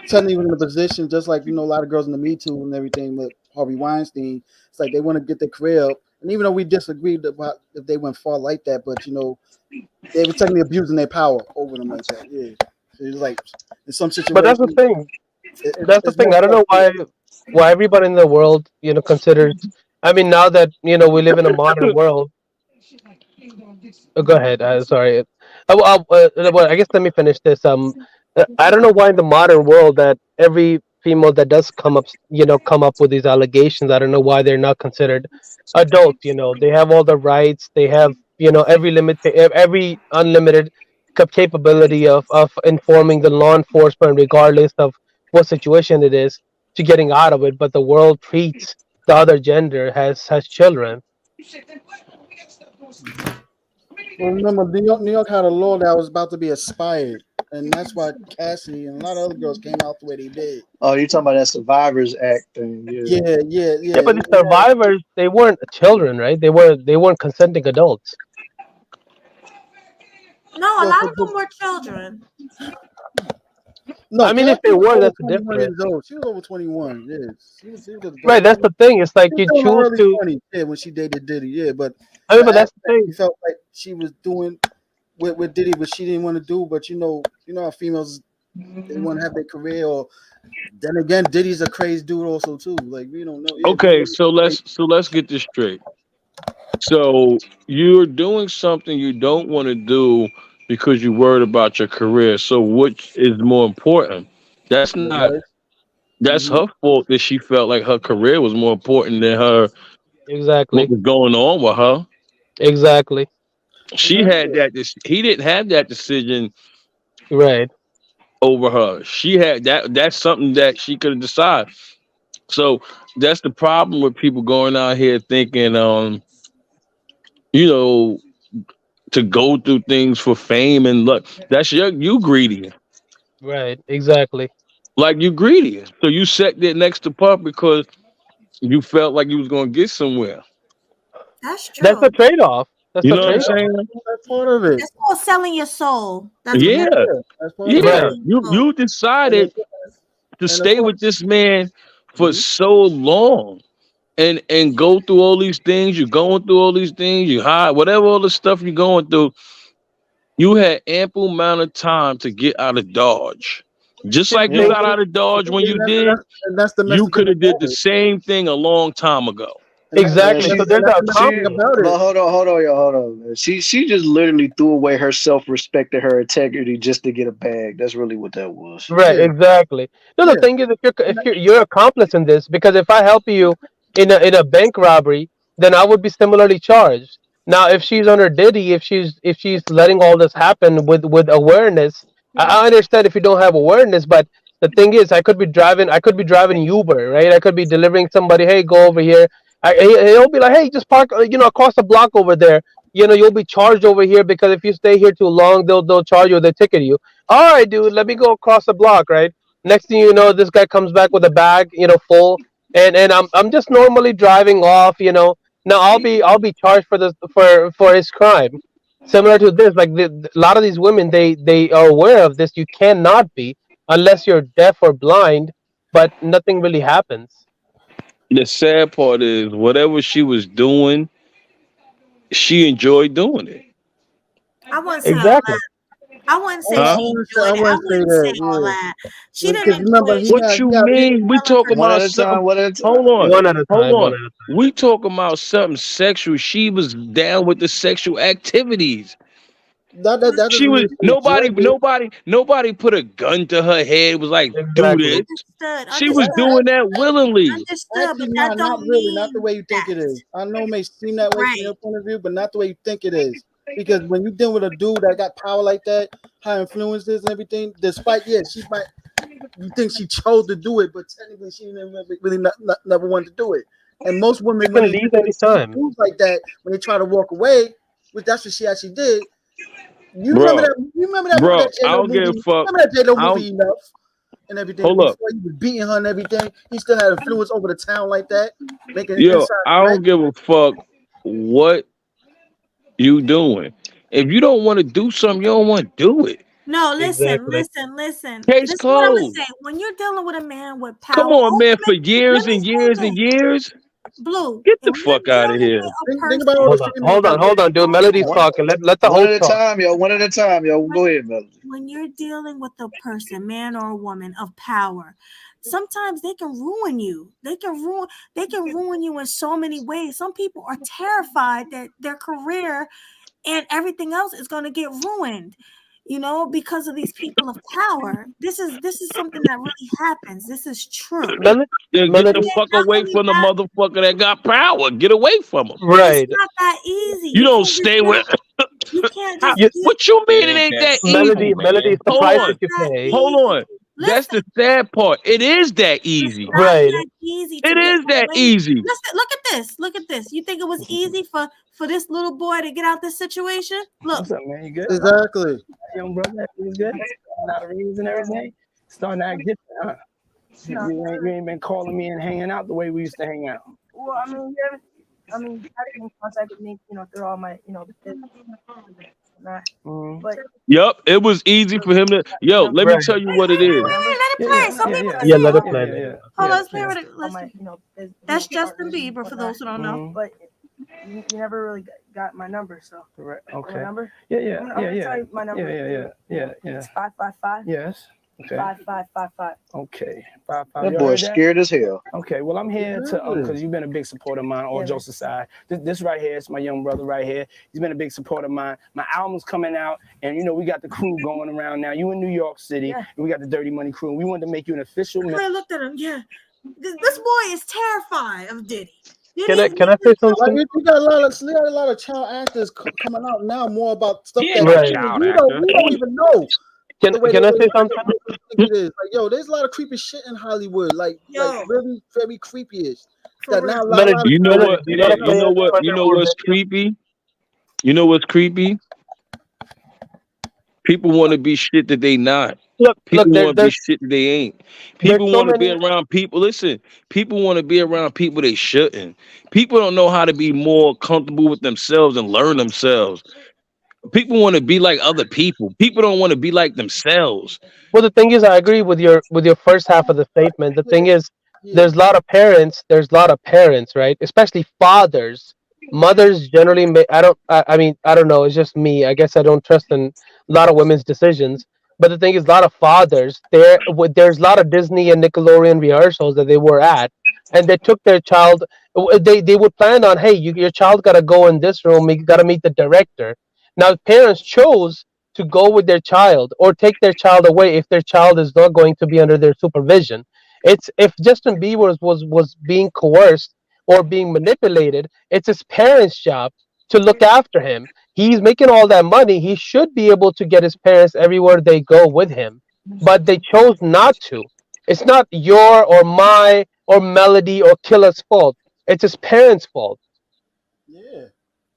suddenly was in a position just like a lot of girls in the Me Too and everything with Harvey Weinstein. It's like they want to get their career up, and even though we disagreed about if they went far like that, but they were technically abusing their power over them like that. Yeah. It's like in some But that's the situations, thing. That's the it's thing. messed I don't up. know why everybody in the world, considers. I mean, now that we live in a modern world. Go ahead. Sorry. Well, I guess let me finish this. I don't know why in the modern world that every female that does come up with these allegations. I don't know why they're not considered adults. They have all the rights. They have every unlimited capability of informing the law enforcement, regardless of what situation it is, to getting out of it. But the world treats the other gender has children. Well, remember, New York had a law that was about to be expired, and that's why Cassie and a lot of other girls came out the way they did. Oh, you talking about that Survivors Act thing? Yeah. Yeah. But the survivors, they weren't children, right? They weren't consenting adults. No, a Well, lot of them were children. No, I mean, if Cassie they was were, over that's 21 different. years old. She was over 21. Yes, she was adult. Right, that's the thing. It's like She you was in her choose early to. 20s. Yeah, when she dated Diddy. Yeah, but I mean, the but that's act the that she thing. felt like she was doing with Diddy, but she didn't want to do. But you know how females, they want to have their career. Or then again, Diddy's a crazy dude also too. Like we don't know. Yeah, Okay, so let's get this straight. So you're doing something you don't want to do because you're worried about your career. So which is more important? That's not that's Mm-hmm. her fault that she felt like her career was more important than what Exactly. was going on with her. Exactly. She had that. He didn't have that decision Right. over her. She had that. That's something that she could have decided. So that's the problem with people going out here thinking, you know, to go through things for fame and luck. That's you greedy. Right. Exactly. Like you greedy. So you sat there next to Puff because you felt like you was gonna get somewhere. That's That's true. a trade-off. That's You a know what I'm trade-off. saying? That's part of it. That's called selling your soul. That's what Yeah. that is. That's part of Yeah. it. Selling You your soul. you And decided to and of stay course, with this man for mhm. so long and go through all these things. You're going through all these things. You hide whatever all the stuff you're going through. You had ample amount of time to get out of Dodge. Just like you They, got out of Dodge when you did, and that's the you messed thing could have did about the it. same thing a long time ago. Man, exactly. So she there's That's a the messed thing she conflict. about but it. hold on, man. She just literally threw away her self-respect and her integrity just to get a bag. That's really what that was. Right, Yeah, exactly. No, the yeah. thing is, if you're And if you're accomplice in this, because if I help you in a bank robbery, then I would be similarly charged. Now, if she's under Diddy, if she's letting all this happen with awareness, I understand if you don't have awareness, but the thing is, I could be driving Uber, right? I could be delivering somebody, hey, go over here. He'll be like, hey, just park, across the block over there. You'll be charged over here because if you stay here too long, they'll charge you, they ticket you. All right, dude, let me go across the block, right? Next thing you know, this guy comes back with a bag, full, and I'm just normally driving off. Now I'll be charged for this for his crime. Similar to this, like a lot of these women, they are aware of this. You cannot be unless you're deaf or blind, but nothing really happens. The sad part is whatever she was doing, she enjoyed doing it. I wouldn't say all Exactly. that. I wouldn't say Huh? she I enjoyed it. I wouldn't say wouldn't say that. all Yeah, that. She didn't because enjoy remember it. he She What got you he got was mean? We selling talking her One at about a soul. something. time, one at a Hold time. on, One at a hold time. One on. at a time. We talking about something sexual. She was down with the sexual activities. that She doesn't was mean she nobody, enjoyed it. nobody, nobody put a gun to her head. Was like, do Exactly. this. Understood. She was Understood. doing that willingly. Understood. Actually, But that not don't really, not the mean way you think that. it is. I know it may seem that way from Right. your point of view, but not the way you think it is. Because when you deal with a dude that got power like that, high influences and everything, despite she might you think she chose to do it, but technically she really never wanted to do it. And most You women, when can they leave deal with anytime. dudes like that, when they try to walk away, which that's what she actually did. You remember Bro, that? You remember bro, that J I Lo don't give a movie? fuck. Remember that J Lo I don't movie Enough and everything? hold up. Before he was beating her and everything, he still had influence over the town like that, making Yo, inside I threats. don't give a fuck what you doing. If you don't want to do something, you don't want to do it. No, listen, Exactly. listen, listen. Case This is what I'm gonna closed. say. When you're dealing with a man with Come power, on, man, for let years me and say years and this. years. Blue. Get the And when fuck you're out of dealing here. with a Think about all person, the females that Hold on, dude. Melody's One, talking. Let the one host at a talk. time, yo. One at a time, yo. Go ahead, Melody. when you're dealing with a person, man or a woman of power, sometimes they can ruin you. They can ruin you in so many ways. Some people are terrified that their career and everything else is going to get ruined, because of these people of power. This is something that really happens. This is true. Yeah, get Melody, the fuck Not away only from the that, motherfucker that got power. Get away from him. but it's right? not that easy. You don't stay with. You can't just You, give What you It mean it ain't ain't that that simple, easy? Melody, man. it's the Hold price on. that you that pay. Hold easy. on. That's the sad part. It is that It's easy. not Right. that easy to It get is that away. easy. Listen, look at this. Look at this. You think it was easy for this little boy to get out this situation? Look. What's up, man? You good? Exactly. Young brother, you good? Out of rings and everything. Starting to act different, huh? You ain't been calling me and hanging out the way we used to hang out. Well, I mean, you haven't in contact with me, through all my, business. But Yup, it was easy for him to. Yo, let me Right. tell you what it is. Let it play. Some people Yeah, let it play. Hold on, let's play with it. That's Justin Bieber for those who don't know. But you never really got my number, so. Right. My Okay. number? Yeah. I'm gonna tell you my number. Yeah. It's 555. Yes. Okay. 5555. Okay. 555. That You boy heard that? scared as hell. Okay, well, I'm here to because you've been a big supporter of mine, all jokes aside. This right here is my young brother right here. He's been a big supporter of mine. My album's coming out, and we got the crew going around now. You in New York City, and we got the Dirty Money crew. And we wanted to make you an official. I looked at him. Yeah, this boy is terrified of Diddy. Can I say something? Like, we got a lot of child actors coming out now, more about stuff He that ain't no Right. child we actor. don't even know. Can I say something? It is like, yo, there's a lot of creepy shit in Hollywood, like really very creepy-ish. That now a lot of You know what? You gotta play it You know what's creepy? You know what's creepy? People want to be shit that they not. People want to be shit that they ain't. People want to be around people. Listen, people want to be around people they shouldn't. People don't know how to be more comfortable with themselves and learn themselves. People want to be like other people. People don't want to be like themselves. Well, the thing is, I agree with your first half of the statement. The thing is, there's a lot of parents. There's a lot of parents, right? Especially fathers. Mothers generally, I mean, I don't know. It's just me. I guess I don't trust in a lot of women's decisions. But the thing is, a lot of fathers. There's a lot of Disney and Nickelodeon rehearsals that they were at, and they took their child. They would plan on, hey, your child got to go in this room. You got to meet the director. Now, parents chose to go with their child or take their child away if their child is not going to be under their supervision. It's if Justin Bieber was being coerced or being manipulated, it's his parents' job to look after him. He's making all that money. He should be able to get his parents everywhere they go with him, but they chose not to. It's not your or my or Melody or Killer's fault. It's his parents' fault. Yeah.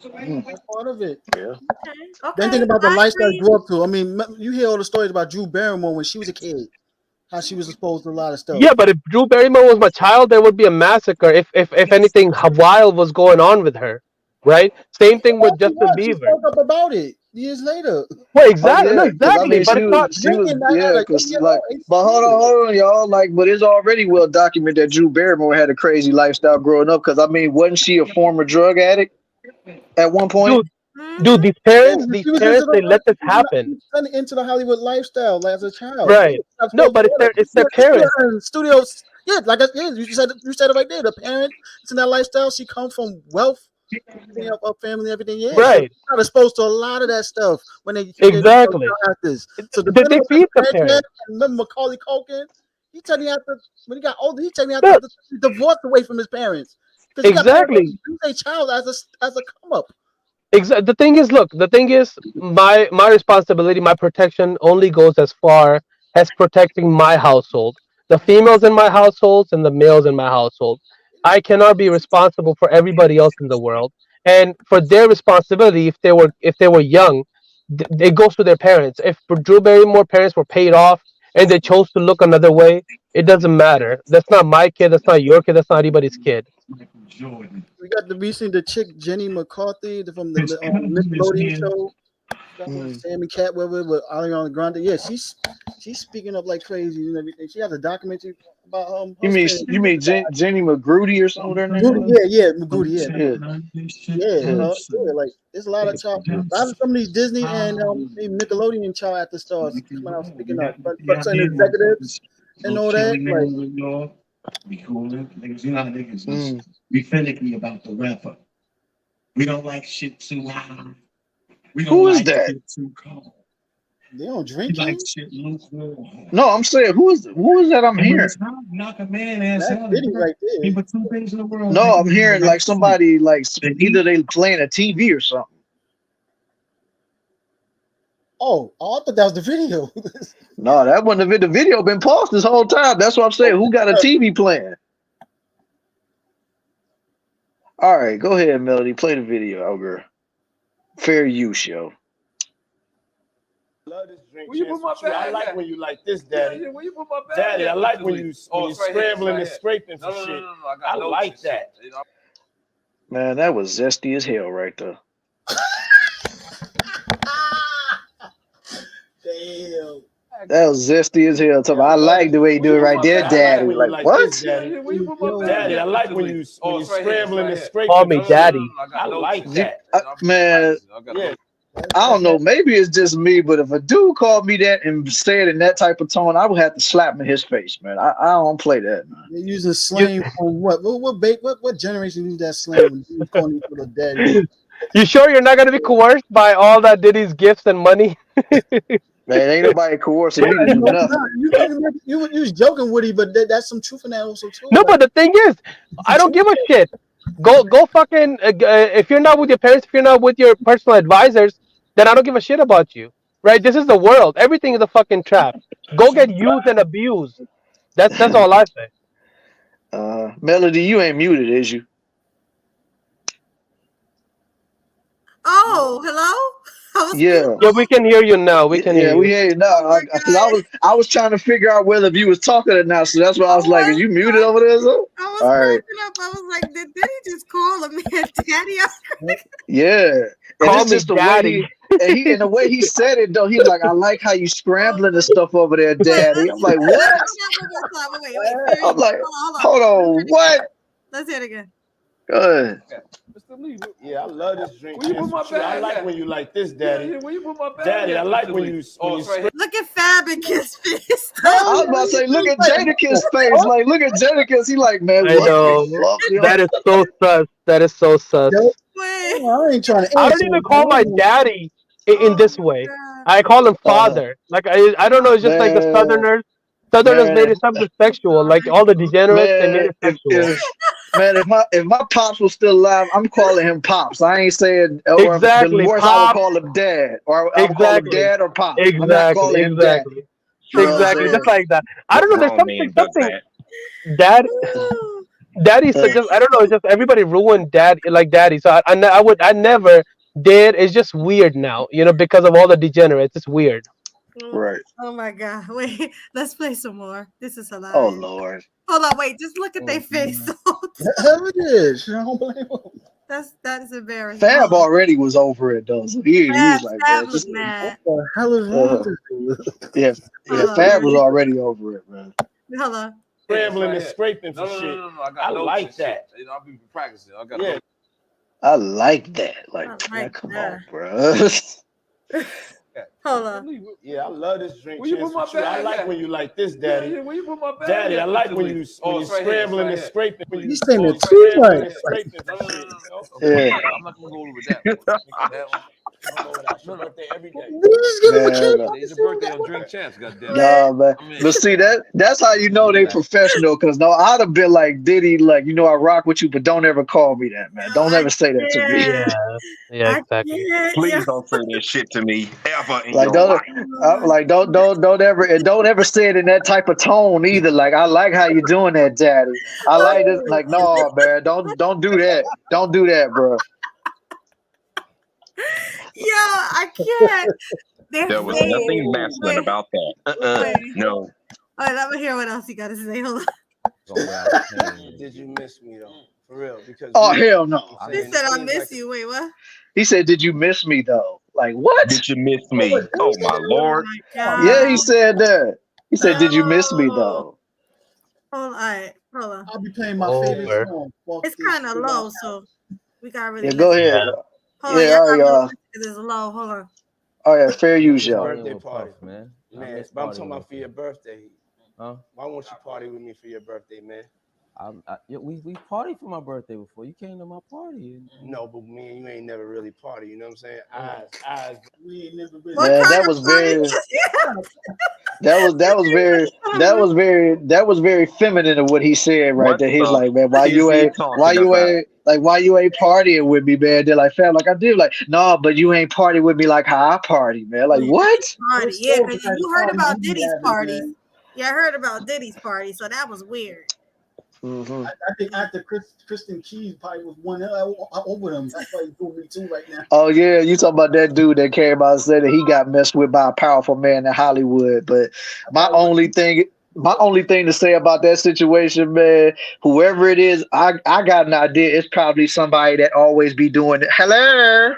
That's part of it. Yeah. Then think about the lifestyle I grew up to. I mean, you hear all the stories about Drew Barrymore when she was a kid, how she was exposed to a lot of stuff. Yeah, but if Drew Barrymore was my child, there would be a massacre. If anything wild was going on with her, right? Same thing with Justin She Bieber. spoke up about it years later. Well, exactly, no, Oh, yeah, 'cause I exactly. mean, But it's not. she was, yeah, because but hold on, y'all. Like, but it's already well documented that Drew Barrymore had a crazy lifestyle growing up. Because I mean, wasn't she a former drug addict at one point? Dude, these parents, they let this happen. Into the Hollywood lifestyle as a child, Right? No, but it's their parents. Studios, yeah, you said it right there. The parent, it's in that lifestyle. She comes from wealth, everything up family, everything. Yeah, right. So not exposed to a lot of that stuff when they Exactly. actors. So Did they feed the parents? Remember Macaulay Culkin? He told me after when he got older, he told me after he divorced away from his parents. Exactly. He got a child as a come up. The thing is, look, my responsibility, my protection only goes as far as protecting my household, the females in my household and the males in my household. I cannot be responsible for everybody else in the world, and for their responsibility, if they were young, it goes to their parents. If Drew Barrymore parents were paid off and they chose to look another way, it doesn't matter. That's not my kid. That's not your kid. That's not anybody's kid. We got the recent chick Jenny McCarthy from the Nickelodeon show. Sammy Catweather with Ariana Grande. Yeah, she's speaking up like crazy and everything. She has a documentary about You mean Jenny McGrudy or something? Her name? Yeah, McGrudy. Yeah. Like there's a lot of child, a lot of some of these Disney and Nickelodeon child actor stars coming out speaking up, but some executives and all that. Like, be cool, niggas. You know how niggas is. Be finicky about the rapper. We don't like shit too loud. We don't like shit too cold. They don't drink. Like shit lukewarm. No, I'm saying who is that? I'm hearing. Knock a man ass out. Right there. But two things in the world. No, I'm hearing like somebody like either they playing a TV or something. Oh, I thought that was the video. No, that wasn't the video. Been paused this whole time. That's what I'm saying. Who got a TV playing? All right, go ahead, Melody. Play the video, Ogre. Fair use, yo. Love this drink. Where you put my bag? I like when you like this, Daddy. Where you put my bag? Daddy, I like when you scrambling and scraping for shit. I like that. Man, that was zesty as hell right there. Damn. That was zesty as hell. I like the way you do it right there, Daddy. Like what? Daddy, I like when you scrambling and scraping. Call me Daddy. I like that. Man, I don't know. Maybe it's just me, but if a dude called me that and said in that type of tone, I would have to slap him in his face, man. I don't play that, man. They're using slang on what generation use that slang? When calling each other daddy? You sure you're not gonna be coerced by all that Diddy's gifts and money? Man, ain't nobody coercing me to do nothing. You was joking, Woody, but that's some truth in that also too. No, but the thing is, I don't give a shit. Go fucking. If you're not with your parents, if you're not with your personal advisors, then I don't give a shit about you, right? This is the world. Everything is a fucking trap. Go get used and abused. That's all I say. Melody, you ain't muted, is you? Oh, hello. Yeah, we can hear you now. We can hear you. We hear you now. I was trying to figure out whether if you was talking or not, so that's why I was like, "Are you muted over there?" So? I was cracking up. I was like, "Did he just call a man daddy?" Yeah, and Call it's me just the Daddy. way and the way he said it though. He's like, "I like how you scrambling and stuff over there, Daddy." I'm like, "What?" Wait. I'm like, "Hold on, what?" Let's hear it again. Good. Yeah, I love this drink. I like when you like this, Daddy. Where you put my bag? Daddy, I like when you look at Fab and Kiss face. I was about to say, look at Jadakiss face. Like, look at Jadakiss. He like, man, I know. That is so sus. That is so sus. I ain't trying to. I don't even call my daddy in this way. I call him father. Like I don't know. It's just like the Southerners. Southerners made it something sexual. Like all the degenerates, they made it sexual. Man, if my pops was still alive, I'm calling him pops. I ain't saying exactly. I would call him dad, or I'll call him dad or pop. Exactly. Exactly. Just like that. I don't know. There's something. Daddy's just I don't know. It's just everybody ruined daddy. So I never did. It's just weird now, because of all the degenerates. It's weird. Right. Oh my God. Wait, let's play some more. This is hilarious. Oh Lord. Hold on, wait, just look at their face. It is. I don't blame them. That is embarrassing. Fab already was over it though. So he was like, Fab was mad. What the hell is wrong with this? Yeah, Fab was already over it, man. Hold on. Scrambling and scraping for shit. I like that. I'll be practicing. I like that. Like, man, come on, bro. Hold on. Yeah, I love this drink. Where you put my bag? I like when you like this, Daddy. Where you put my bag? Daddy, I like when you scrambling and scraping. You saying it too much. Yeah. I'm not gonna go over that. Every day. It's a birthday on Drink Champs, goddamn. Nah, man. But see that's how you know they professional. Cause no, I'd have been like Diddy, like I rock with you, but don't ever call me that, man. Don't ever say that to me. Yeah, exactly. Please don't say that shit to me ever. In Like don't ever say it in that type of tone either. Like I like how you doing that, Daddy. I like this. Like no, man, don't do that. Don't do that, bro. Yo, I can't. There was nothing masculine about that. No. All right, let me hear what else you got to say. Hold on. Did you miss me though? For real? Because hell no. He said I miss you. Wait, what? He said, "Did you miss me though?" Like what? Did you miss me? Oh my lord! Yeah, he said that. He said, "Did you miss me, though?" Hold on. I'll be playing my favorite song. It's kind of low, so we gotta really Yeah, go listen. ahead. Hold on, Yeah, y'all all right, gotta y'all. listen to this low. Hold on. All right, fair use, y'all. Birthday party, man. Man, but I'm talking about for your birthday. Huh? Why won't you party with me for your birthday, man? We partied for my birthday before. You came to my party. No, but me and you ain't never really party. You know what I'm saying? Eyes. We ain't never been. Man, that was very. That was very feminine of what he said right What there. He's the like, man, why is you he ain't talking about? partying with me, man? They're like, fam, like I did, like, no, but you ain't party with me like how I party, man. Like what? Party, yeah, because you heard about Diddy's parties. Yeah, I heard about Diddy's party, so that was weird. Mm-hmm. I think after Kristen Keys probably was one over them. That's why he told me too right now. Oh yeah, you talking about that dude that came out and said that he got messed with by a powerful man in Hollywood. But my only thing to say about that situation, man, whoever it is, I got an idea. It's probably somebody that always be doing it. Hello.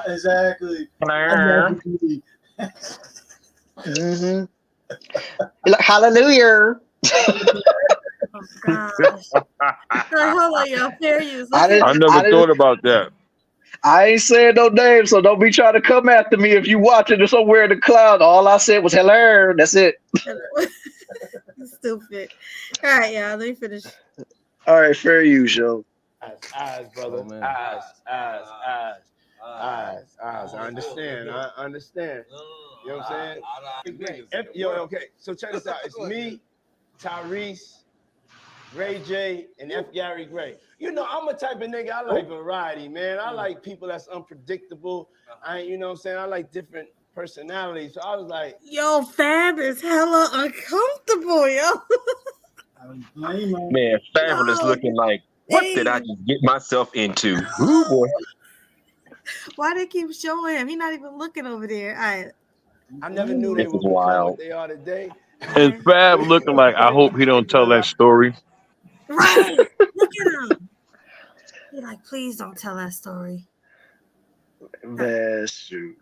Exactly. Hello. Mm-hmm. Like, hallelujah. Oh gosh. Hold on, y'all. Fair use. I never thought about that. I ain't saying no names, so don't be trying to come after me if you watching it somewhere in the cloud. All I said was hello. That's it. Stupid. All right, y'all. Let me finish. All right, fair use, yo. Eyes, brother. Eyes. I understand. You know what I'm saying? Okay. So check this out. It's me, Tyrese, Ray J, and F. Gary Gray. You know, I'm a type of nigga. I like variety, man. I like people that's unpredictable. You know what I'm saying? I like different personalities. So I was like, yo, Fab is hella uncomfortable, yo. Man, Fabulous looking like, what did I just get myself into? Ooh, boy. Why they keep showing him? He's not even looking over there. I never knew they This would is become wild. what they are today. Is Fab looking like? I hope he don't tell that story. Right. Look at him. He's like, please don't tell that story. Man, shoot.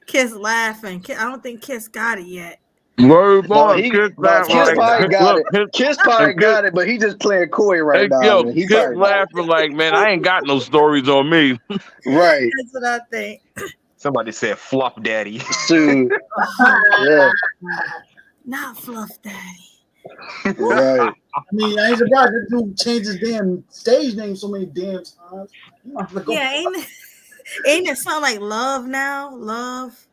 Kiss laughing. I don't think Kiss got it yet. Word boy, Kiss probably got it, but he just playing coy right now. Yo, Man. He Kiss probably laughing like, man, I ain't got no stories on me. Right. That's what I think. Somebody said Fluff Daddy. Shoot. Yeah. Not Fluff Daddy. Right. I mean, I ain't surprised that dude changed his damn stage name so many damn times. Yeah, ain't it sound like Love now? Love.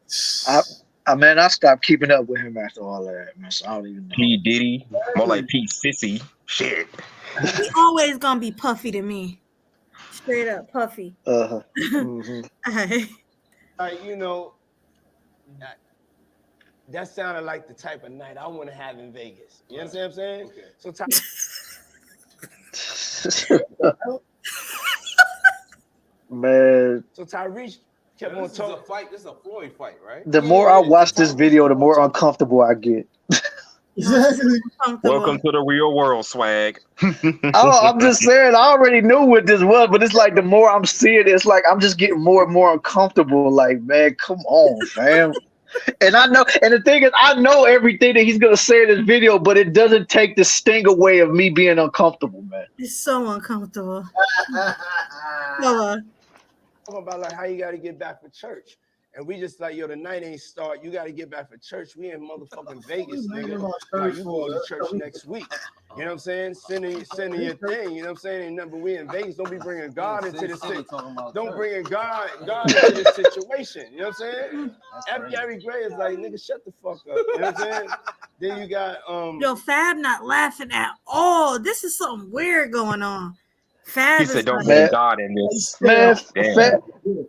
Man, I stopped keeping up with him after all that, man. So I don't even know. P. Diddy. More like P. Sissy. Shit. He always gonna be Puffy to me. Straight up Puffy. Mm-hmm. Like, you know, that sounded like the type of night I want to have in Vegas. You understand what I'm saying? Okay. So Man. So Tyrese kept on talking. This is a Floyd fight, right? The more I watch this video, the more uncomfortable I get. Welcome to the real world, swag. I'm just saying, I already knew what this was, but it's like the more I'm seeing it, it's like I'm just getting more and more uncomfortable. Like, man, come on, fam. And I know, and the thing is, I know everything that he's gonna say in this video, but it doesn't take the sting away of me being uncomfortable, man. It's so uncomfortable. Hold on. Talking about like how you got to get back for church. And we just like, yo, the night ain't start. You got to get back for church. We in motherfucking Vegas, nigga. Like, you going to church next week. You know what I'm saying? Sending your thing. You know what I'm saying? Ain't nothing, but we in Vegas. Don't be bringing God into this thing. Don't bring God into this situation. You know what I'm saying? F. Gary Gray is like, nigga, shut the fuck up. You know what I'm saying? Then you got Yo, Fab not laughing at all. This is something weird going on. Fab He said, "Don't like, bring God in this." Man,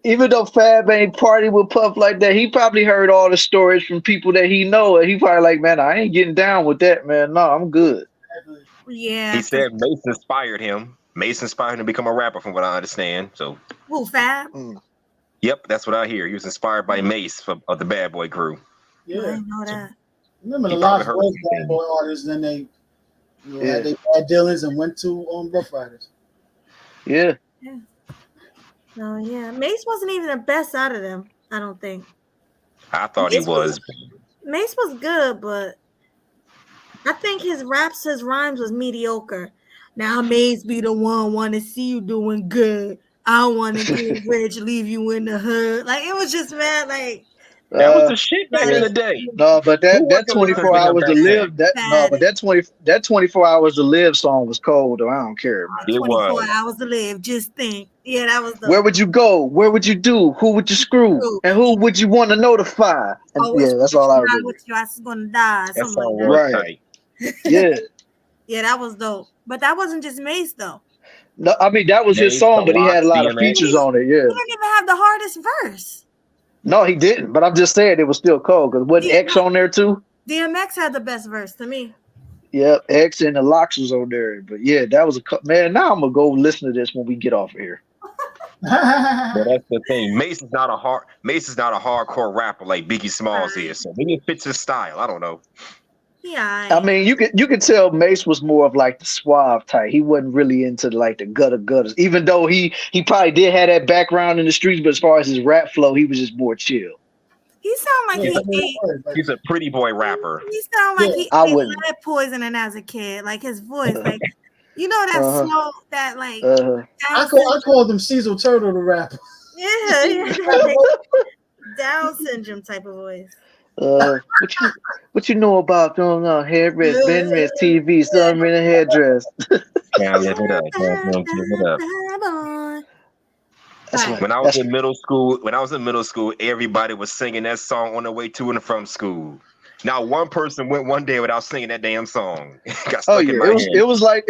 even though Fab ain't party with Puff like that, he probably heard all the stories from people that he know, and he probably like, man, I ain't getting down with that, man. No, I'm good. Yeah. He said Mace inspired him. Mace inspired him to become a rapper, from what I understand. So, who, Fab? Yep, that's what I hear. He was inspired by Mace of the Bad Boy Crew. Yeah, I didn't know that. Remember the Lost Boys Bad Boy artists, and they had their bad dealings and went to Rough Riders. Yeah. Oh yeah, Mace wasn't even the best out of them. I don't think. I thought he was. Mace was good, but I think his rhymes was mediocre. Now Mace be the one want to see you doing good. I want to get rich, leave you in the hood. Like it was just mad. Like that was the shit back in the day. No, but that 24 hours to live, but that 24 hours to live song was cold. Though I don't care, man. 24 hours to live. Just think. Yeah, that was the. Where would you go? Where would you do? Who would you screw? And who would you want to notify? And, yeah, that's all I remember. With your ass is gonna die. That's Something all like that. Right. Yeah. Yeah, that was dope. But that wasn't just Mace though. No, I mean that was his song, but he had a lot of features on it. Yeah. He didn't even have the hardest verse. No, he didn't. But I'm just saying it was still cold because wasn't X on there too? DMX had the best verse to me. Yep, X and the Locks was on there. But yeah, that was man. Now I'm gonna go listen to this when we get off of here. But that's the thing. Mace is not a hardcore rapper like Biggie Smalls is. So maybe it fits his style. I don't know. Yeah. I mean, you could tell Mace was more of like the suave type. He wasn't really into like the gutters, even though he probably did have that background in the streets. But as far as his rap flow, he was just more chill. He sound like he's a pretty boy rapper. He sound like he ate lead poisoning as a kid. Like his voice, like you know that slow, that like. I called him Cecil Turtle the rapper. Yeah. Down syndrome type of voice. What you know about going on headrest, bedrest, TV, sun in a headdress? Can't live it up. When I was in middle school, everybody was singing that song on the way to and from school. Now one person went one day without singing that damn song. Got stuck in my head. It was like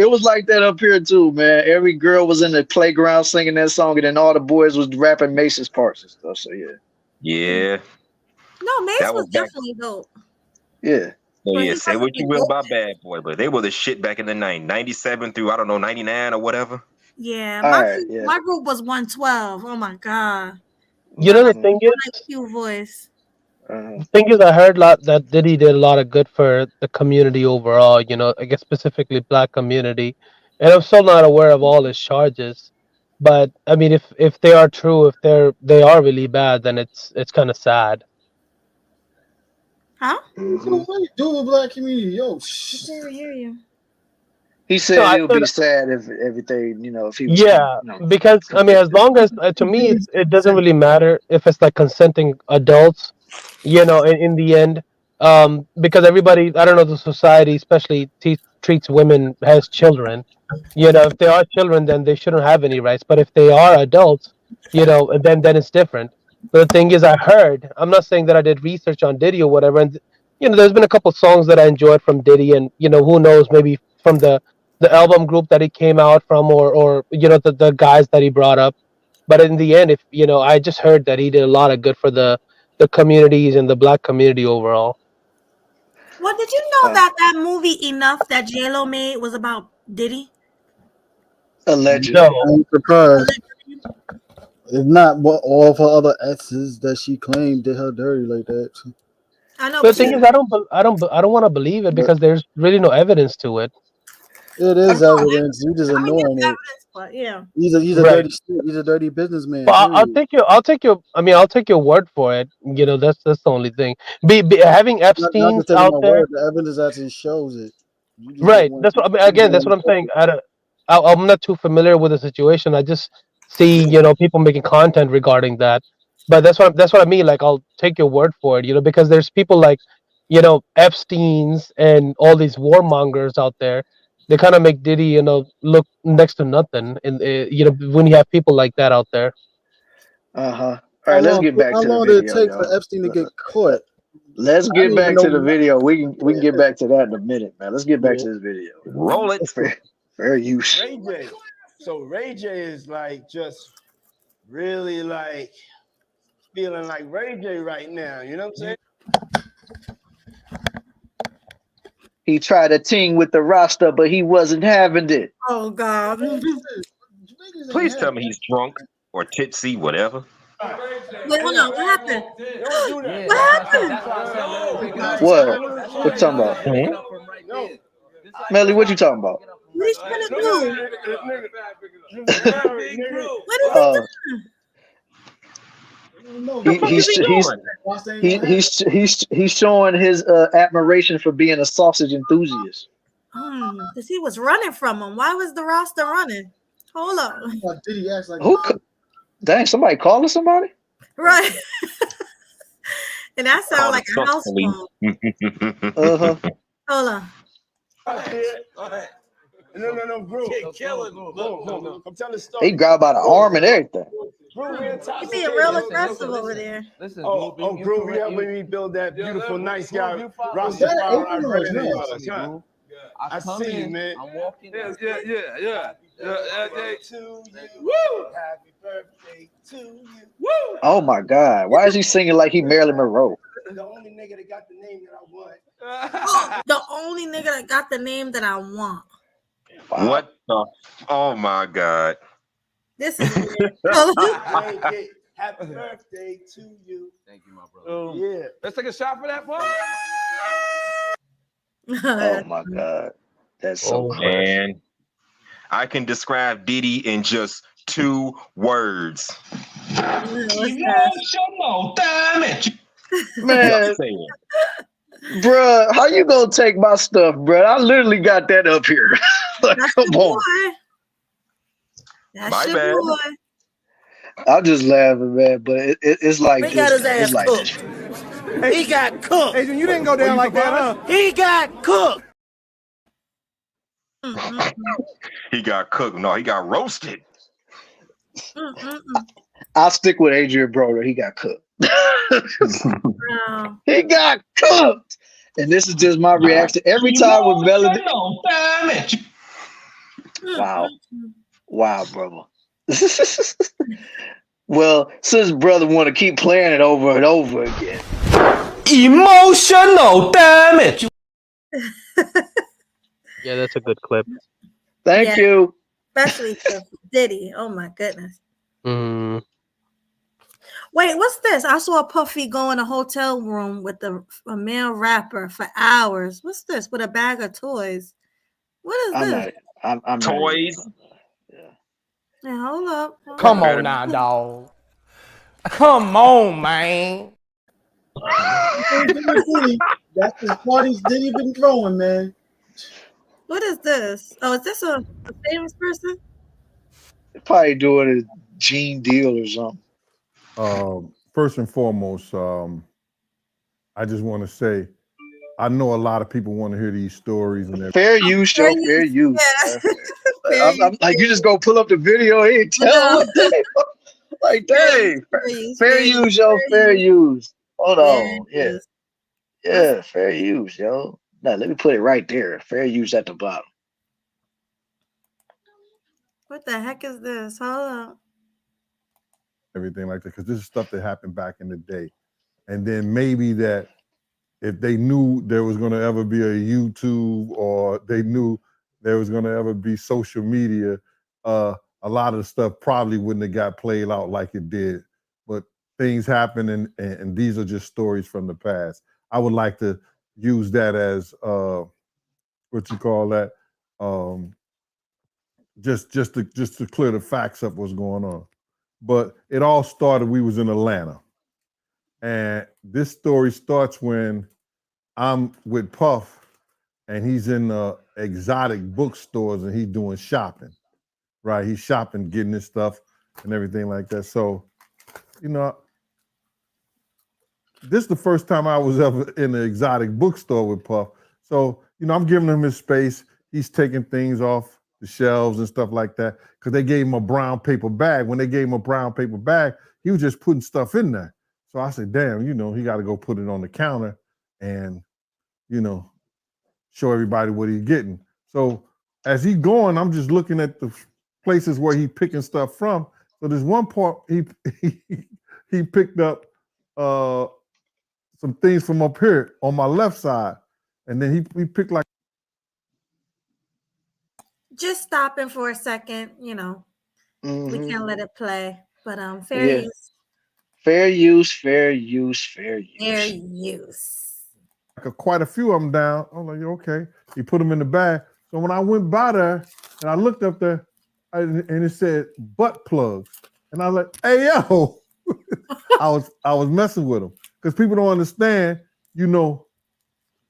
that up here too, man. Every girl was in the playground singing that song, and then all the boys was rapping Mace's parts and stuff. So yeah. Yeah. No, Mace was definitely dope. Yeah. So yeah, say what you will about Bad Boy, but they were the shit back in the 90s, 97 through, I don't know, 99 or whatever. Yeah, my group was 112. Oh my god. You know the thing is, cute voice. The thing is, I heard that Diddy did a lot of good for the community overall. You know, I guess specifically Black community, and I'm still not aware of all his charges. But I mean, if they are true, if they are really bad, then it's kind of sad. Huh? What do you do with Black community? Yo, I can't hear you. He said he would be sad if everything, if he was. Yeah, because I mean, as long as to me, it doesn't really matter if it's like consenting adults, in the end, because everybody, I don't know, the society especially treats women as children. If they are children, then they shouldn't have any rights. But if they are adults, then it's different. But the thing is, I'm not saying that I did research on Diddy or whatever, and there's been a couple songs that I enjoyed from Diddy, and who knows, maybe from the album group that he came out from, or the guys that he brought up. But in the end, if I just heard that he did a lot of good for the communities and the Black community overall. Well, did you know that movie Enough that J-Lo made was about Diddy? Allegedly. No, I'm surprised. If not, what all of her other exes that she claimed did her dirty like that. I know. But the thing is, I don't want to believe it because there's really no evidence to it. It is evidence. You just ignoring it. But yeah. He's a dirty businessman. But I'll take your word for it. That's the only thing. Having Epstein out there, the evidence actually shows it. Right. That's what that's what I'm saying. I'm not too familiar with the situation. I just see people making content regarding that. But that's what I mean. Like, I'll take your word for it. Because there's people like Epstein's and all these warmongers out there. They kind of make Diddy, look next to nothing. And when you have people like that out there. All right, let's get back to the video. How long did it take for Epstein to get caught? Let's get back to the video. We can get back to that in a minute, man. Let's get back to this video. Roll it. Fair use. Ray J. So Ray J is like just really like feeling like Ray J right now. You know what I'm saying? He tried to ting with the roster, but he wasn't having it. Oh God! Please tell me he's drunk or tipsy, whatever. Wait, hold on. What happened? What happened? What you talking about? Melly, what you talking about? What is he gonna do? What is he doing? He's showing his admiration for being a sausage enthusiast. Because he was running from him. Why was the roster running? Hold up. Did he act like dang, somebody calling somebody? Right. And that sounds like a house phone. Hold on. No, bro. Kill it. Look. I'm telling the story. He grabbed by the arm and everything. He being real aggressive over there. Listen, bro, we helping me build that beautiful, nice guy. I see you, man. I'm walking. Yeah. Woo! Happy birthday to you. Woo! Oh my God! Why is he singing like he Marilyn Monroe? The only nigga that got the name that I want. The only nigga that got the name that I want. Wow. What the? Oh my God! This is weird. Happy birthday to you. Thank you, my brother. Yeah. Let's take a shot for that, bro. Oh my God! That's so crazy. Man, I can describe Diddy in just 2 words. Emotional damage. Man, bruh, how you gonna take my stuff, bruh? I literally got that up here. Like, come on. That's My your bad. boy. I'm just laughing, man. But it's like He got his ass cooked. He got cooked. Adrian, you didn't go down like that, huh? He got cooked. He got cooked. No, he got roasted. I'll stick with Adrian Broder. He got cooked. He got cooked. And this is just my reaction every time with Melody. Wow, brother. Well, since brother want to keep playing it over and over again. Emotional damage. Yeah, that's a good clip. Thank you. Especially for Diddy. Oh my goodness. Mm. Wait, what's this? I saw Puffy go in a hotel room with a male rapper for hours. What's this? With a bag of toys. What is this? I'm toys. Yeah, hold up. Come on now, dog. Come on, man. That's the parties Diddy been throwing, man. What is this? Oh, is this a famous person? They're probably doing a Gene deal or something. First and foremost, I just want to say, I know a lot of people want to hear these stories and fair use, show fair use. Yeah. I'm like, you just go pull up the video here and tell them. Like, dang, fair use, yo, fair use. Hold on, yeah, fair use, yo. Now let me put it right there. Fair use at the bottom. What the heck is this? Hold up. everything like that, because this is stuff that happened back in the day. And then maybe that if they knew there was going to ever be a YouTube, or they knew there was going to ever be social media, a lot of the stuff probably wouldn't have got played out like it did. But things happen, and these are just stories from the past. I would like to use that as what you call that, just to clear the facts up what's going on. But it all started, we was in Atlanta. And this story starts when I'm with Puff and he's in exotic bookstores and he's doing shopping, right? He's shopping, getting his stuff and everything like that. So, you know, this is the first time I was ever in an exotic bookstore with Puff. So, you know, I'm giving him his space. He's taking things off the shelves and stuff like that, because they gave him a brown paper bag. When they gave him a brown paper bag, he was just putting stuff in there. So I said, damn, you know, he got to go put it on the counter and, you know, show everybody what he's getting. So as he's going, I'm just looking at the places where he's picking stuff from. So there's one part he picked up some things from up here on my left side. And then he picked like. Just stopping for a second, you know, we can't let it play, but fair use. Fair use, fair use, fair use. Fair use. Quite a few of them down. I'm like, okay. He put them in the bag. So when I went by there and I looked up there and it said butt plugs. And I was like, hey, yo, I was messing with him because people don't understand. You know,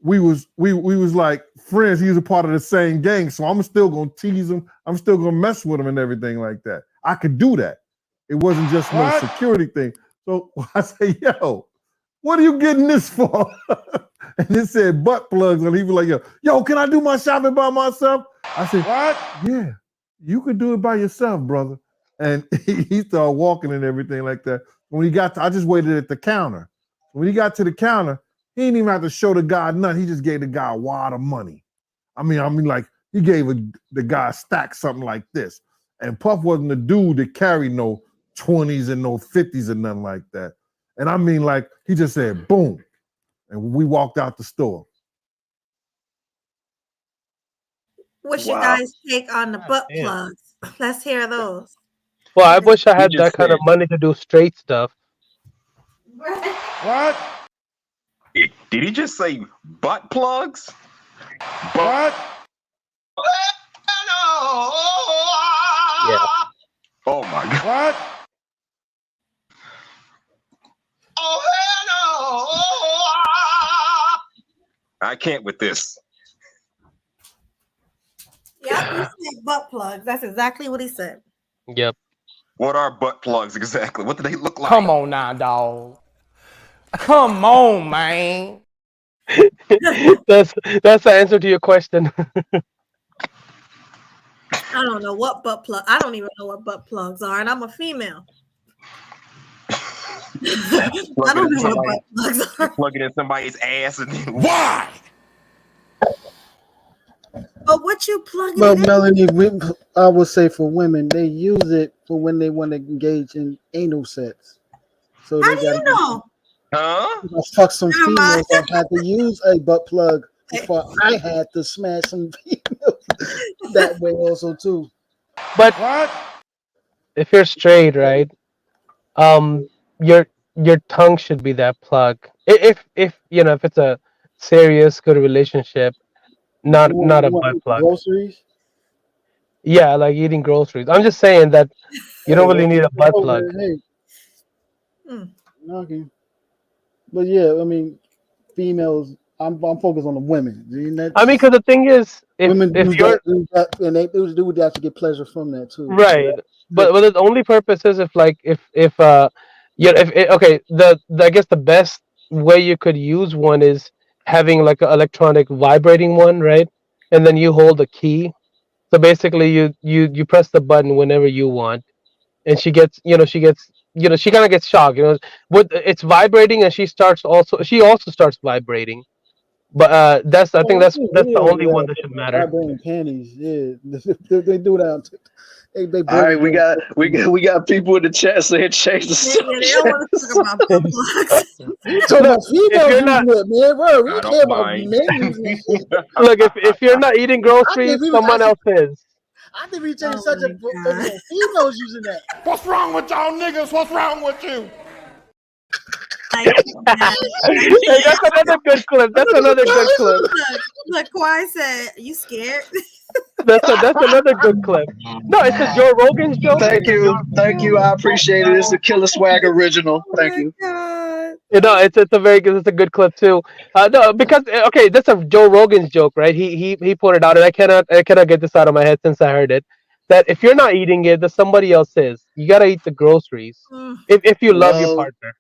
we was like friends. He was a part of the same gang, so I'm still gonna tease him. I'm still gonna mess with him and everything like that. I could do that. It wasn't just no security thing. So I say, yo, what are you getting this for? And it said butt plugs, and he was like, yo, can I do my shopping by myself? I said, what? Yeah, you could do it by yourself, brother. And he started walking and everything like that. When he got to, I just waited at the counter. When he got to the counter, he didn't even have to show the guy nothing. He just gave the guy a wad of money. I mean, like he gave the guy a stack something like this. And Puff wasn't the dude that carried no 20s and no 50s and nothing like that. And I mean, like he just said, boom. And we walked out the store. What's your guys' take on the butt plugs? Let's hear those. Well, I wish I had that kind of money to do straight stuff. What? Did he just say butt plugs? What? Yeah. Oh my God. What? I can't with this. Yeah, he said butt plugs. That's exactly what he said. Yep. What are butt plugs exactly? What do they look like? Come on now, dog. Come on, man. That's the answer to your question. I don't know what butt plug. I don't even know what butt plugs are, and I'm a female. I don't know what butt plugs are. Plug it in somebody's ass and then why? But what you plug Well, it in? Melanie, I would say for women, they use it for when they want to engage in anal sex. So how do you know? Huh? I fuck some females that had to use a butt plug before I had to smash some females that way also too. But if you're straight, right? Your tongue should be that plug. If you know, if it's a serious good relationship, not a butt plug. Groceries? Yeah, like eating groceries. I'm just saying that you don't really need a butt plug. Okay. But yeah, I mean, females. I'm focused on the women. I mean, because the thing is, if you're and they do that to get pleasure from that too. right, but the only purpose is if okay, I guess the best way you could use one is having like an electronic vibrating one, right? And then you hold the key. So basically, you press the button whenever you want, and she kind of gets shocked. You know, it's vibrating, and she also starts vibrating. But I think that's the only one that should matter. Vibrating panties, yeah, they do that. They all right, we got people in the chat saying change the subject. They don't want to talk about butt plugs. So if you're not, man, bro, we I care don't about mind. men. Look, if you're not eating groceries, someone else is. I think we changed such a females using that. What's wrong with y'all niggas? What's wrong with you? Hey, that's another good clip. That's another good clip. Look, Kwai said, "You scared?" That's another good clip. No, it's a Joe Rogan's joke. Thank you. I appreciate it. It's a Killer Swag original. Thank you. You know, it's a good clip too. No, because okay, that's a Joe Rogan's joke, right? He put it out, and I cannot get this out of my head since I heard it. That if you're not eating it, that somebody else is. You gotta eat the groceries if you love your partner.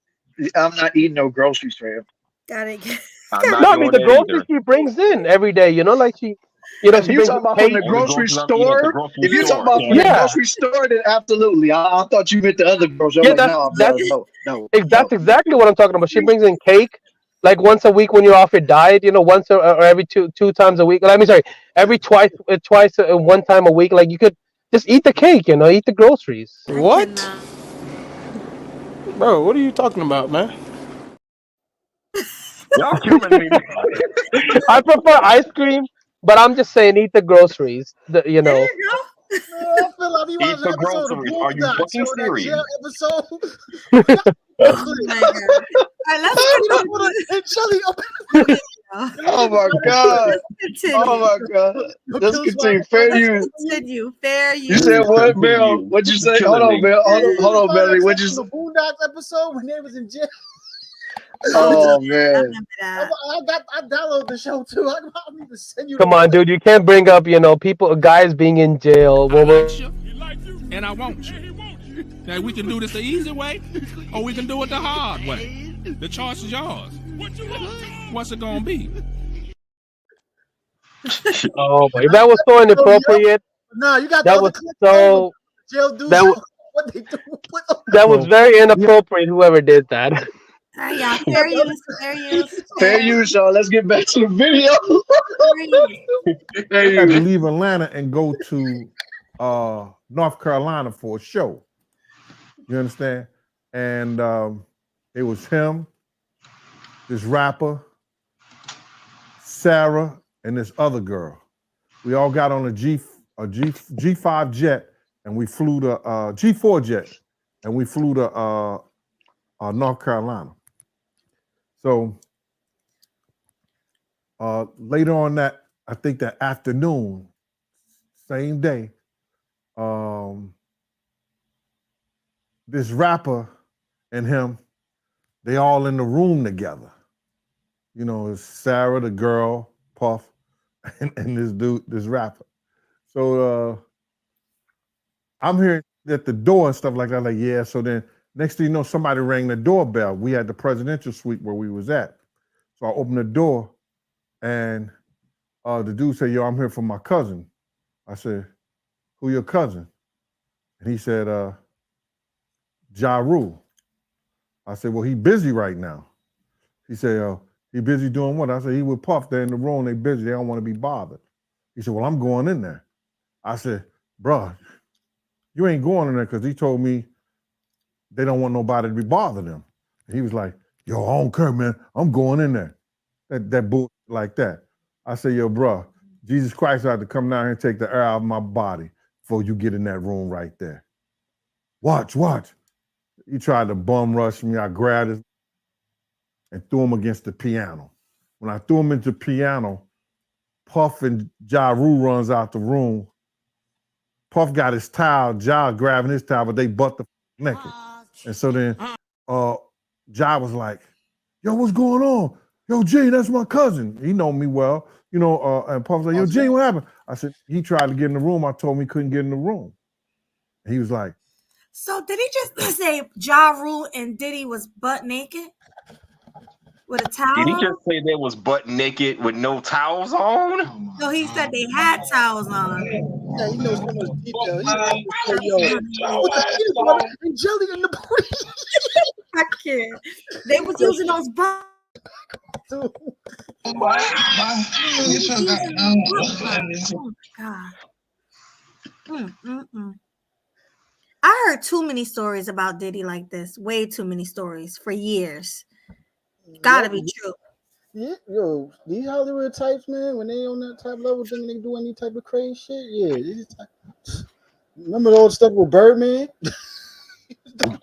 I'm not eating no groceries for him. Gotta get. No, I mean the groceries she brings in every day. You know, like she. You know, if you talking about from the grocery store, if you talking about from the grocery store, then absolutely. I thought you meant the other grocery. Yeah, no. That's exactly what I'm talking about. She brings in cake, like once a week when you're off your diet. You know, once or every two times a week. I mean, sorry, every twice one time a week. Like you could just eat the cake. You know, eat the groceries. What? Bro, what are you talking about, man? Y'all killing me. I prefer ice cream. But I'm just saying, eat the groceries. You know. I feel like Eat the groceries. Are you fucking serious? Oh my God! Oh my God! Let's continue. Fair use. Fair use. You said what, Bill? What'd you say? Hold on, Bill. Hold on, Melly. What'd you say? Boondocks episode when they was in jail? Oh man. I downloaded the show too. I need to send you. Come on, dude. You can't bring up, people, guys being in jail. I like you, and I want you. Now we can do this the easy way, or we can do it the hard way. The choice is yours. What's it gonna be? Oh, my, that was so inappropriate. No, you got that was so. Jail dudes. That was, what they do. that was very inappropriate. Whoever did that. Yeah, fair use, fair use. Fair use, y'all. Let's get back to the video. I had to leave Atlanta and go to North Carolina for a show. You understand? And it was him, this rapper, Sarah, and this other girl. We all got on a G5 jet, and we flew to G4 jet, and we flew to North Carolina. So later on that, I think that afternoon, same day, this rapper and him, they all in the room together. You know, it's Sarah, the girl, Puff, and this dude, this rapper. So I'm hearing at the door and stuff like that, like, yeah, so then next thing you know, somebody rang the doorbell. We had the presidential suite where we was at. So I opened the door and the dude said, yo, I'm here for my cousin. I said, who your cousin? And he said, Ja Rule. I said, well, he busy right now. He said, he busy doing what? I said, he with Puff. They're in the room, they busy, they don't want to be bothered. He said, well, I'm going in there. I said, bruh, you ain't going in there because he told me they don't want nobody to be bothering them. And he was like, yo, I don't care, man. I'm going in there. That bull like that. I said, yo, bruh, Jesus Christ had to come down here and take the air out of my body before you get in that room right there. Watch. He tried to bum rush me. I grabbed his and threw him against the piano. When I threw him into the piano, Puff and Ja Rule runs out the room. Puff got his towel, Ja grabbing his towel, but they butt the naked. And so then Ja was like, yo, what's going on? Yo, Gene, that's my cousin. He know me well. And Puff was like, yo, Gene, what happened? I said, he tried to get in the room. I told him he couldn't get in the room. And he was like, so did he just say Ja Rule and Diddy was butt naked? With a towel? Did he just say they was butt naked with no towels on? No, he said they had towels on. Yeah, he knows so much detail. He jelly in the booty. I can't. They was using those butt. Oh God. I heard too many stories about Diddy like this. Way too many stories for years. Gotta be true. Yeah, yo, these Hollywood types, man, when they on that type level, thinking they do any type of crazy shit, yeah. Remember the old stuff with Birdman? What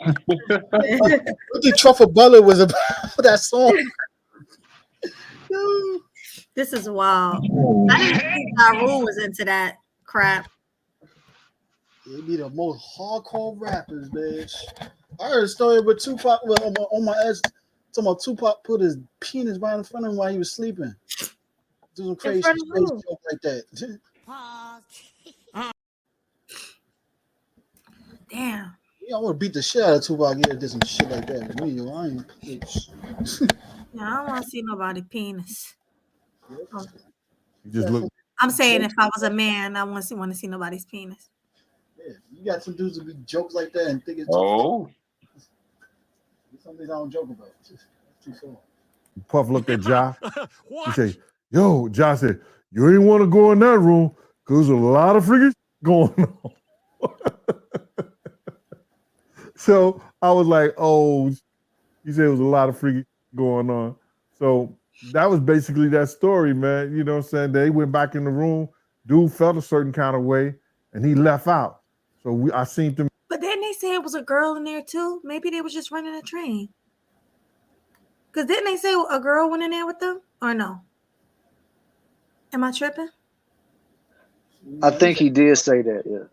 the Truffle Butler was about that song? This is wild. I didn't think Ja Rule was into that crap. They be the most hardcore rappers, bitch. I heard a story with Tupac on my ass. Talking about Tupac put his penis right in front of him while he was sleeping. Do some crazy joke like that. Damn. Yeah, I want to beat the shit out of Tupac. Yeah, did some shit like that. Me, yo, I ain't. Yeah, I don't want to see nobody penis. you just look. I'm saying if I was a man, I want to see nobody's penis. Yeah, you got some dudes that be jokes like that and think it's some things I don't joke about. It's too far. Puff looked at Ja. He said, yo, Ja said, you ain't want to go in that room because there's a lot of freaking going on. So I was like, oh, he said it was a lot of freaking going on. So that was basically that story, man. You know what I'm saying? They went back in the room. Dude felt a certain kind of way, and he left out. So I seen them. But didn't they say it was a girl in there too? Maybe they was just running a train. Because didn't they say a girl went in there with them? Or no? Am I tripping? I think he did say that, yeah.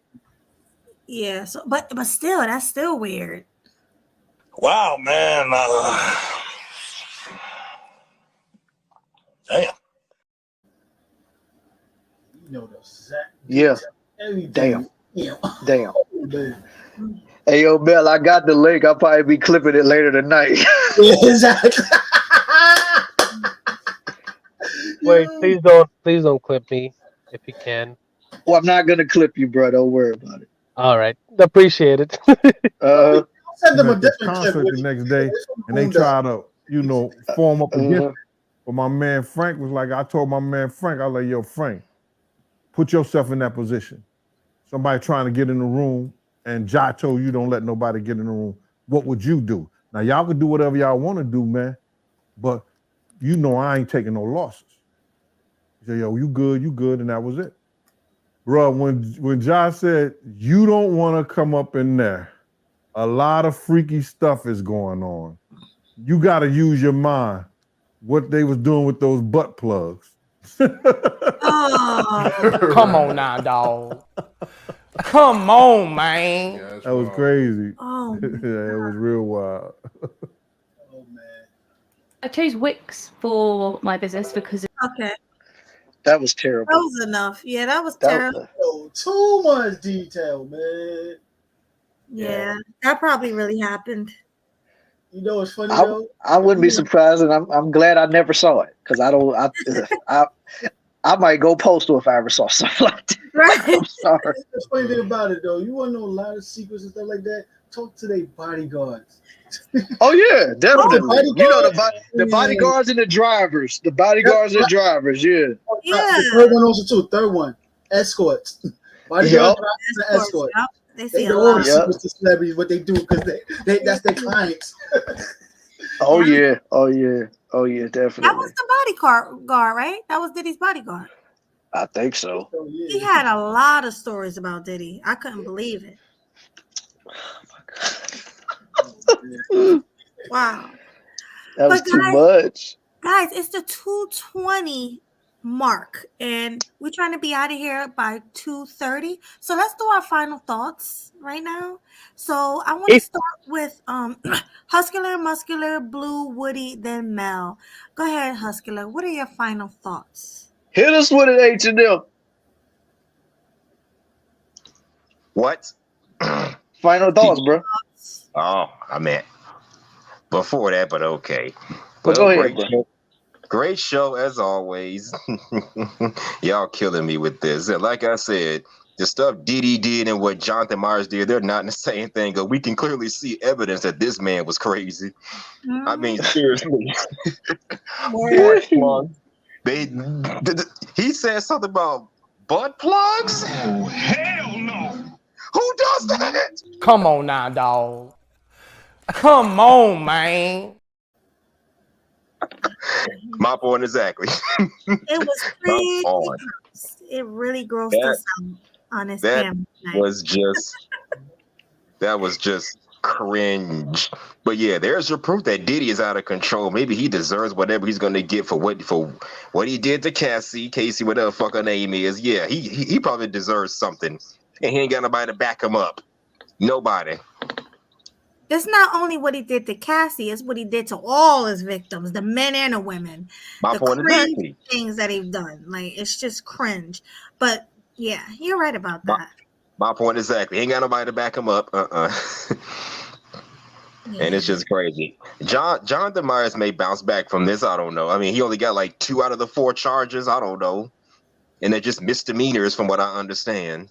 Yeah, so but still, that's still weird. Wow, man. Damn. You know the exact Yeah. detail, everything. Damn. Yeah. Damn. Man. Hey, yo, Mel, I got the link. I'll probably be clipping it later tonight. Yeah, exactly. Wait, please don't clip me if you can. Well, I'm not gonna clip you, bro. Don't worry about it. All right, appreciate it. Send them I'm a at this different clip. concert the next day, and they try to, form up against it. But my man Frank was like, I told my man Frank, I was like, yo, Frank, put yourself in that position. Somebody trying to get in the room, and Ja told you don't let nobody get in the room. What would you do? Now, y'all can do whatever y'all want to do, man, but I ain't taking no losses. He said, yo, you good, and that was it. Bro, when Ja said, you don't want to come up in there, a lot of freaky stuff is going on. You got to use your mind. What they was doing with those butt plugs. Come on now, dog. Come on, man. Yeah, that was crazy. Oh, yeah, it was real wild. I chose Wix for my business because okay. That was terrible. That was enough. Yeah, that was terrible. Too much detail, man. Yeah, that probably really happened. You know what's funny though? I wouldn't be surprised, and I'm glad I never saw it because I might go postal if I ever saw something like that. Right. I'm sorry. The funny thing about it though, you want to know a lot of secrets and stuff like that? Talk to their bodyguards. Oh yeah, definitely. The bodyguards, bodyguards and the drivers. The bodyguards and the drivers. Yeah. Yeah. The third one also too. Third one, escorts. Bodyguards, drivers, and escorts. Yep. They know all the secrets to celebrities, what they do because they that's their clients. Oh yeah. Oh yeah. Oh yeah. Definitely. That was the bodyguard, right? That was Diddy's bodyguard. I think so. He had a lot of stories about Diddy. I couldn't believe it. Wow. That was too much. Guys, it's the 2:20 mark, and we're trying to be out of here by 2:30. So let's do our final thoughts right now. So I want to start with Huscular, Muscular, Blue, Woody, then Mel. Go ahead, Huscular. What are your final thoughts? Hit us with it, H&M. What? Final thoughts, bro. Oh, I meant before that, but okay. But go ahead, bro. Great show as always. Y'all killing me with this. And like I said, the stuff Diddy did and what Jonathan Myers did, they're not in the same thing. But we can clearly see evidence that this man was crazy. I mean, seriously. He said something about butt plugs? Oh, hell no. Who does that? Come on now, dog. Come on, man. My point exactly. It was pretty gross. It really grossed us out on his family night. That was just cringe. But yeah, there's your proof that Diddy is out of control. Maybe he deserves whatever he's gonna get for what he did to Cassie, whatever the fuck her name is. Yeah, he probably deserves something. And he ain't got nobody to back him up. Nobody. It's not only what he did to Cassie, it's what he did to all his victims, the men and the women. My the point cringe exactly. things that he's done. Like, it's just cringe. But yeah, you're right about that. My point exactly. He ain't got nobody to back him up. And it's just crazy. Jonathan Myers may bounce back from this. I don't know. I mean, he only got like 2 out of the 4 charges. I don't know. And they're just misdemeanors from what I understand.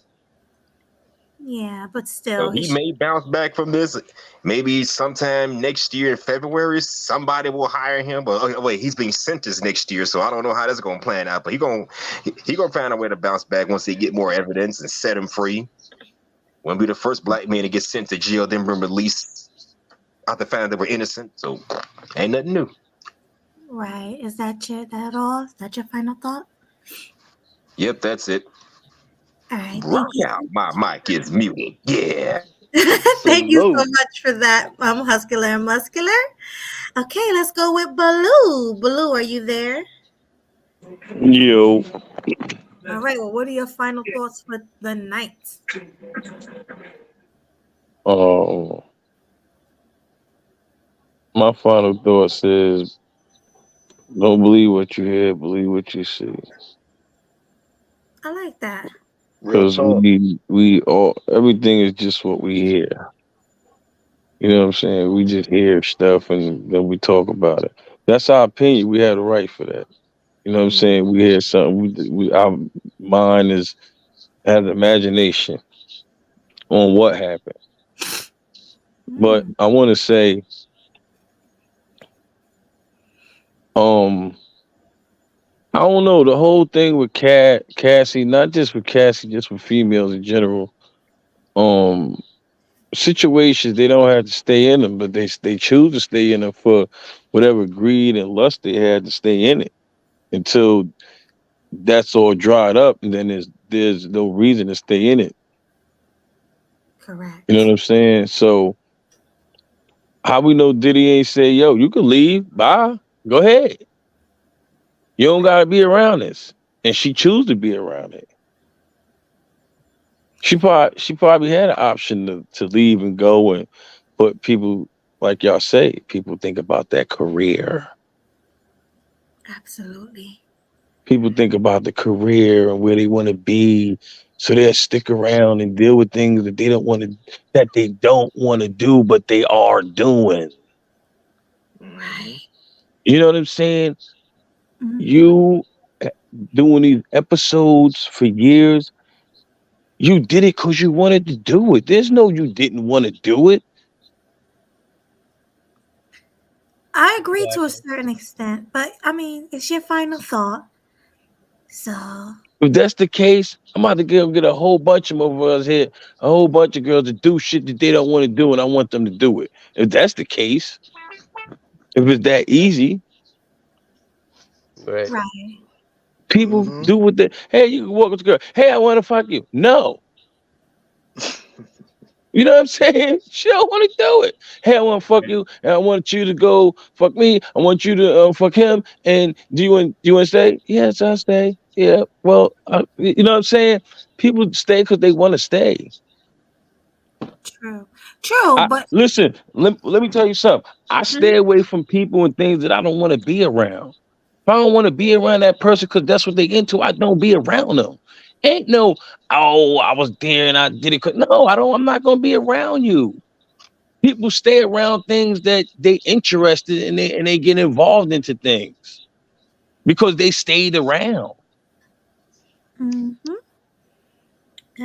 Yeah, but still. So he may bounce back from this. Maybe sometime next year in February, somebody will hire him. But wait, he's being sentenced next year, so I don't know how that's going to plan out. But he gonna find a way to bounce back once they get more evidence and set him free. Won't be the first black man to get sent to jail, then been released after finding they were innocent. So ain't nothing new. Right. Is that all? Is that your final thought? Yep, that's it. All right. Rock out. My mic is muted. Yeah. Thank you so much for that, Huscular and Muscular. Okay, let's go with Baloo. Baloo, are you there? Yo. All right. Well, what are your final thoughts for the night? my final thoughts is don't believe what you hear, believe what you see. I like that. Real Because talk. we all everything is just what we hear. You know what I'm saying? We just hear stuff and then we talk about it. That's our opinion. We have the right for that. You know what I'm saying? We hear something. Our mind has imagination on what happened. But I want to say, I don't know, the whole thing with Cassie, not just with Cassie, just with females in general. Situations they don't have to stay in them, but they choose to stay in them for whatever greed and lust they had to stay in it until that's all dried up, and then there's no reason to stay in it. Correct. You know what I'm saying? So how we know Diddy ain't say, yo, you can leave, bye, go ahead. You don't gotta be around this. And she choose to be around it. She probably had an option to leave and go, and but people, like y'all say, people think about that career. Absolutely. People think about the career and where they want to be, so they'll stick around and deal with things that they don't want to do, but they are doing. Right. You know what I'm saying? Mm-hmm. You doing these episodes for years. You did it because you wanted to do it. There's no you didn't want to do it. I agree to a certain extent, but I mean, it's your final thought. So If that's the case, I'm about to get a whole bunch of us here, a whole bunch of girls to do shit that they don't want to do, and I want them to do it. If that's the case, if it's that easy, Right. people do what they. Hey, you can walk with the girl. Hey, I want to fuck you. No. You know what I'm saying? She don't want to do it. Hey, I want to fuck you, and I want you to go fuck me. I want you to fuck him. And do you want to stay? Yes, I'll stay. Yeah. Well, you know what I'm saying? People stay because they want to stay. true, but Listen, let me tell you something. I stay away from people and things that I don't want to be around. If I don't want to be around that person because that's what they into, I don't be around them. Ain't no, oh, I was there and I did it. No, I'm not gonna be around you. People stay around things that they interested in, and they get involved into things because they stayed around. Mm-hmm.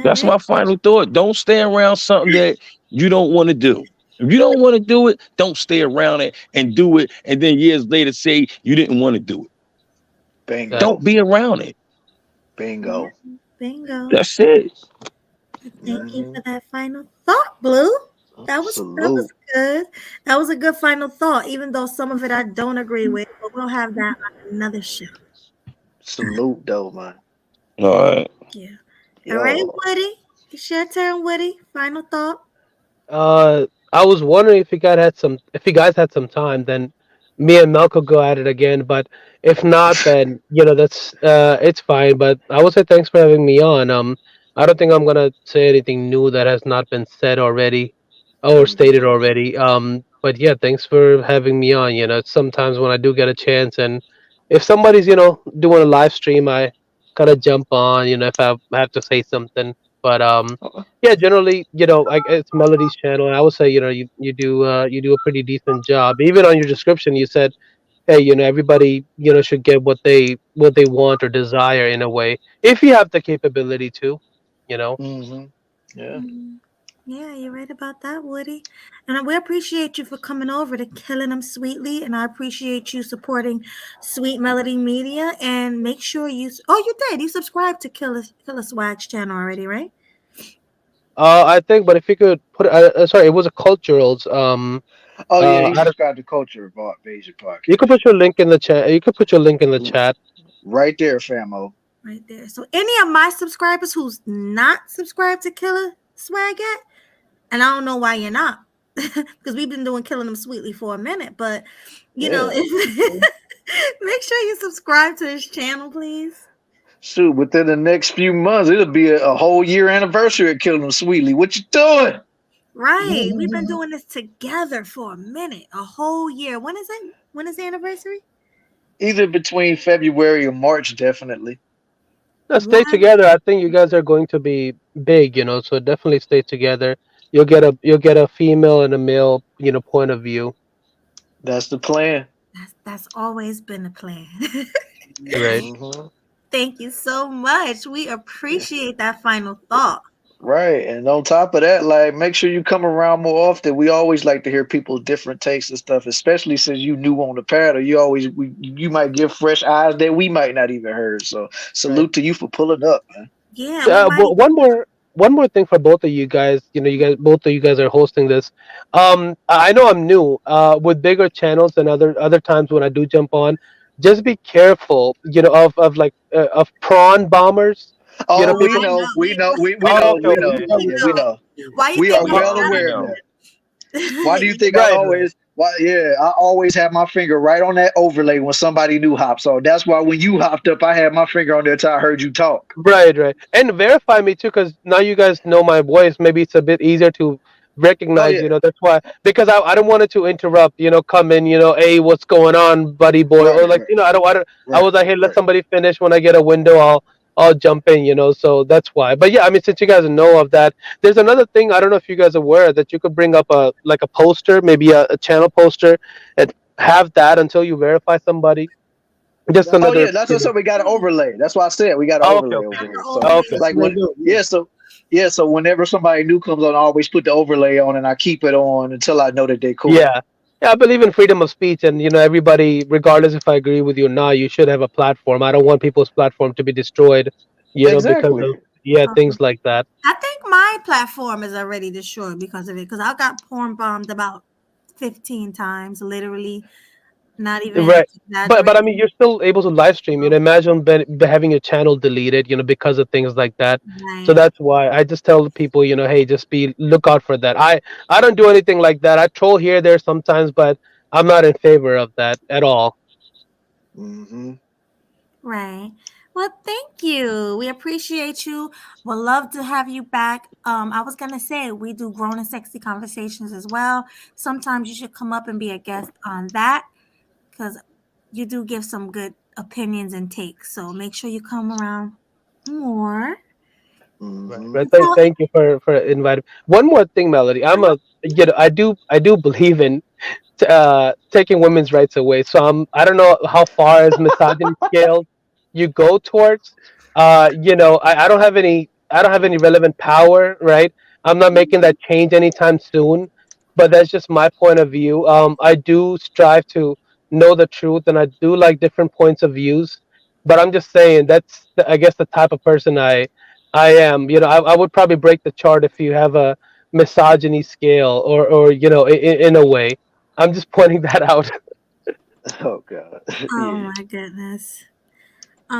That's my final thought. Don't stay around something that you don't want to do. If you don't want to do it, don't stay around it and do it. And then years later say you didn't want to do it. Bingo. Don't be around it. Bingo. Bingo. That's it. Thank you for that final thought, Blue. That was good. That was a good final thought, even though some of it I don't agree with, but we'll have that on another show. Salute though, man. All right. Yeah. All right, Woody. It's your turn, Woody. Final thought. I was wondering if you guys had some time, then me and Mel could go at it again. But if not, then that's it's fine. But I would say thanks for having me on. I don't think I'm gonna say anything new that has not been said already or stated already. But yeah, thanks for having me on. Sometimes when I do get a chance, and if somebody's doing a live stream, I kind of jump on. If I have to say something. But yeah, generally, it's Melody's channel, and I would say, you do a pretty decent job. Even on your description, you said, hey, everybody, should get what they want or desire in a way, if you have the capability to, Mm-hmm. Yeah. Yeah, you're right about that, Woody. And we appreciate you for coming over to KillinEmSweetly, and I appreciate you supporting Sweet Melody Media. And make sure you did. You subscribed to Killer Swag's channel already, right? I think, but if you could put, sorry, it was a Culturals. Oh yeah, he subscribed to Culture Invasion Podcast. You could put your link in the chat. You could put your link in the chat. Right there, famo. Right there. So any of my subscribers who's not subscribed to Killer Swag yet, and I don't know why you're not, because we've been doing KillinEmSweetly for a minute, but make sure you subscribe to his channel, please. Shoot, within the next few months, it'll be a whole year anniversary of KillinEmSweetly. What you doing? Right. We've been doing this together for a minute, a whole year. When is it? When is the anniversary? Either between February or March, definitely. No, stay together. I think you guys are going to be big, so definitely stay together. You'll get a female and a male, point of view. That's the plan. That's always been the plan. Right. Thank you so much. We appreciate that final thought. Right. And on top of that, like, make sure you come around more often. We always like to hear people's different takes and stuff, especially since you new on the panel. You might give fresh eyes that we might not even heard. So salute to you for pulling up, man. Yeah. But one more thing for both of you guys. Both of you guys are hosting this. I know I'm new. With bigger channels and other times when I do jump on, just be careful. Of prawn bombers. Oh, we People. know. Oh, okay. Yeah, we know. Why you We think are we well know? aware of that. Why do you think I Right. always? Why? Yeah, I always have my finger right on that overlay when somebody new hops on. That's why when you hopped up, I had my finger on there until I heard you talk. Right. And verify me too, because now you guys know my voice. Maybe it's a bit easier to Oh recognize. yeah. That's why, because I don't want it to interrupt. Come in. Hey, what's going on, buddy boy? Or Right. like, Right. I don't. I Right. was like, hey, let Right. somebody finish. When I get a window, I'll jump in. So that's why. But yeah, I mean, since you guys know of that, there's another thing. I don't know if you guys are aware that you could bring up a poster, maybe a channel poster, and have that until you verify somebody. Just Oh another. yeah, that's what's up. We got an overlay. That's why I said we got an Oh, overlay okay. over Okay. here. So Okay. like when so whenever somebody new comes on, I always put the overlay on and I keep it on until I know that they're cool. Yeah. Yeah, I believe in freedom of speech, and everybody, regardless if I agree with you or not, you should have a platform. I don't want people's platform to be destroyed, because Exactly. of things like that. I think my platform is already destroyed because of it. Because I got porn bombed about 15 times, literally. Not even Right. But I mean, exaggerating. you're still able to live stream. Imagine having your channel deleted, because of things like that. So Right. that's why I just tell people, hey, just look out for that. I don't do anything like that. I troll here, there sometimes, but I'm not in favor of that at all. Right. Well, thank you. We appreciate you. We'd love to have you back. I was gonna say we do grown and sexy conversations as well. Sometimes you should come up and be a guest on that because you do give some good opinions and takes. So make sure you come around more. Right. Thank you for inviting. One more thing, Melody. I do believe in taking women's rights away. So I don't know how far as misogyny scale you go towards. I don't have any relevant power, right? I'm not making that change anytime soon, but that's just my point of view. I do strive to know the truth, and I do like different points of views. But I'm just saying that's I guess the type of person I am. I would probably break the chart if you have a misogyny scale or in a way. I'm just pointing that out. Oh God. Oh my goodness.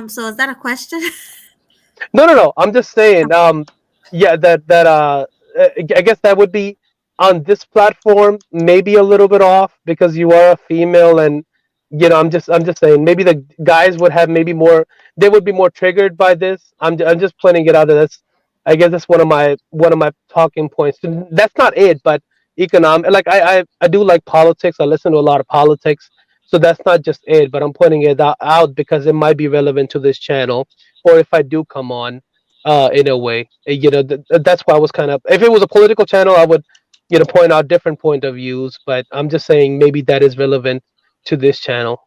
So is that a question? No. I'm just saying. Yeah, I guess that would be on this platform, maybe a little bit off because you are a female, and I'm just saying maybe the guys would have maybe more. They would be more triggered by this. I'm just pointing it out. I guess that's one of my talking points. That's not it, but economic. Like I do like politics. I listen to a lot of politics. So that's not just it, but I'm pointing it out because it might be relevant to this channel, or if I do come on, in a way, that's why I was kind of. If it was a political channel, I would, point out different point of views. But I'm just saying maybe that is relevant to this channel.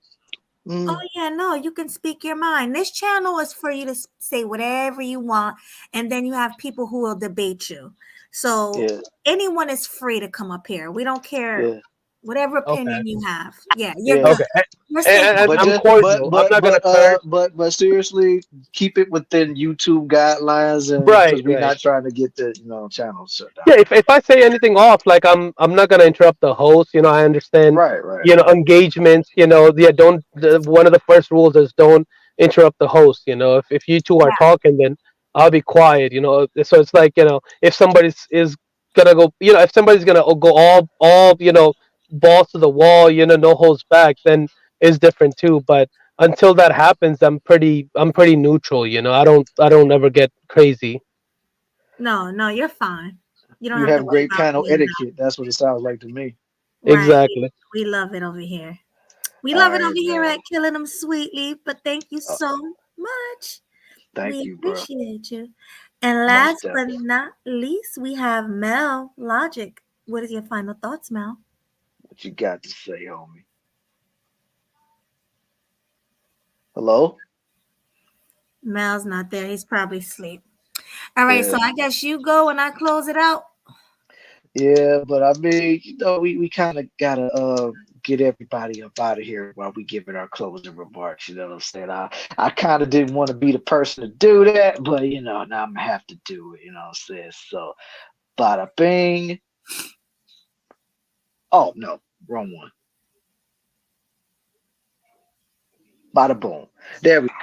Oh yeah, no, you can speak your mind. This channel is for you to say whatever you want, and then you have people who will debate you. So Yeah. anyone is free to come up here. We don't care Yeah. whatever Okay. opinion you have. Yeah, you're Yeah. good. Okay. You're safe. And But I'm just cordial. I'm not gonna curse. but seriously, keep it within YouTube guidelines and because Right. we're Right. not trying to get the channels shut down. Yeah, if I say anything off, like I'm not gonna interrupt the host. I understand. Right. Engagements. Yeah, don't. One of the first rules is don't interrupt the host. If you two are Yeah. talking, then I'll be quiet. So it's like if somebody is gonna go, if somebody's gonna go all balls to the wall, no holds back, then it's different too. But until that happens, I'm pretty neutral. I don't ever get crazy. No, you're fine. You don't You have to have worry great about panel being etiquette. That's what it sounds like to me. right. Exactly. We love it over here. We All love it right, over here man. at Killing Them Sweetly. But thank you Uh, so much. thank We you, bro. appreciate you. And Most last but definitely. not least, we have Mel Logic. What is your final thoughts, Mel? What you got to say, homie? Hello? Mel's not there. He's probably asleep. All right, so Yeah. I guess you go and I close it out. Yeah, but I mean, we kind of gotta get everybody up out of here while we give it our closing remarks. You know what I'm saying? I kind of didn't want to be the person to do that, but now I'm gonna have to do it. You know what I'm saying? So, bada bing. Oh no, wrong one. Bada boom. There we go.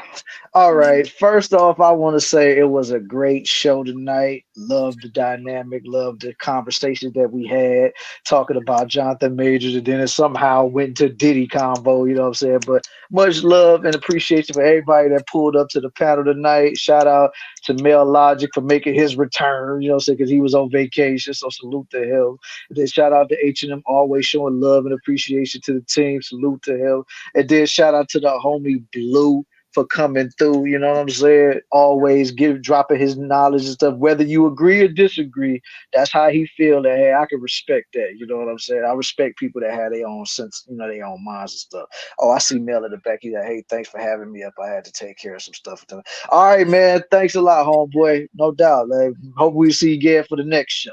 All right. First off, I want to say it was a great show tonight. Loved the dynamic, loved the conversation that we had talking about Jonathan Majors, and then it somehow went to Diddy combo, you know what I'm saying? But much love and appreciation for everybody that pulled up to the panel tonight. Shout out to Mel Logic for making his return, you know what I'm saying, because he was on vacation. So salute to him. And then shout out to H&M, always showing love and appreciation to the team. Salute to him. And then shout out to the homie Blue for coming through, you know what I'm saying? Always dropping his knowledge and stuff. Whether you agree or disagree, that's how he feel that, hey, I can respect that. You know what I'm saying? I respect people that have their own sense, their own minds and stuff. Oh, I see Mel in the back. He's like, hey, thanks for having me up. I had to take care of some stuff. All right, man. Thanks a lot, homeboy. No doubt. Like, hope we see you again for the next show.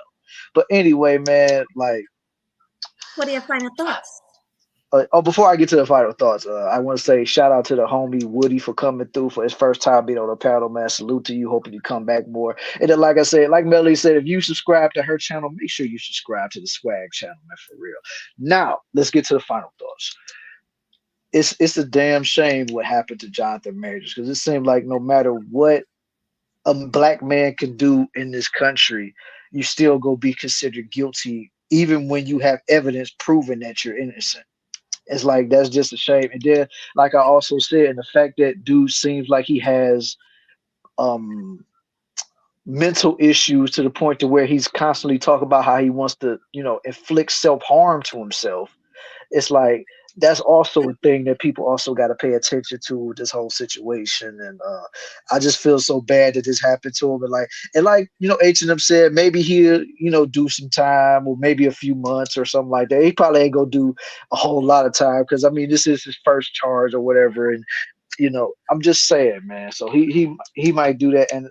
But anyway, man, like, What are your final thoughts? before I get to the final thoughts, I want to say shout out to the homie Woody for coming through for his first time being on the panel, man. Salute to you. Hoping you come back more. And then, like I said, like Melly said, if you subscribe to her channel, make sure you subscribe to the Swag channel, man, for real. Now, let's get to the final thoughts. It's a damn shame what happened to Jonathan Majors, because it seemed like no matter what a black man can do in this country, you still go be considered guilty, even when you have evidence proving that you're innocent. It's like that's just a shame. And then, like I also said, and the fact that dude seems like he has mental issues to the point to where he's constantly talking about how he wants to, inflict self-harm to himself. It's like that's also a thing that people also got to pay attention to with this whole situation. And I just feel so bad that this happened to him. And like H&M said, maybe he'll do some time, or maybe a few months or something like that. He probably ain't gonna do a whole lot of time, because I mean this is his first charge or whatever. And I'm just saying, man. So he might do that. And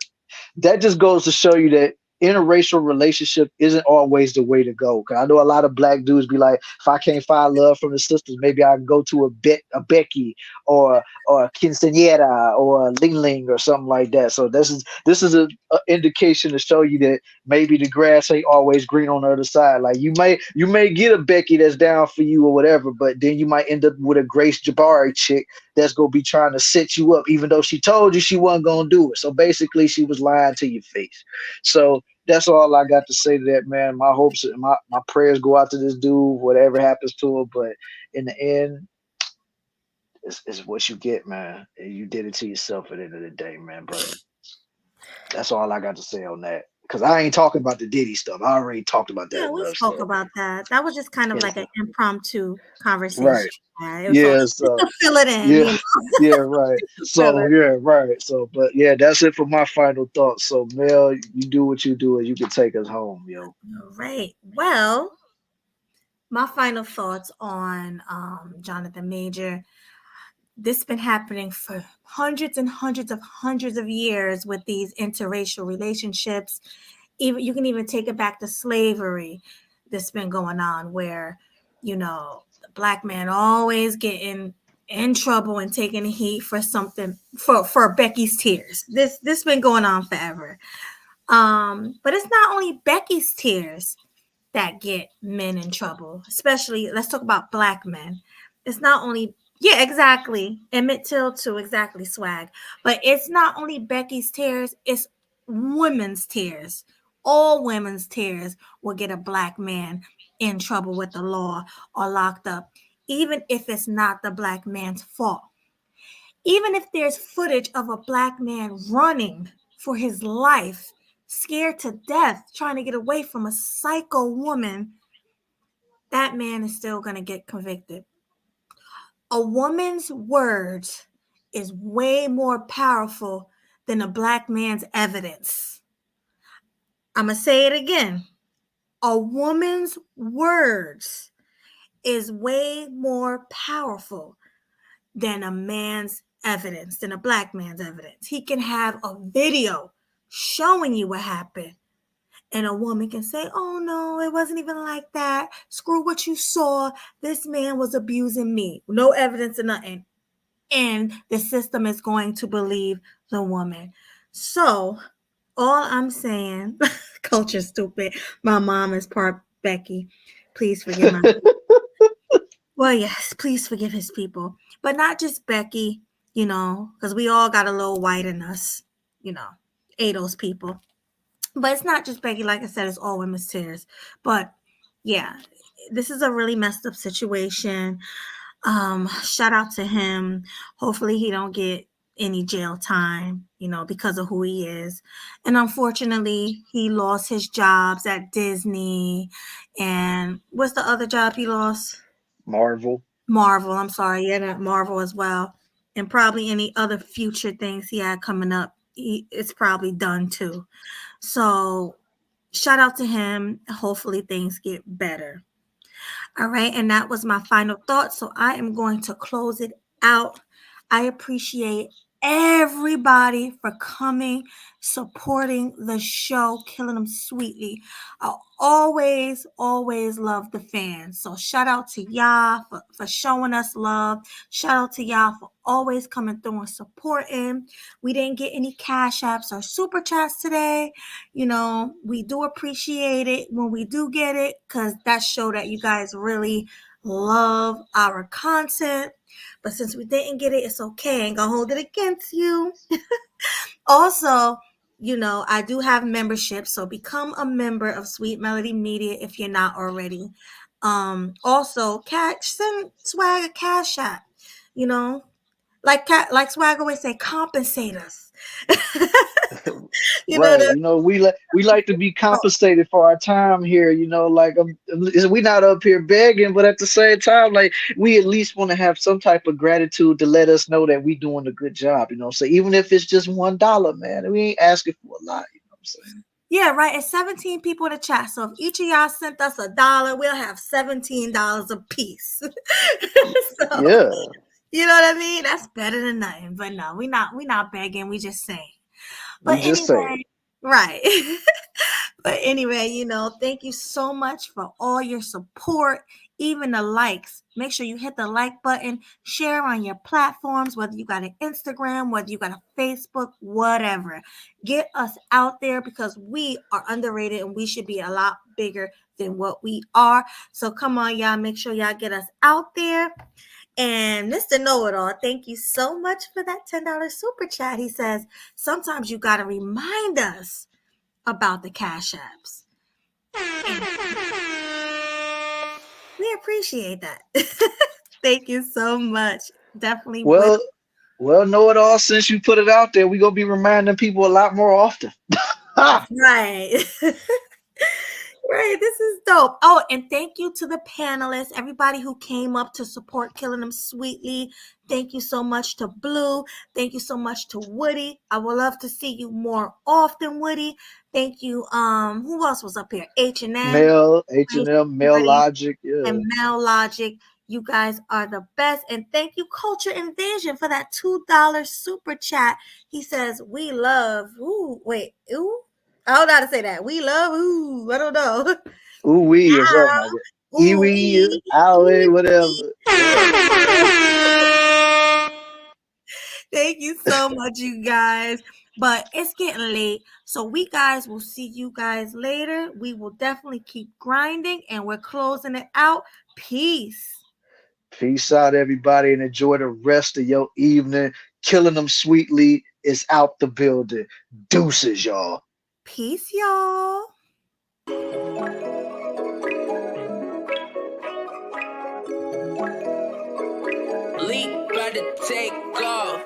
that just goes to show you that interracial relationship isn't always the way to go. Cause I know a lot of black dudes be like, if I can't find love from the sisters, maybe I can go to a Becky or a Quinceañera or a Ling Ling or something like that. So this is a indication to show you that maybe the grass ain't always green on the other side. Like you may get a Becky that's down for you or whatever, but then you might end up with a Grace Jabari chick that's gonna be trying to set you up, even though she told you she wasn't gonna do it. So basically, she was lying to your face. So that's all I got to say to that, man. My hopes and my prayers go out to this dude, whatever happens to him. But in the end, it's what you get, man. And you did it to yourself at the end of the day, man. But that's all I got to say on that. Because I ain't talking about the Diddy stuff. I already talked about that Yeah, we enough. spoke So about that. That was just kind of like an impromptu conversation. right. It was all just to fill it in. Yeah, yeah, right. So yeah, right. So, but yeah, that's it for my final thoughts. So, Mel, you do what you do, and you can take us home, yo. All right. Well, my final thoughts on Jonathan Major. This has been happening for hundreds and hundreds of years with these interracial relationships. Even you can even take it back to slavery. That's been going on where, the black man always getting in trouble and taking heat for something for Becky's tears. This been going on forever. But it's not only Becky's tears that get men in trouble, especially let's talk about black men. It's not only exactly. Emmett Till too, exactly, Swag. But it's not only Becky's tears, it's women's tears. All women's tears will get a black man in trouble with the law or locked up, even if it's not the black man's fault. Even if there's footage of a black man running for his life, scared to death, trying to get away from a psycho woman, that man is still going to get convicted. A woman's words is way more powerful than a black man's evidence. I'm going to say it again. A woman's words is way more powerful than a man's evidence, than a black man's evidence. He can have a video showing you what happened, and a woman can say, oh no, it wasn't even like that. Screw what you saw. This man was abusing me. No evidence or nothing. And the system is going to believe the woman. So all I'm saying, culture stupid. My mom is part Becky. Please forgive my Well, yes, please forgive his people. But not just Becky, because we all got a little white in us, ADOS people. But it's not just Becky. Like I said, it's all women's tears. But yeah, this is a really messed up situation. Shout out to him. Hopefully he don't get any jail time, because of who he is. And unfortunately, he lost his jobs at Disney. And what's the other job he lost? Marvel. I'm sorry. Yeah, that Marvel as well. And probably any other future things he had coming up. It's probably done too. So shout out to him. Hopefully things get better. All right. And that was my final thought. So I am going to close it out. I appreciate everybody for coming, supporting the show, Killing Them Sweetly. I always love the fans. So shout out to y'all for showing us love. Shout out to y'all for always coming through and supporting. We didn't get any cash apps or super chats today. We do appreciate it when we do get it, because that show that you guys really love our content. But since we didn't get it, it's okay. I ain't gonna hold it against you. Also, I do have membership, so become a member of Sweet Melody Media if you're not already. Also, send Swag a cash app. Like Swag always say, compensate us. Right. We like to be compensated for our time here. We not up here begging, but at the same time, like, we at least want to have some type of gratitude to let us know that we doing a good job. So even if it's just $1, man, we ain't asking for a lot. You know what I'm saying? Yeah, right. It's 17 people in the chat. So if each of y'all sent us $1, we'll have $17 a piece. Yeah. You know what I mean? That's better than nothing. But no, we not begging. We just saying. But anyway, right. But anyway, thank you so much for all your support, even the likes. Make sure you hit the like button, share on your platforms, whether you got an Instagram, whether you got a Facebook, whatever. Get us out there, because we are underrated and we should be a lot bigger than what we are. So come on, y'all. Make sure y'all get us out there. And Mr. Know-It-All, thank you so much for that $10 super chat. He says, sometimes you got to remind us about the cash apps. We appreciate that. Thank you so much. Definitely. Well, Know-It-All, since you put it out there, we're going to be reminding people a lot more often. Right. Right, this is dope. Oh, and thank you to the panelists, everybody who came up to support Killing Them Sweetly. Thank you so much to Blue. Thank you so much to Woody. I would love to see you more often, Woody. Thank you. Who else was up here? H&M, Mel Logic, yeah. And Mel Logic. You guys are the best. And thank you, Culture Invasion, for that $2 super chat. He says, we love. I don't know how to say that. We love, I don't know. Ooh-wee or something like that. Ooh-wee, owie, whatever. Thank you so much, you guys. But it's getting late. So we guys will see you guys later. We will definitely keep grinding, and we're closing it out. Peace. Peace out, everybody, and enjoy the rest of your evening. Killing Them Sweetly is out the building. Deuces, y'all. Peace, y'all. Leak about to take off.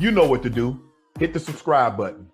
You know what to do. Hit the subscribe button.